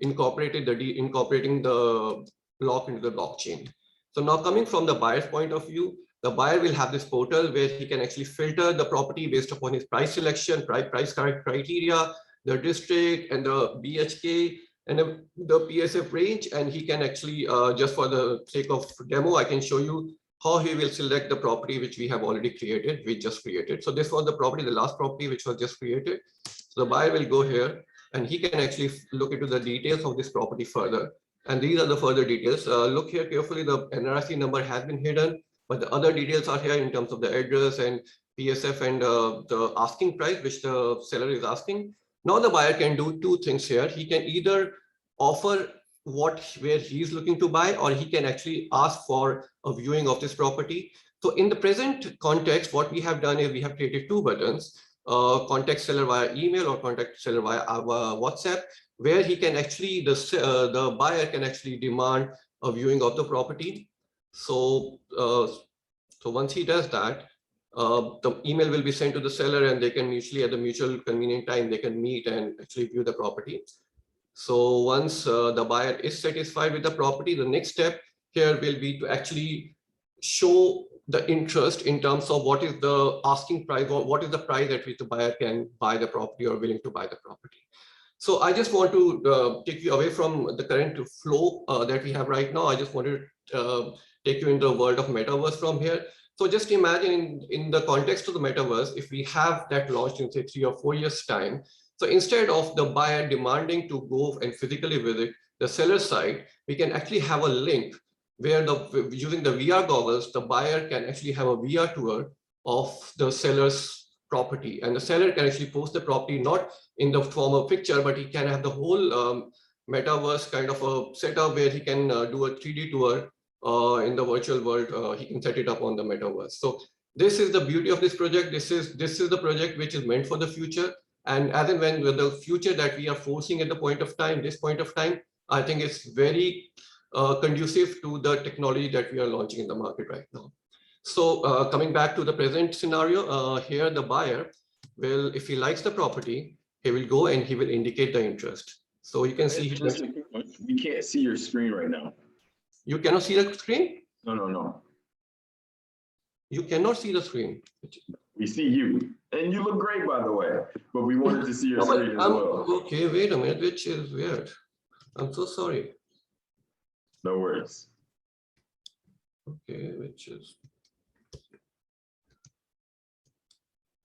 incorporating the block into the blockchain. So now, coming from the buyer's point of view, the buyer will have this portal where he can actually filter the property based upon his price selection, price criteria, the district, and the BHK, and the PSF range. And he can actually, just for the sake of demo, I can show you how he will select the property which we have already created, we just created. So this was the property, the last property which was just created. So the buyer will go here, and he can actually look into the details of this property further. And these are the further details. Look here carefully, the NRIC number has been hidden, but the other details are here in terms of the address and PSF and the asking price, which the seller is asking. Now the buyer can do two things here. He can either offer where he's looking to buy, or he can actually ask for a viewing of this property. So in the present context, what we have done is we have created two buttons, contact seller via email or contact seller via WhatsApp, where he can actually, the buyer can actually demand a viewing of the property. So, so once he does that, the email will be sent to the seller, and they can usually at the mutual convenient time, they can meet and actually view the property. So once the buyer is satisfied with the property, the next step here will be to actually show the interest in terms of what is the asking price, or what is the price at which the buyer can buy the property or willing to buy the property. So I just want to take you away from the current flow that we have right now. I just want to take you into the world of metaverse from here. So just imagine in the context of the metaverse, if we have that launched in say 3 or 4 years time. So instead of the buyer demanding to go and physically visit the seller side, we can actually have a link where using the VR goggles, the buyer can actually have a VR tour of the seller's property, and the seller can actually post the property not in the form of picture, but he can have the whole metaverse kind of a setup where he can do a 3D tour in the virtual world. He can set it up on the metaverse. So this is the beauty of this project. This is the project which is meant for the future. And as and when with the future that we are forcing at the point of time, this point of time, I think it's very conducive to the technology that we are launching in the market right now. So coming back to the present scenario, here the buyer will, if he likes the property, he will go and he will indicate the interest. So you can see we can't see your screen right now. You cannot see the screen? No. You cannot see the screen. We see you, and you look great, by the way, but we wanted to see your screen as well. Okay, wait a minute, which is weird. I'm so sorry. No worries. Okay, which is,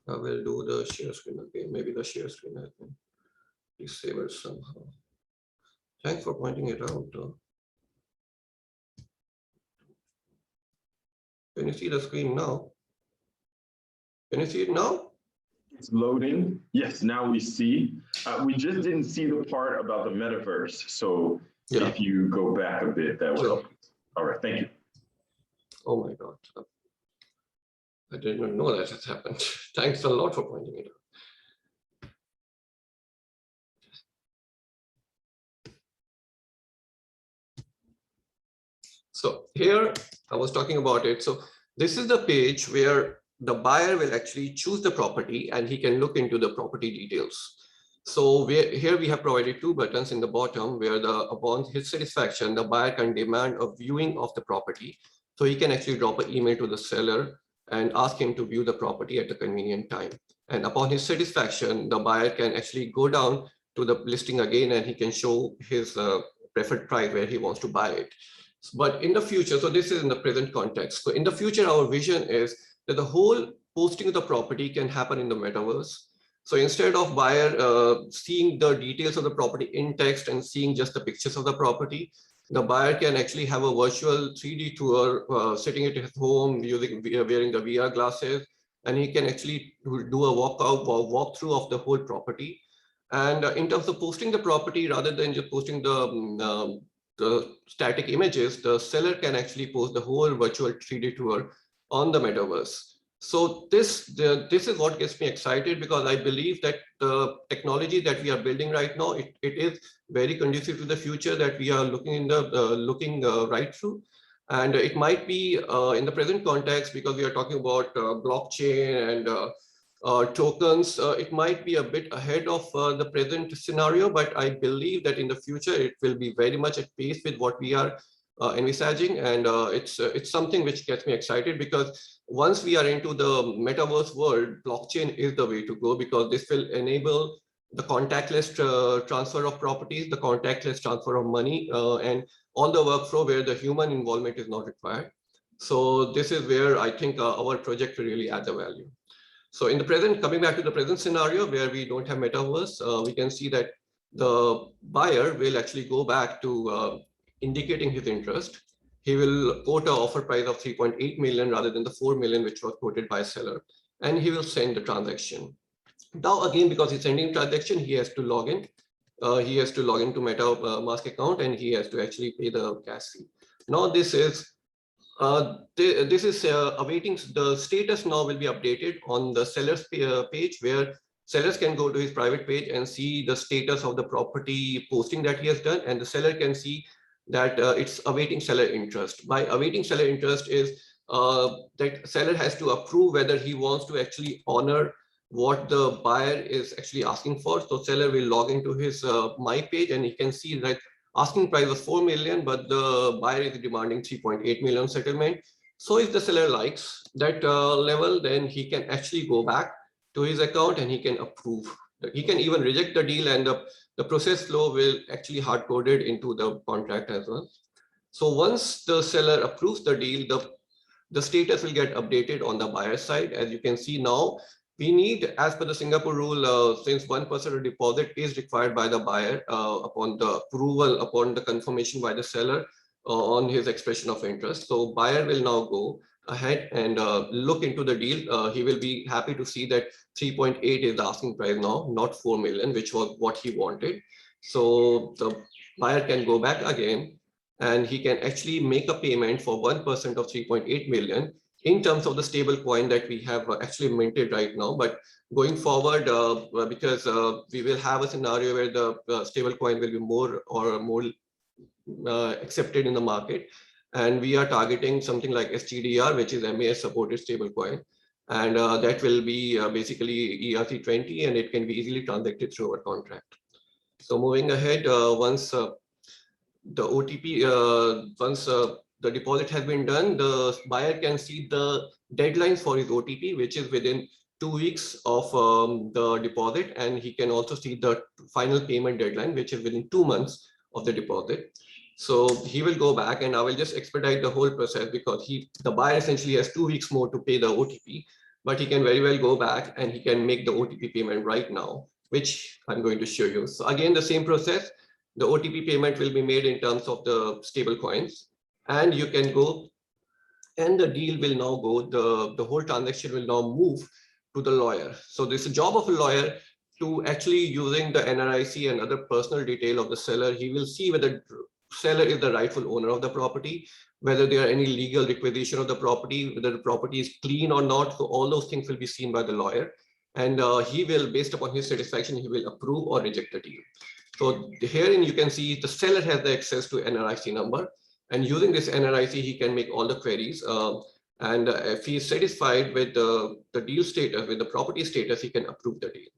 I will do the share screen again. Maybe the share screen has been disabled somehow. Thanks for pointing it out. Can you see the screen now? Can you see it now? It's loading. Yes, now we see. We just didn't see the part about the metaverse. So yeah, if you go back a bit, that would help. All right, thank you. Oh my God. I didn't even know that has happened. Thanks a lot for pointing it out. So here I was talking about it. So this is the page where the buyer will actually choose the property and he can look into the property details. So here we have provided two buttons in the bottom where upon his satisfaction, the buyer can demand a viewing of the property. So he can actually drop an email to the seller and ask him to view the property at a convenient time. And upon his satisfaction, the buyer can actually go down to the listing again and he can show his preferred price where he wants to buy it. But in the future, so this is in the present context. So in the future, our vision is that the whole posting of the property can happen in the metaverse. So instead of buyer seeing the details of the property in text and seeing just the pictures of the property, the buyer can actually have a virtual 3D tour sitting at his home wearing the VR glasses, and he can actually do a walkthrough of the whole property. And in terms of posting the property, rather than just posting the static images, the seller can actually post the whole virtual 3D tour on the metaverse. So this is what gets me excited, because I believe that the technology that we are building right now, it is very conducive to the future that we are looking right through. And it might be in the present context, because we are talking about blockchain and tokens, it might be a bit ahead of the present scenario, but I believe that in the future it will be very much at pace with what we are envisaging, and it's something which gets me excited, because once we are into the metaverse world, blockchain is the way to go, because this will enable the contactless transfer of properties, the contactless transfer of money, and all the workflow where the human involvement is not required. So this is where I think our project will really add the value. So in the present, coming back to the present scenario where we don't have metaverse, we can see that the buyer will actually go back to indicating his interest. He will quote an offer price of 3.8 million rather than the 4 million which was quoted by seller, and he will send the transaction. Now again, because he's sending transaction, he has to log in. He has to log into MetaMask account, and he has to actually pay the gas fee. Now this is awaiting the status. Now will be updated on the seller's page, where sellers can go to his private page and see the status of the property posting that he has done, and the seller can see that it's awaiting seller interest. By awaiting seller interest is that seller has to approve whether he wants to actually honor what the buyer is actually asking for. So seller will log into his my page, and he can see that asking price was 4 million, but the buyer is demanding 3.8 million settlement. So if the seller likes that level, then he can actually go back to his account and he can approve. He can even reject the deal, and the process flow will actually hard coded into the contract as well. So once the seller approves the deal, the status will get updated on the buyer side. As you can see now, we need, as per the Singapore rule, since 1% of deposit is required by the buyer upon the approval, upon the confirmation by the seller on his expression of interest. So buyer will now go ahead and look into the deal. He will be happy to see that 3.8 is the asking price now, not 4 million, which was what he wanted. So the buyer can go back again, and he can actually make a payment for 1% of 3.8 million in terms of the stable coin that we have actually minted right now. But going forward, because we will have a scenario where the stable coin will be more accepted in the market, and we are targeting something like STDR, which is MAS supported stable coin, and that will be basically ERC20, and it can be easily transacted through our contract. So moving ahead, once the OTP, once the deposit has been done, the buyer can see the deadlines for his OTP, which is within 2 weeks of the deposit, and he can also see the final payment deadline, which is within 2 months of the deposit. So he will go back, and I will just expedite the whole process, because the buyer essentially has 2 weeks more to pay the OTP, but he can very well go back and he can make the OTP payment right now, which I'm going to show you. So again, the same process, the OTP payment will be made in terms of the stable coins, and you can go, and the deal will now go, the whole transaction will now move to the lawyer. So this is a job of a lawyer to actually, using the NRIC and other personal detail of the seller, he will see whether seller is the rightful owner of the property, whether there are any legal requisition of the property, whether the property is clean or not. So all those things will be seen by the lawyer, and he will, based upon his satisfaction, he will approve or reject the deal. So herein you can see the seller has the access to NRIC number, and using this NRIC, he can make all the queries. And if he is satisfied with the deal status, with the property status, he can approve the deal.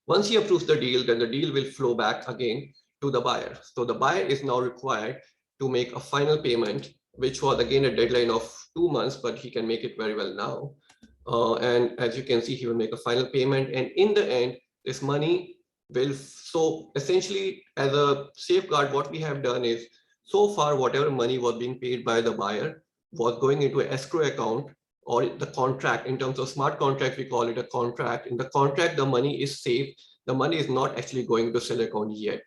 Once he approves the deal, then the deal will flow back again to the buyer. So the buyer is now required to make a final payment, which was again a deadline of 2 months, but he can make it very well now. And as you can see, he will make a final payment. And in the end, this money will, so essentially as a safeguard, what we have done is, so far, whatever money was being paid by the buyer was going into an escrow account or the contract. In terms of smart contract, we call it a contract. In the contract, the money is safe. The money is not actually going to seller account yet.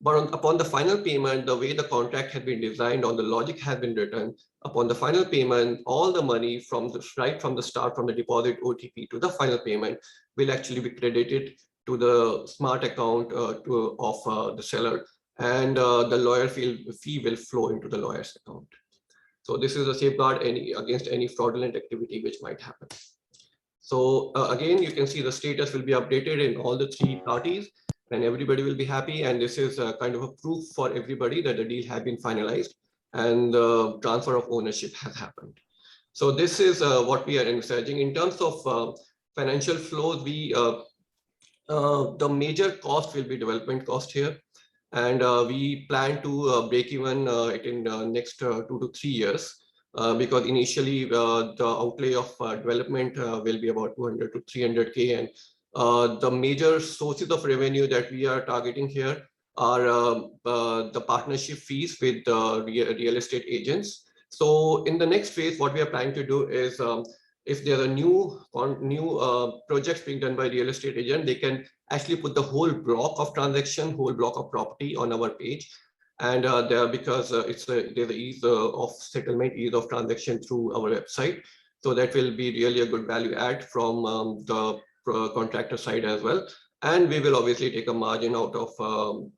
But upon the final payment, the way the contract has been designed or the logic has been written, upon the final payment, all the money from the right from the start, from the deposit OTP to the final payment will actually be credited to the smart account of the seller, and the lawyer fee will flow into the lawyer's account. So this is a safeguard against any fraudulent activity which might happen. So again, you can see the status will be updated in all the 3 parties, and everybody will be happy. And this is kind of a proof for everybody that the deal has been finalized and the transfer of ownership has happened. So this is what we are envisaging in terms of financial flows. The major cost will be development cost here. And we plan to break even in the next 2 to 3 years, because initially the outlay of development will be about 200 to 300K. And the major sources of revenue that we are targeting here are the partnership fees with real estate agents. So in the next phase, what we are planning to do is, if there are new projects being done by real estate agent, they can actually put the whole block of transaction, whole block of property on our page. And because there's an ease of settlement, ease of transaction through our website. So that will be really a good value add from the contractor side as well. And we will obviously take a margin out of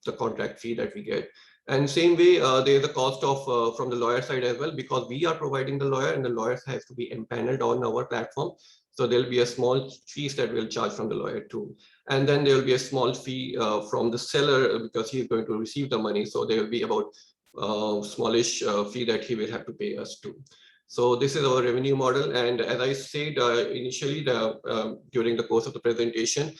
the contract fee that we get. And same way, there is a cost of from the lawyer side as well, because we are providing the lawyer and the lawyers has to be empaneled on our platform. So there'll be a small fees that we'll charge from the lawyer too. And then there will be a small fee from the seller because he's going to receive the money. So there will be about smallish fee that he will have to pay us too. So this is our revenue model. And as I said initially, during the course of the presentation,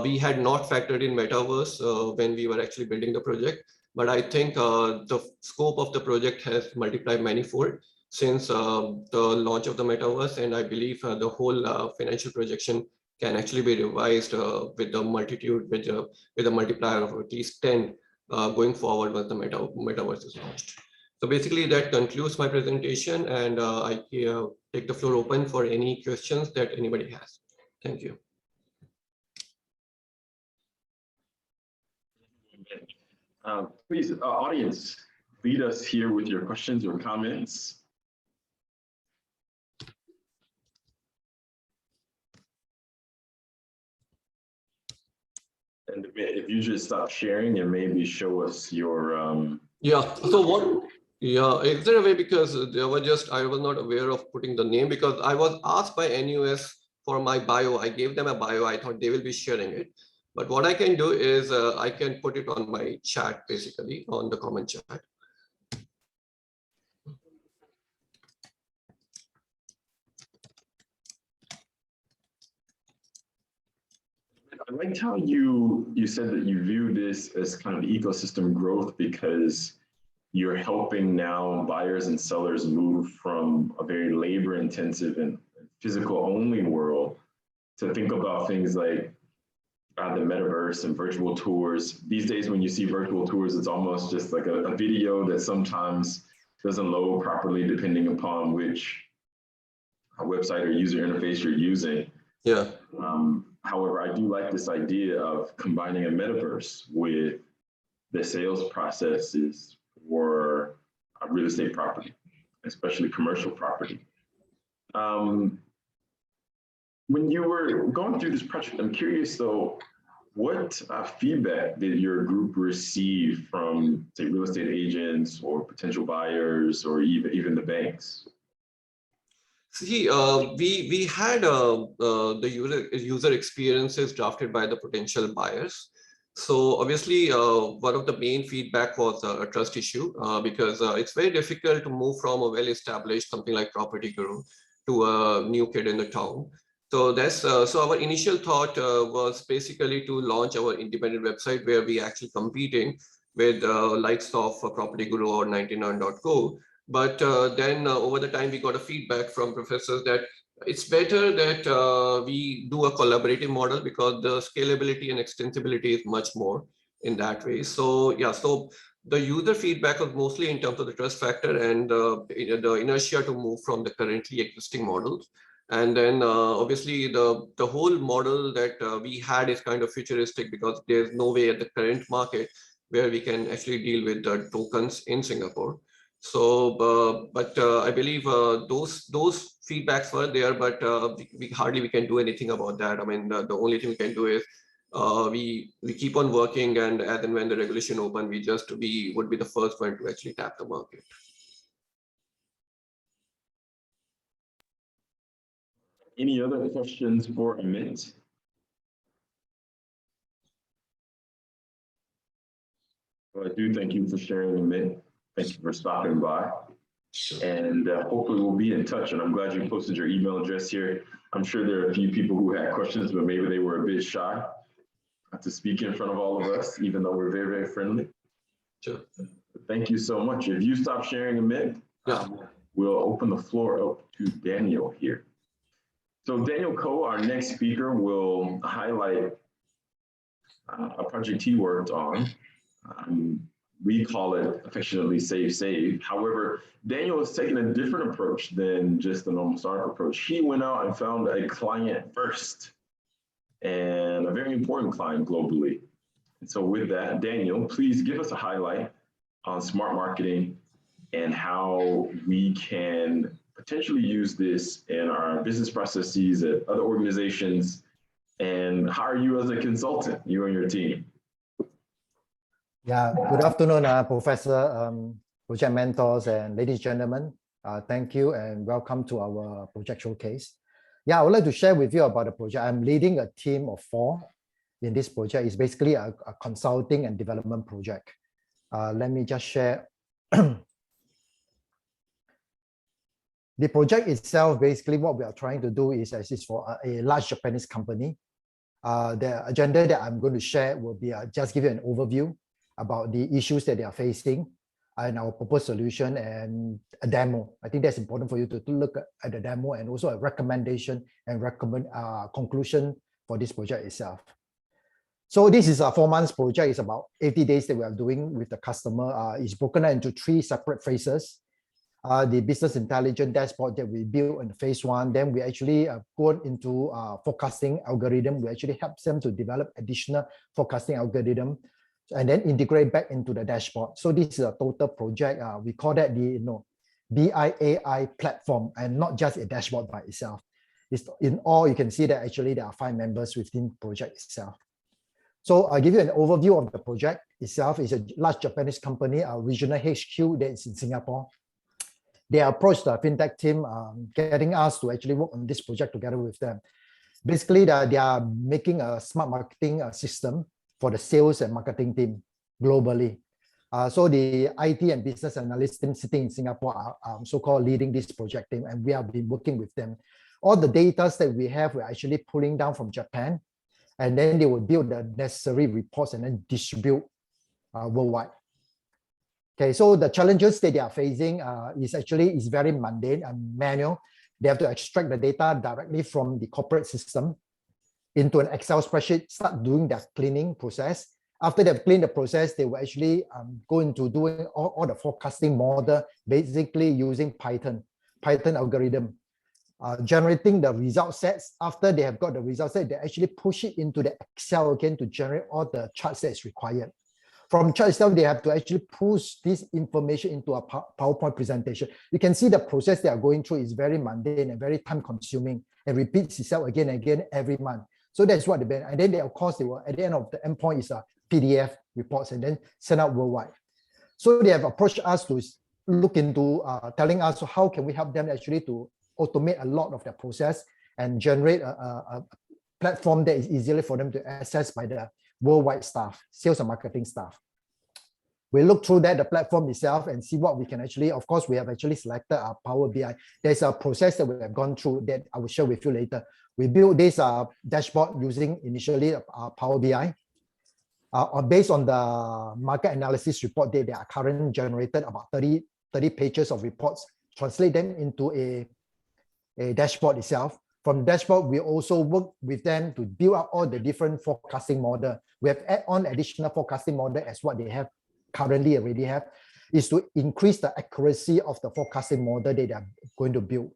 we had not factored in metaverse when we were actually building the project. But I think the scope of the project has multiplied manifold since the launch of the metaverse. And I believe the whole financial projection can actually be revised with the multitude, with a multiplier of at least 10 going forward once the metaverse is launched. So basically that concludes my presentation, and I take the floor open for any questions that anybody has. Thank you. Please, audience, lead us here with your questions or comments. And if you just stop sharing and maybe show us your yeah. So what? Yeah, is there a way, because there were just, I was not aware of putting the name, because I was asked by NUS for my bio. I gave them a bio. I thought they will be sharing it. But what I can do is I can put it on my chat, basically on the comment chat. I liked how you said that you view this as kind of ecosystem growth, because you're helping now buyers and sellers move from a very labor intensive and physical only world to think about things like the metaverse and virtual tours. These days, when you see virtual tours, it's almost just like a video that sometimes doesn't load properly depending upon which website or user interface you're using. Yeah. However, I do like this idea of combining a metaverse with the sales processes for a real estate property, especially commercial property. When you were going through this project, I'm curious though, what feedback did your group receive from, say, real estate agents or potential buyers or even the banks? See, we had the user experiences drafted by the potential buyers. So obviously, one of the main feedback was a trust issue because it's very difficult to move from a well-established something like Property Guru to a new kid in the town. So that's so our initial thought was basically to launch our independent website where we actually competing with likes of Property Guru or 99.co. But then over the time we got a feedback from professors that it's better that we do a collaborative model because the scalability and extensibility is much more in that way. So yeah, so the user feedback was mostly in terms of the trust factor and the inertia to move from the currently existing models. And then obviously the whole model that we had is kind of futuristic because there's no way at the current market where we can actually deal with the tokens in Singapore. So, I believe those feedbacks were there, but we hardly can do anything about that. I mean, the only thing we can do is we keep on working, and as and when the regulation open, we would be the first one to actually tap the market. Any other questions for Amit? Well, I do thank you for sharing, Amit. Thank you for stopping by. And hopefully we'll be in touch. And I'm glad you posted your email address here. I'm sure there are a few people who had questions, but maybe they were a bit shy to speak in front of all of us, even though we're very, very friendly. Sure. Thank you so much. If you stop sharing, Amit, we'll open the floor up to Daniel here. So Daniel Ko, our next speaker, will highlight a project he worked on. We call it affectionately Save. However, Daniel has taken a different approach than just the normal startup approach. He went out and found a client first, and a very important client globally. And so with that, Daniel, please give us a highlight on smart marketing and how we can potentially use this in our business processes at other organizations, and hire you as a consultant, you and your team. Yeah, good afternoon, Professor, project mentors, and ladies and gentlemen. Thank you and welcome to our project showcase. Yeah, I would like to share with you about the project. I'm leading a team of 4 in this project. It's basically a consulting and development project. Let me just share. The project itself, basically what we are trying to do is for a large Japanese company. The agenda that I'm going to share will be just give you an overview about the issues that they are facing and our proposed solution and a demo. I think that's important for you to look at the demo and also a recommendation and conclusion for this project itself. So this is a 4 months project. It's about 80 days that we are doing with the customer. It's broken into 3 separate phases. The business intelligence dashboard that we built in phase 1, then we actually go into forecasting algorithm. We actually help them to develop additional forecasting algorithm and then integrate back into the dashboard. So this is a total project. We call that the BIAI platform, and not just a dashboard by itself. It's in all, you can see that actually there are 5 members within the project itself. So I'll give you an overview of the project itself. It's a large Japanese company, a regional HQ that is in Singapore. They approached the fintech team, getting us to actually work on this project together with them. Basically, they are making a smart marketing system for the sales and marketing team globally. So the IT and business analyst team sitting in Singapore are so-called leading this project team, and we have been working with them. All the data that we have, we're actually pulling down from Japan, and then they will build the necessary reports and then distribute worldwide. Okay, so the challenges that they are facing is very mundane and manual. They have to extract the data directly from the corporate system into an Excel spreadsheet, start doing their cleaning process. After they've cleaned the process, they will actually go into doing all the forecasting model, basically using Python algorithm, generating the result sets. After they have got the result set, they actually push it into the Excel again to generate all the charts that is required. From chart itself, they have to actually push this information into a PowerPoint presentation. You can see the process they are going through is very mundane and very time consuming and repeats itself again and again every month. So that's what they, and then they, of course, they will, at the end of the endpoint is a PDF reports and then send out worldwide. So they have approached us to look into telling us how can we help them actually to automate a lot of their process and generate a platform that is easily for them to access by the worldwide staff, sales and marketing staff. We look through that, the platform itself, and see what we can actually, of course, we have actually selected our Power BI. There's a process that we have gone through that I will share with you later. We built this dashboard using initially Power BI. Based on the market analysis report that are currently generated, about 30 pages of reports, translate them into a dashboard itself. From the dashboard, we also work with them to build up all the different forecasting model. We have add on additional forecasting model as what they have currently already have, is to increase the accuracy of the forecasting model that they are going to build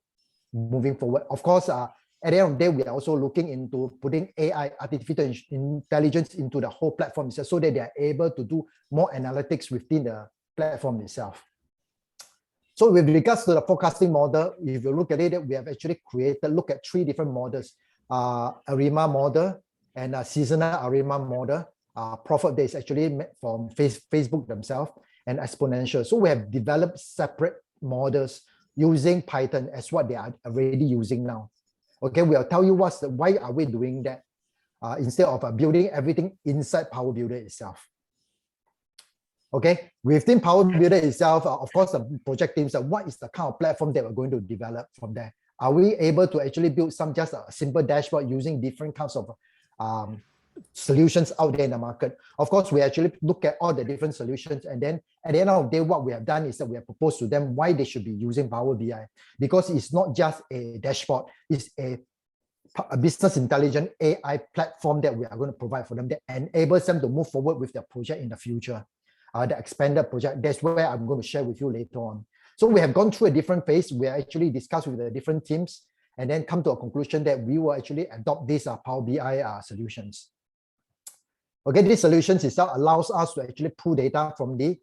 moving forward. Of course, at the end of the day, we are also looking into putting AI, artificial intelligence, into the whole platform itself so that they are able to do more analytics within the platform itself. So with regards to the forecasting model, if you look at it, we have actually look at 3 different models, ARIMA model and a seasonal ARIMA model, profit that is actually from Facebook themselves, and exponential. So we have developed separate models using Python as what they are already using now. Okay, we'll tell you why are we doing that instead of building everything inside Power Builder itself. Okay, within Power Builder itself, of course, the project teams, what is the kind of platform that we're going to develop from there? Are we able to actually build just a simple dashboard using different kinds of solutions out there in the market? Of course, we actually look at all the different solutions, and then at the end of the day, what we have done is that we have proposed to them why they should be using Power BI, because it's not just a dashboard, it's a business intelligence AI platform that we are going to provide for them that enables them to move forward with their project in the future. The expanded project, that's where I'm going to share with you later on. So we have gone through a different phase. We actually discussed with the different teams and then come to a conclusion that we will actually adopt these Power BI solutions. Okay, these solutions itself allows us to actually pull data from the,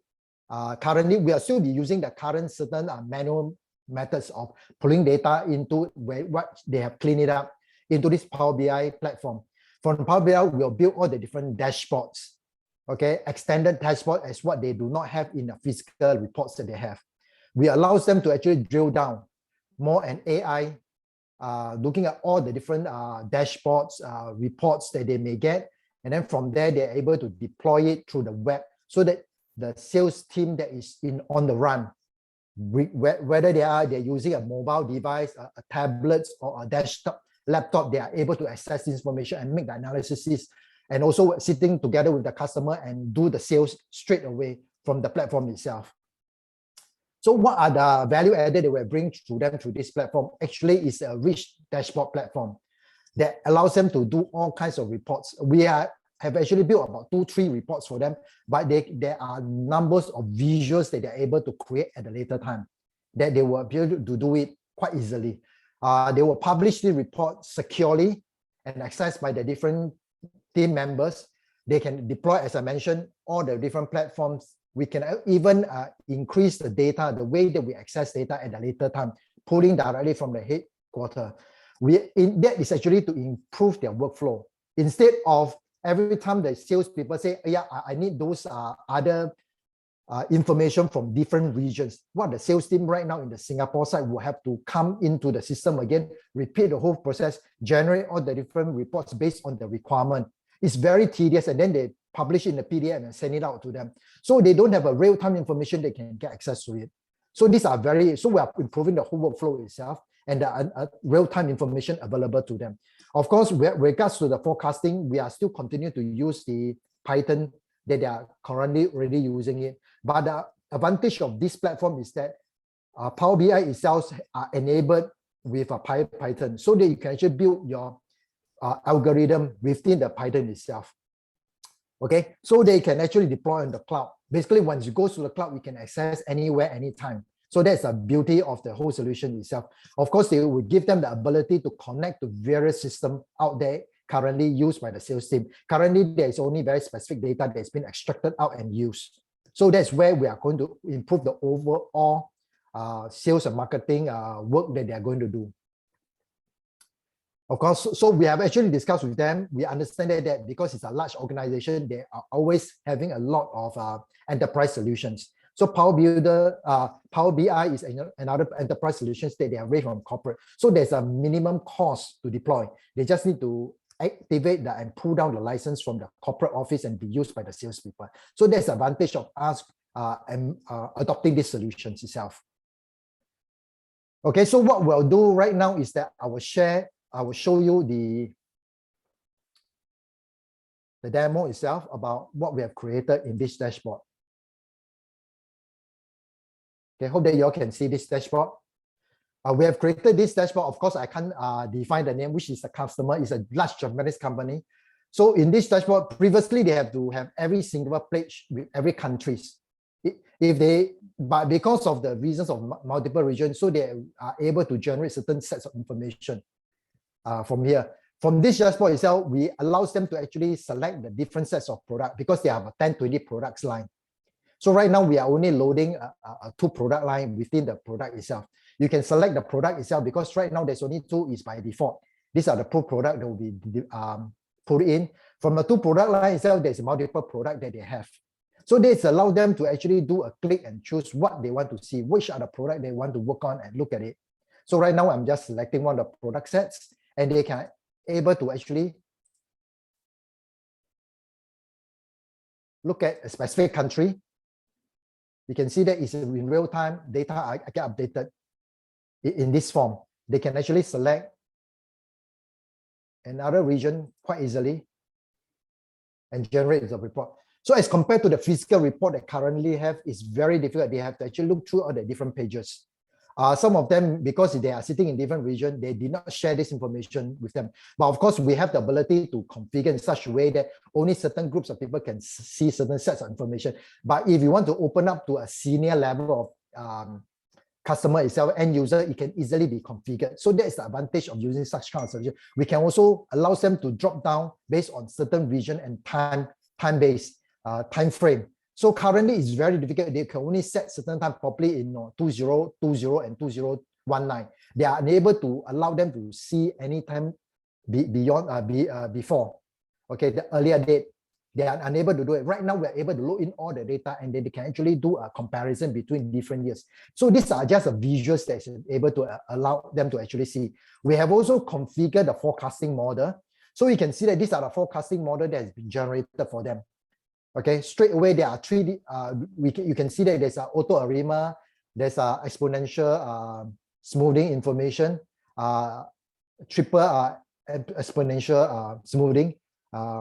currently we are still using the current certain manual methods of pulling data into what they have cleaned it up into this Power BI platform. From Power BI, we'll build all the different dashboards. Okay, extended dashboard as what they do not have in the physical reports that they have. We allows them to actually drill down more an AI, looking at all the different dashboards, reports that they may get. And then from there, they're able to deploy it through the web so that the sales team that is on the run, whether they're using a mobile device, a tablet, or a desktop, laptop, they are able to access this information and make the analysis, and also sitting together with the customer and do the sales straight away from the platform itself. So what are the value added that we bring to them through this platform? Actually, it's a rich dashboard platform that allows them to do all kinds of reports. We have actually built about 2-3 reports for them, but there are numbers of visuals that they're able to create at a later time that they will be able to do it quite easily. They will publish the report securely and accessed by the different team members. They can deploy, as I mentioned, all the different platforms. We can even increase the data, the way that we access data at a later time, pulling directly from the headquarters. That is actually to improve their workflow. Instead of every time the salespeople say, yeah, I need those other information from different regions, what the sales team right now in the Singapore side will have to come into the system again, repeat the whole process, generate all the different reports based on the requirement. It's very tedious, and then they publish in the PDF and send it out to them. So they don't have a real-time information they can get access to it. So these are so we are improving the whole workflow itself and the real-time information available to them. Of course, with regards to the forecasting, we are still continuing to use the Python that they are currently already using it. But the advantage of this platform is that Power BI itself are enabled with a Python so that you can actually build your algorithm within the Python itself. Okay, so they can actually deploy on the cloud. Basically, once you go to the cloud, you can access anywhere, anytime. So that's the beauty of the whole solution itself. Of course, they will give them the ability to connect to various systems out there currently used by the sales team. Currently, there is only very specific data that's been extracted out and used. So that's where we are going to improve the overall sales and marketing work that they are going to do. Of course, so we have actually discussed with them. We understand that because it's a large organization, they are always having a lot of enterprise solutions. So Power BI is another enterprise solutions that they are raised from corporate. So there's a minimum cost to deploy. They just need to activate that and pull down the license from the corporate office and be used by the salespeople. So there's the advantage of us adopting these solutions itself. Okay, so what we'll do right now is that I will show you the demo itself about what we have created in this dashboard. Okay, hope that you all can see this dashboard. We have created this dashboard. Of course, I can't define the name, which is the customer. It's a large Japanese company. So in this dashboard, previously they have to have every single page with every countries. But because of the reasons of multiple regions, so they are able to generate certain sets of information from here. From this dashboard itself, we allows them to actually select the different sets of products because they have a 10-20 products line. So right now we are only loading a 2 product line within the product itself. You can select the product itself because right now there's only 2 is by default. These are the product that will be put in. From the 2 product line itself, there's multiple product that they have. So this allows them to actually do a click and choose what they want to see, which are the product they want to work on and look at it. So right now I'm just selecting one of the product sets and they can able to actually look at a specific country. You can see that it's in real time data I get updated in this form. They can actually select another region quite easily and generate the report. So as compared to the physical report that currently have, it's very difficult. They have to actually look through all the different pages. Some of them, because they are sitting in different regions, they did not share this information with them. But of course, we have the ability to configure in such a way that only certain groups of people can see certain sets of information. But if you want to open up to a senior level of customer itself, end user, it can easily be configured. So that's the advantage of using such kind of solution. We can also allow them to drop down based on certain region and time-based time frame. So currently it's very difficult. They can only set certain time properly in 2020 and 2019. They are unable to allow them to see any time before. Okay, the earlier date, they are unable to do it. Right now, we're able to load in all the data and then they can actually do a comparison between different years. So these are just a visuals that's able to allow them to actually see. We have also configured the forecasting model. So you can see that these are the forecasting model that has been generated for them. Okay, straight away there are 3D. You can see that there's an auto arima, there's an exponential smoothing information, triple exponential smoothing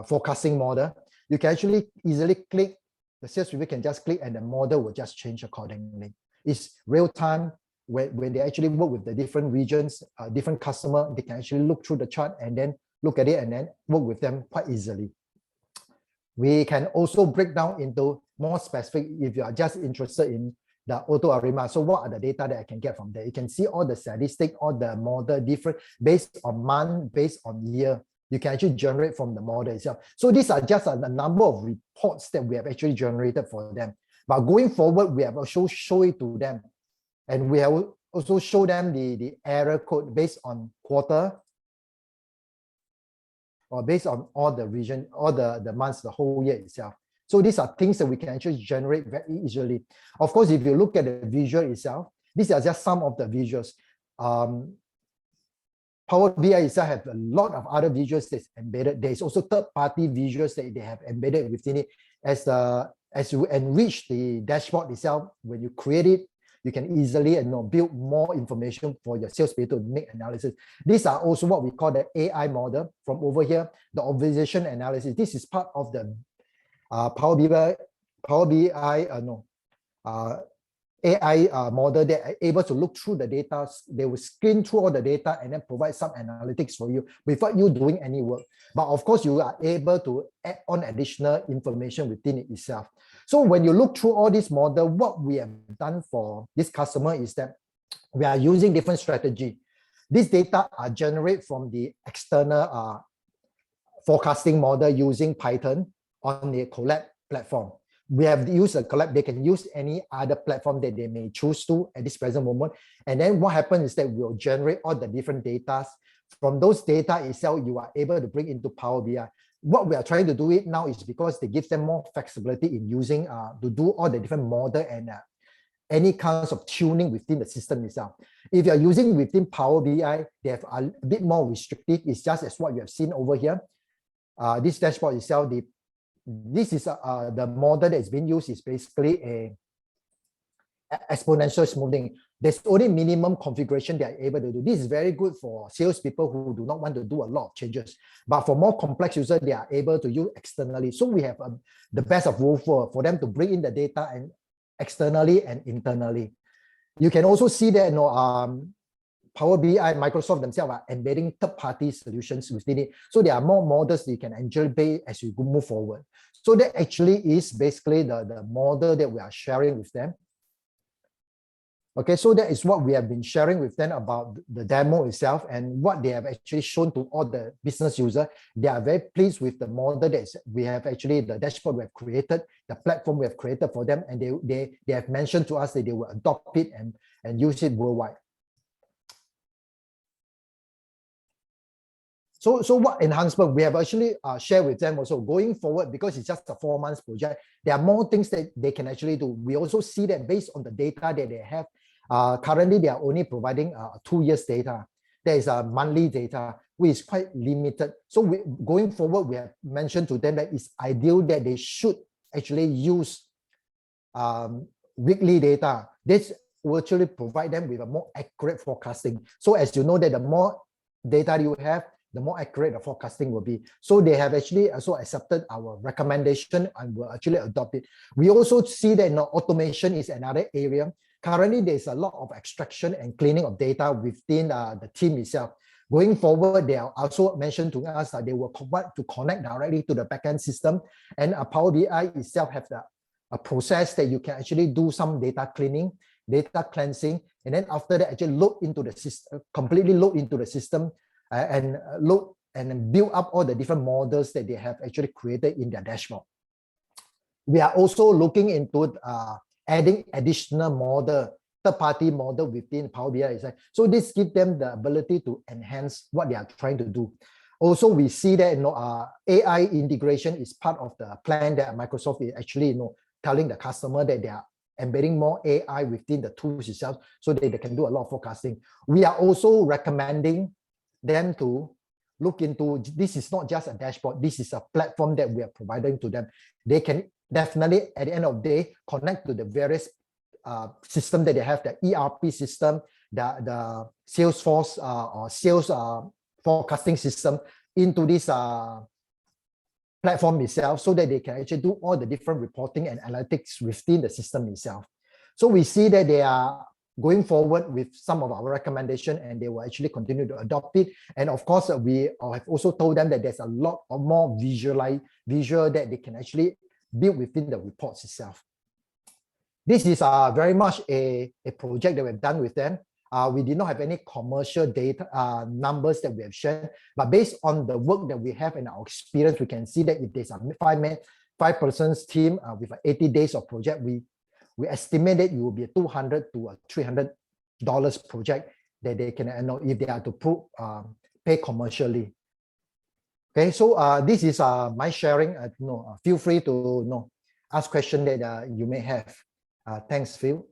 forecasting model. You can actually easily click. The sales review can just click, and the model will just change accordingly. It's real time. When they actually work with the different regions, different customer, they can actually look through the chart and then look at it and then work with them quite easily. We can also break down into more specific if you are just interested in the auto arima. So what are the data that I can get from there? You can see all the statistic, all the model different based on month, based on year. You can actually generate from the model itself. So these are just a number of reports that we have actually generated for them. But going forward, we have also show it to them. And we have also show them the error code based on quarter, or based on all the region, all the months, the whole year itself. So these are things that we can actually generate very easily. Of course, if you look at the visual itself, these are just some of the visuals. Power BI itself have a lot of other visuals that's embedded. There's also third-party visuals that they have embedded within it. As you enrich the dashboard itself, when you create it, you can easily build more information for your salespeople to make analysis. These are also what we call the AI model from over here, the observation analysis. This is part of the Power BI AI model that are able to look through the data. They will screen through all the data and then provide some analytics for you without you doing any work. But of course, you are able to add on additional information within it itself. So when you look through all this model, what we have done for this customer is that we are using different strategy. These data are generated from the external forecasting model using Python on the Collab platform. We have used a Collab. They can use any other platform that they may choose to at this present moment. And then what happens is that we'll generate all the different data. From those data itself, you are able to bring into Power BI. What we are trying to do it now is because they give them more flexibility in using to do all the different model and any kinds of tuning within the system itself. If you're using within Power BI, they have a bit more restrictive. It's just as what you have seen over here. This dashboard itself, this is the model that is being used is basically a exponential smoothing. There's only minimum configuration they are able to do. This is very good for salespeople who do not want to do a lot of changes. But for more complex users, they are able to use externally. So we have the best of both for them to bring in the data and externally and internally. You can also see that Power BI, Microsoft themselves are embedding third-party solutions within it. So there are more models you can enjoy as you move forward. So that actually is basically the model that we are sharing with them. Okay, so that is what we have been sharing with them about the demo itself and what they have actually shown to all the business users. They are very pleased with the model that we have actually, the dashboard we have created, the platform we have created for them, and they have mentioned to us that they will adopt it and use it worldwide. So what enhancement we have actually shared with them also going forward, because it's just a 4 months project, there are more things that they can actually do. We also see that based on the data that they have, currently they are only providing 2 years data. There is a monthly data, which is quite limited. So going forward, we have mentioned to them that it's ideal that they should actually use weekly data. This will actually provide them with a more accurate forecasting. So as you know that the more data you have, the more accurate the forecasting will be. So they have actually also accepted our recommendation and will actually adopt it. We also see that automation is another area. Currently, there's a lot of extraction and cleaning of data within the team itself. Going forward, they are also mentioned to us that they will connect directly to the backend system, and Power BI itself have a process that you can actually do some data cleaning, data cleansing, and then after that actually load into the system, completely load into the system, and load and build up all the different models that they have actually created in their dashboard. We are also looking into adding additional model, third-party model within Power BI. So this gives them the ability to enhance what they are trying to do. Also, we see that AI integration is part of the plan that Microsoft is actually telling the customer that they are embedding more AI within the tools itself so that they can do a lot of forecasting. We are also recommending them to look into, this is not just a dashboard, this is a platform that we are providing to them. They can definitely, at the end of the day, connect to the various system that they have, the ERP system, the Salesforce or sales forecasting system into this platform itself, so that they can actually do all the different reporting and analytics within the system itself. So we see that they are going forward with some of our recommendation, and they will actually continue to adopt it. And of course, we have also told them that there's a lot of more visual that they can actually build within the reports itself. This is very much a project that we've done with them. We did not have any commercial data numbers that we have shared, but based on the work that we have and our experience, we can see that if there's a 5-person team with 80 days of project, we estimate that it will be a $200 to $300 project that they can if they are to pay commercially. Okay, so this is my sharing. Feel free to ask questions that you may have. Thanks, Phil.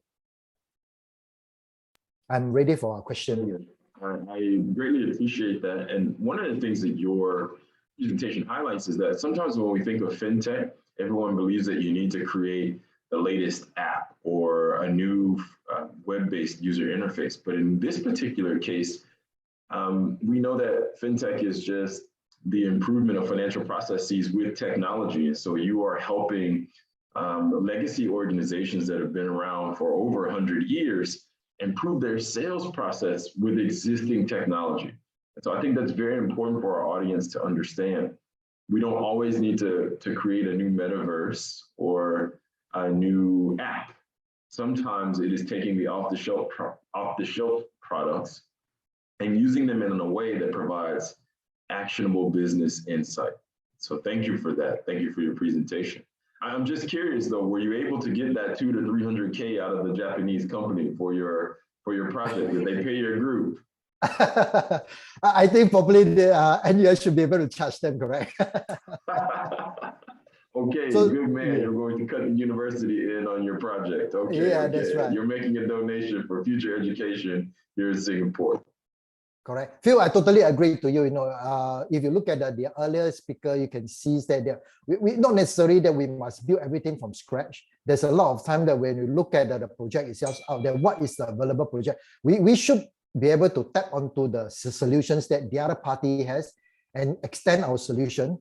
I'm ready for a question. I greatly appreciate that. And one of the things that your presentation highlights is that sometimes when we think of fintech, everyone believes that you need to create the latest app or a new web-based user interface. But in this particular case, we know that fintech is just the improvement of financial processes with technology. And so you are helping legacy organizations that have been around for over 100 years improve their sales process with existing technology. And so I think that's very important for our audience to understand. We don't always need to create a new metaverse or a new app. Sometimes it is taking the off-the-shelf products and using them in a way that provides actionable business insight. So thank you for that. Thank you for your presentation. I'm just curious though, were you able to get that 200 to 300K out of the Japanese company for your project? Did they pay your group? I think probably the NUS should be able to charge them, correct? Okay, So, good man. yeah. You're going to cut the university in on your project. Okay, Yeah, okay. that's right. You're making a donation for future education here in Singapore. Correct. Phil, I totally agree to you. If you look at the earlier speaker, you can see that we not necessarily that we must build everything from scratch. There's a lot of time that when you look at the project itself out there, what is the available project? We should be able to tap onto the solutions that the other party has and extend our solution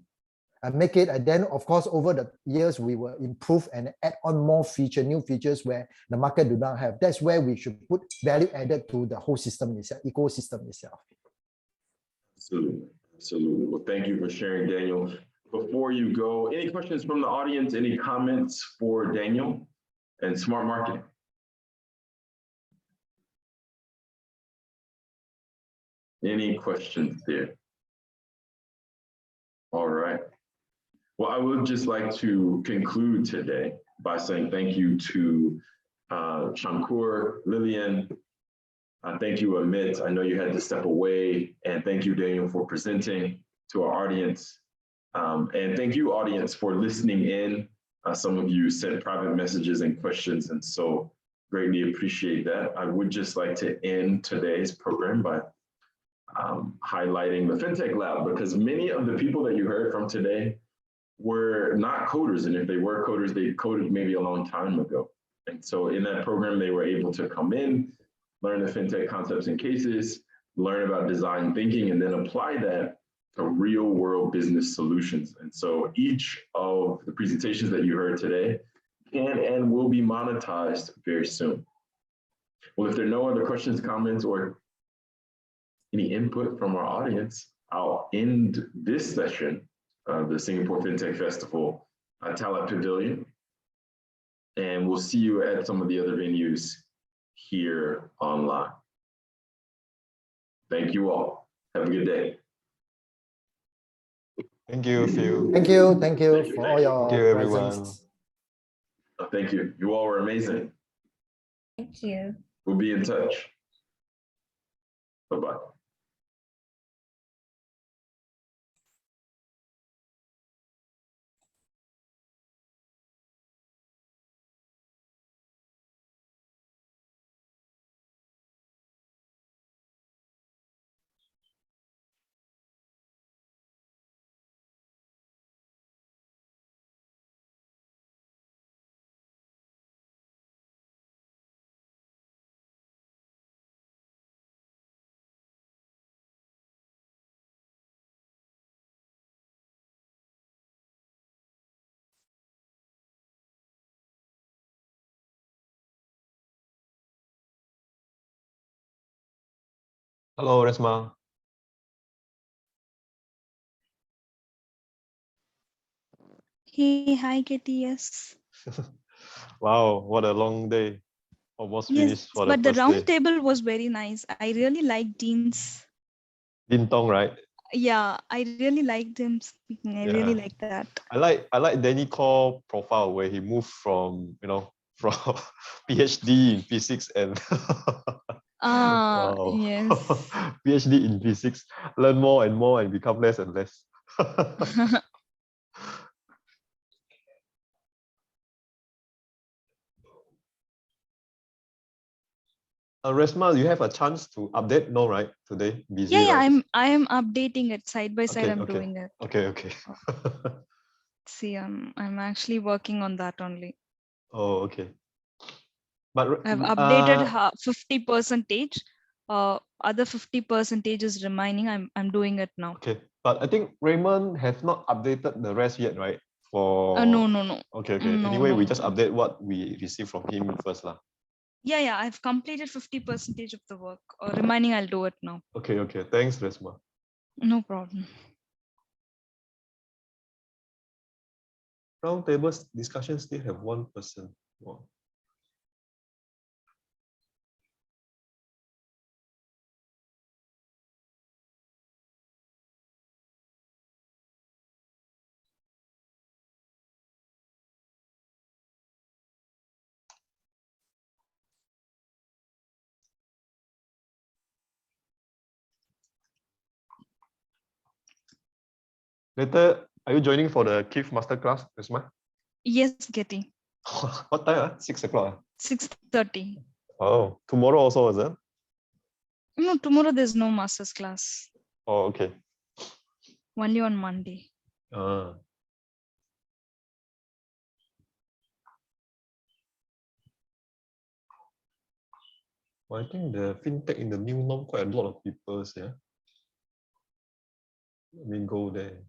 and make it. And then, of course, over the years, we will improve and add on more new features where the market do not have. That's where we should put value added to the whole system itself, ecosystem itself. Absolutely, absolutely. Well, thank you for sharing, Daniel. Before you go, any questions from the audience? Any comments for Daniel and smart marketing? Any questions there? All right. Well, I would just like to conclude today by saying thank you to Shankur, Lillian. Thank you, Amit. I know you had to step away. And thank you, Daniel, for presenting to our audience. And thank you, audience, for listening in. Some of you sent private messages and questions, and so greatly appreciate that. I would just like to end today's program by highlighting the FinTech Lab, because many of the people that you heard from today were not coders. And if they were coders, they coded maybe a long time ago. And so in that program, they were able to come in, learn the FinTech concepts and cases, learn about design thinking, and then apply that to real world business solutions. And so each of the presentations that you heard today can and will be monetized very soon. Well, if there are no other questions, comments, or any input from our audience, I'll end this session of the Singapore FinTech Festival at Pavilion. And we'll see you at some of the other venues here online. Thank you all. Have a good day. Thank you, Phil. Thank you for all your Thank you, everyone. presence. Thank you. You all were amazing. Thank you. We'll be in touch. Bye-bye. Hello, Resma. Hey, hi, KTS. Wow, what a long day. Almost Yes, finished for the but the first round day. table was very nice. I really liked Dean's. Din Tong, right? Yeah, I really liked him speaking. I really Yeah. liked that. I like Danny Core profile where he moved from, from PhD in physics and wow. Yes. PhD in physics, learn more and more and become less and less. Resma, you have a chance to update? No, right? Today, busy, Yeah, right? I am updating it side by side. Okay, I'm okay. doing it. Okay. See, I'm actually working on that only. Oh, okay. But I've updated 50%. Other 50% is remaining. I'm doing it now. okay, but I think Raymond have not updated the rest yet, right? For No. Okay. No, Anyway, we no. just update what we received from him first, lah. Yeah. I've completed 50% of the work. Remaining, I'll do it now. Okay. Thanks, Resma. No problem. Roundtable discussion still have one person. Wow. Later, Are you joining for the Keith Masterclass, Isma? Yes, getting What time? 6 o'clock. 6:30. Oh, tomorrow also, is it? No, tomorrow there's no master's class. Oh, okay. Only on Monday. Ah. Well, I think the fintech in the new norm, quite a lot of people, yeah. Let me go there.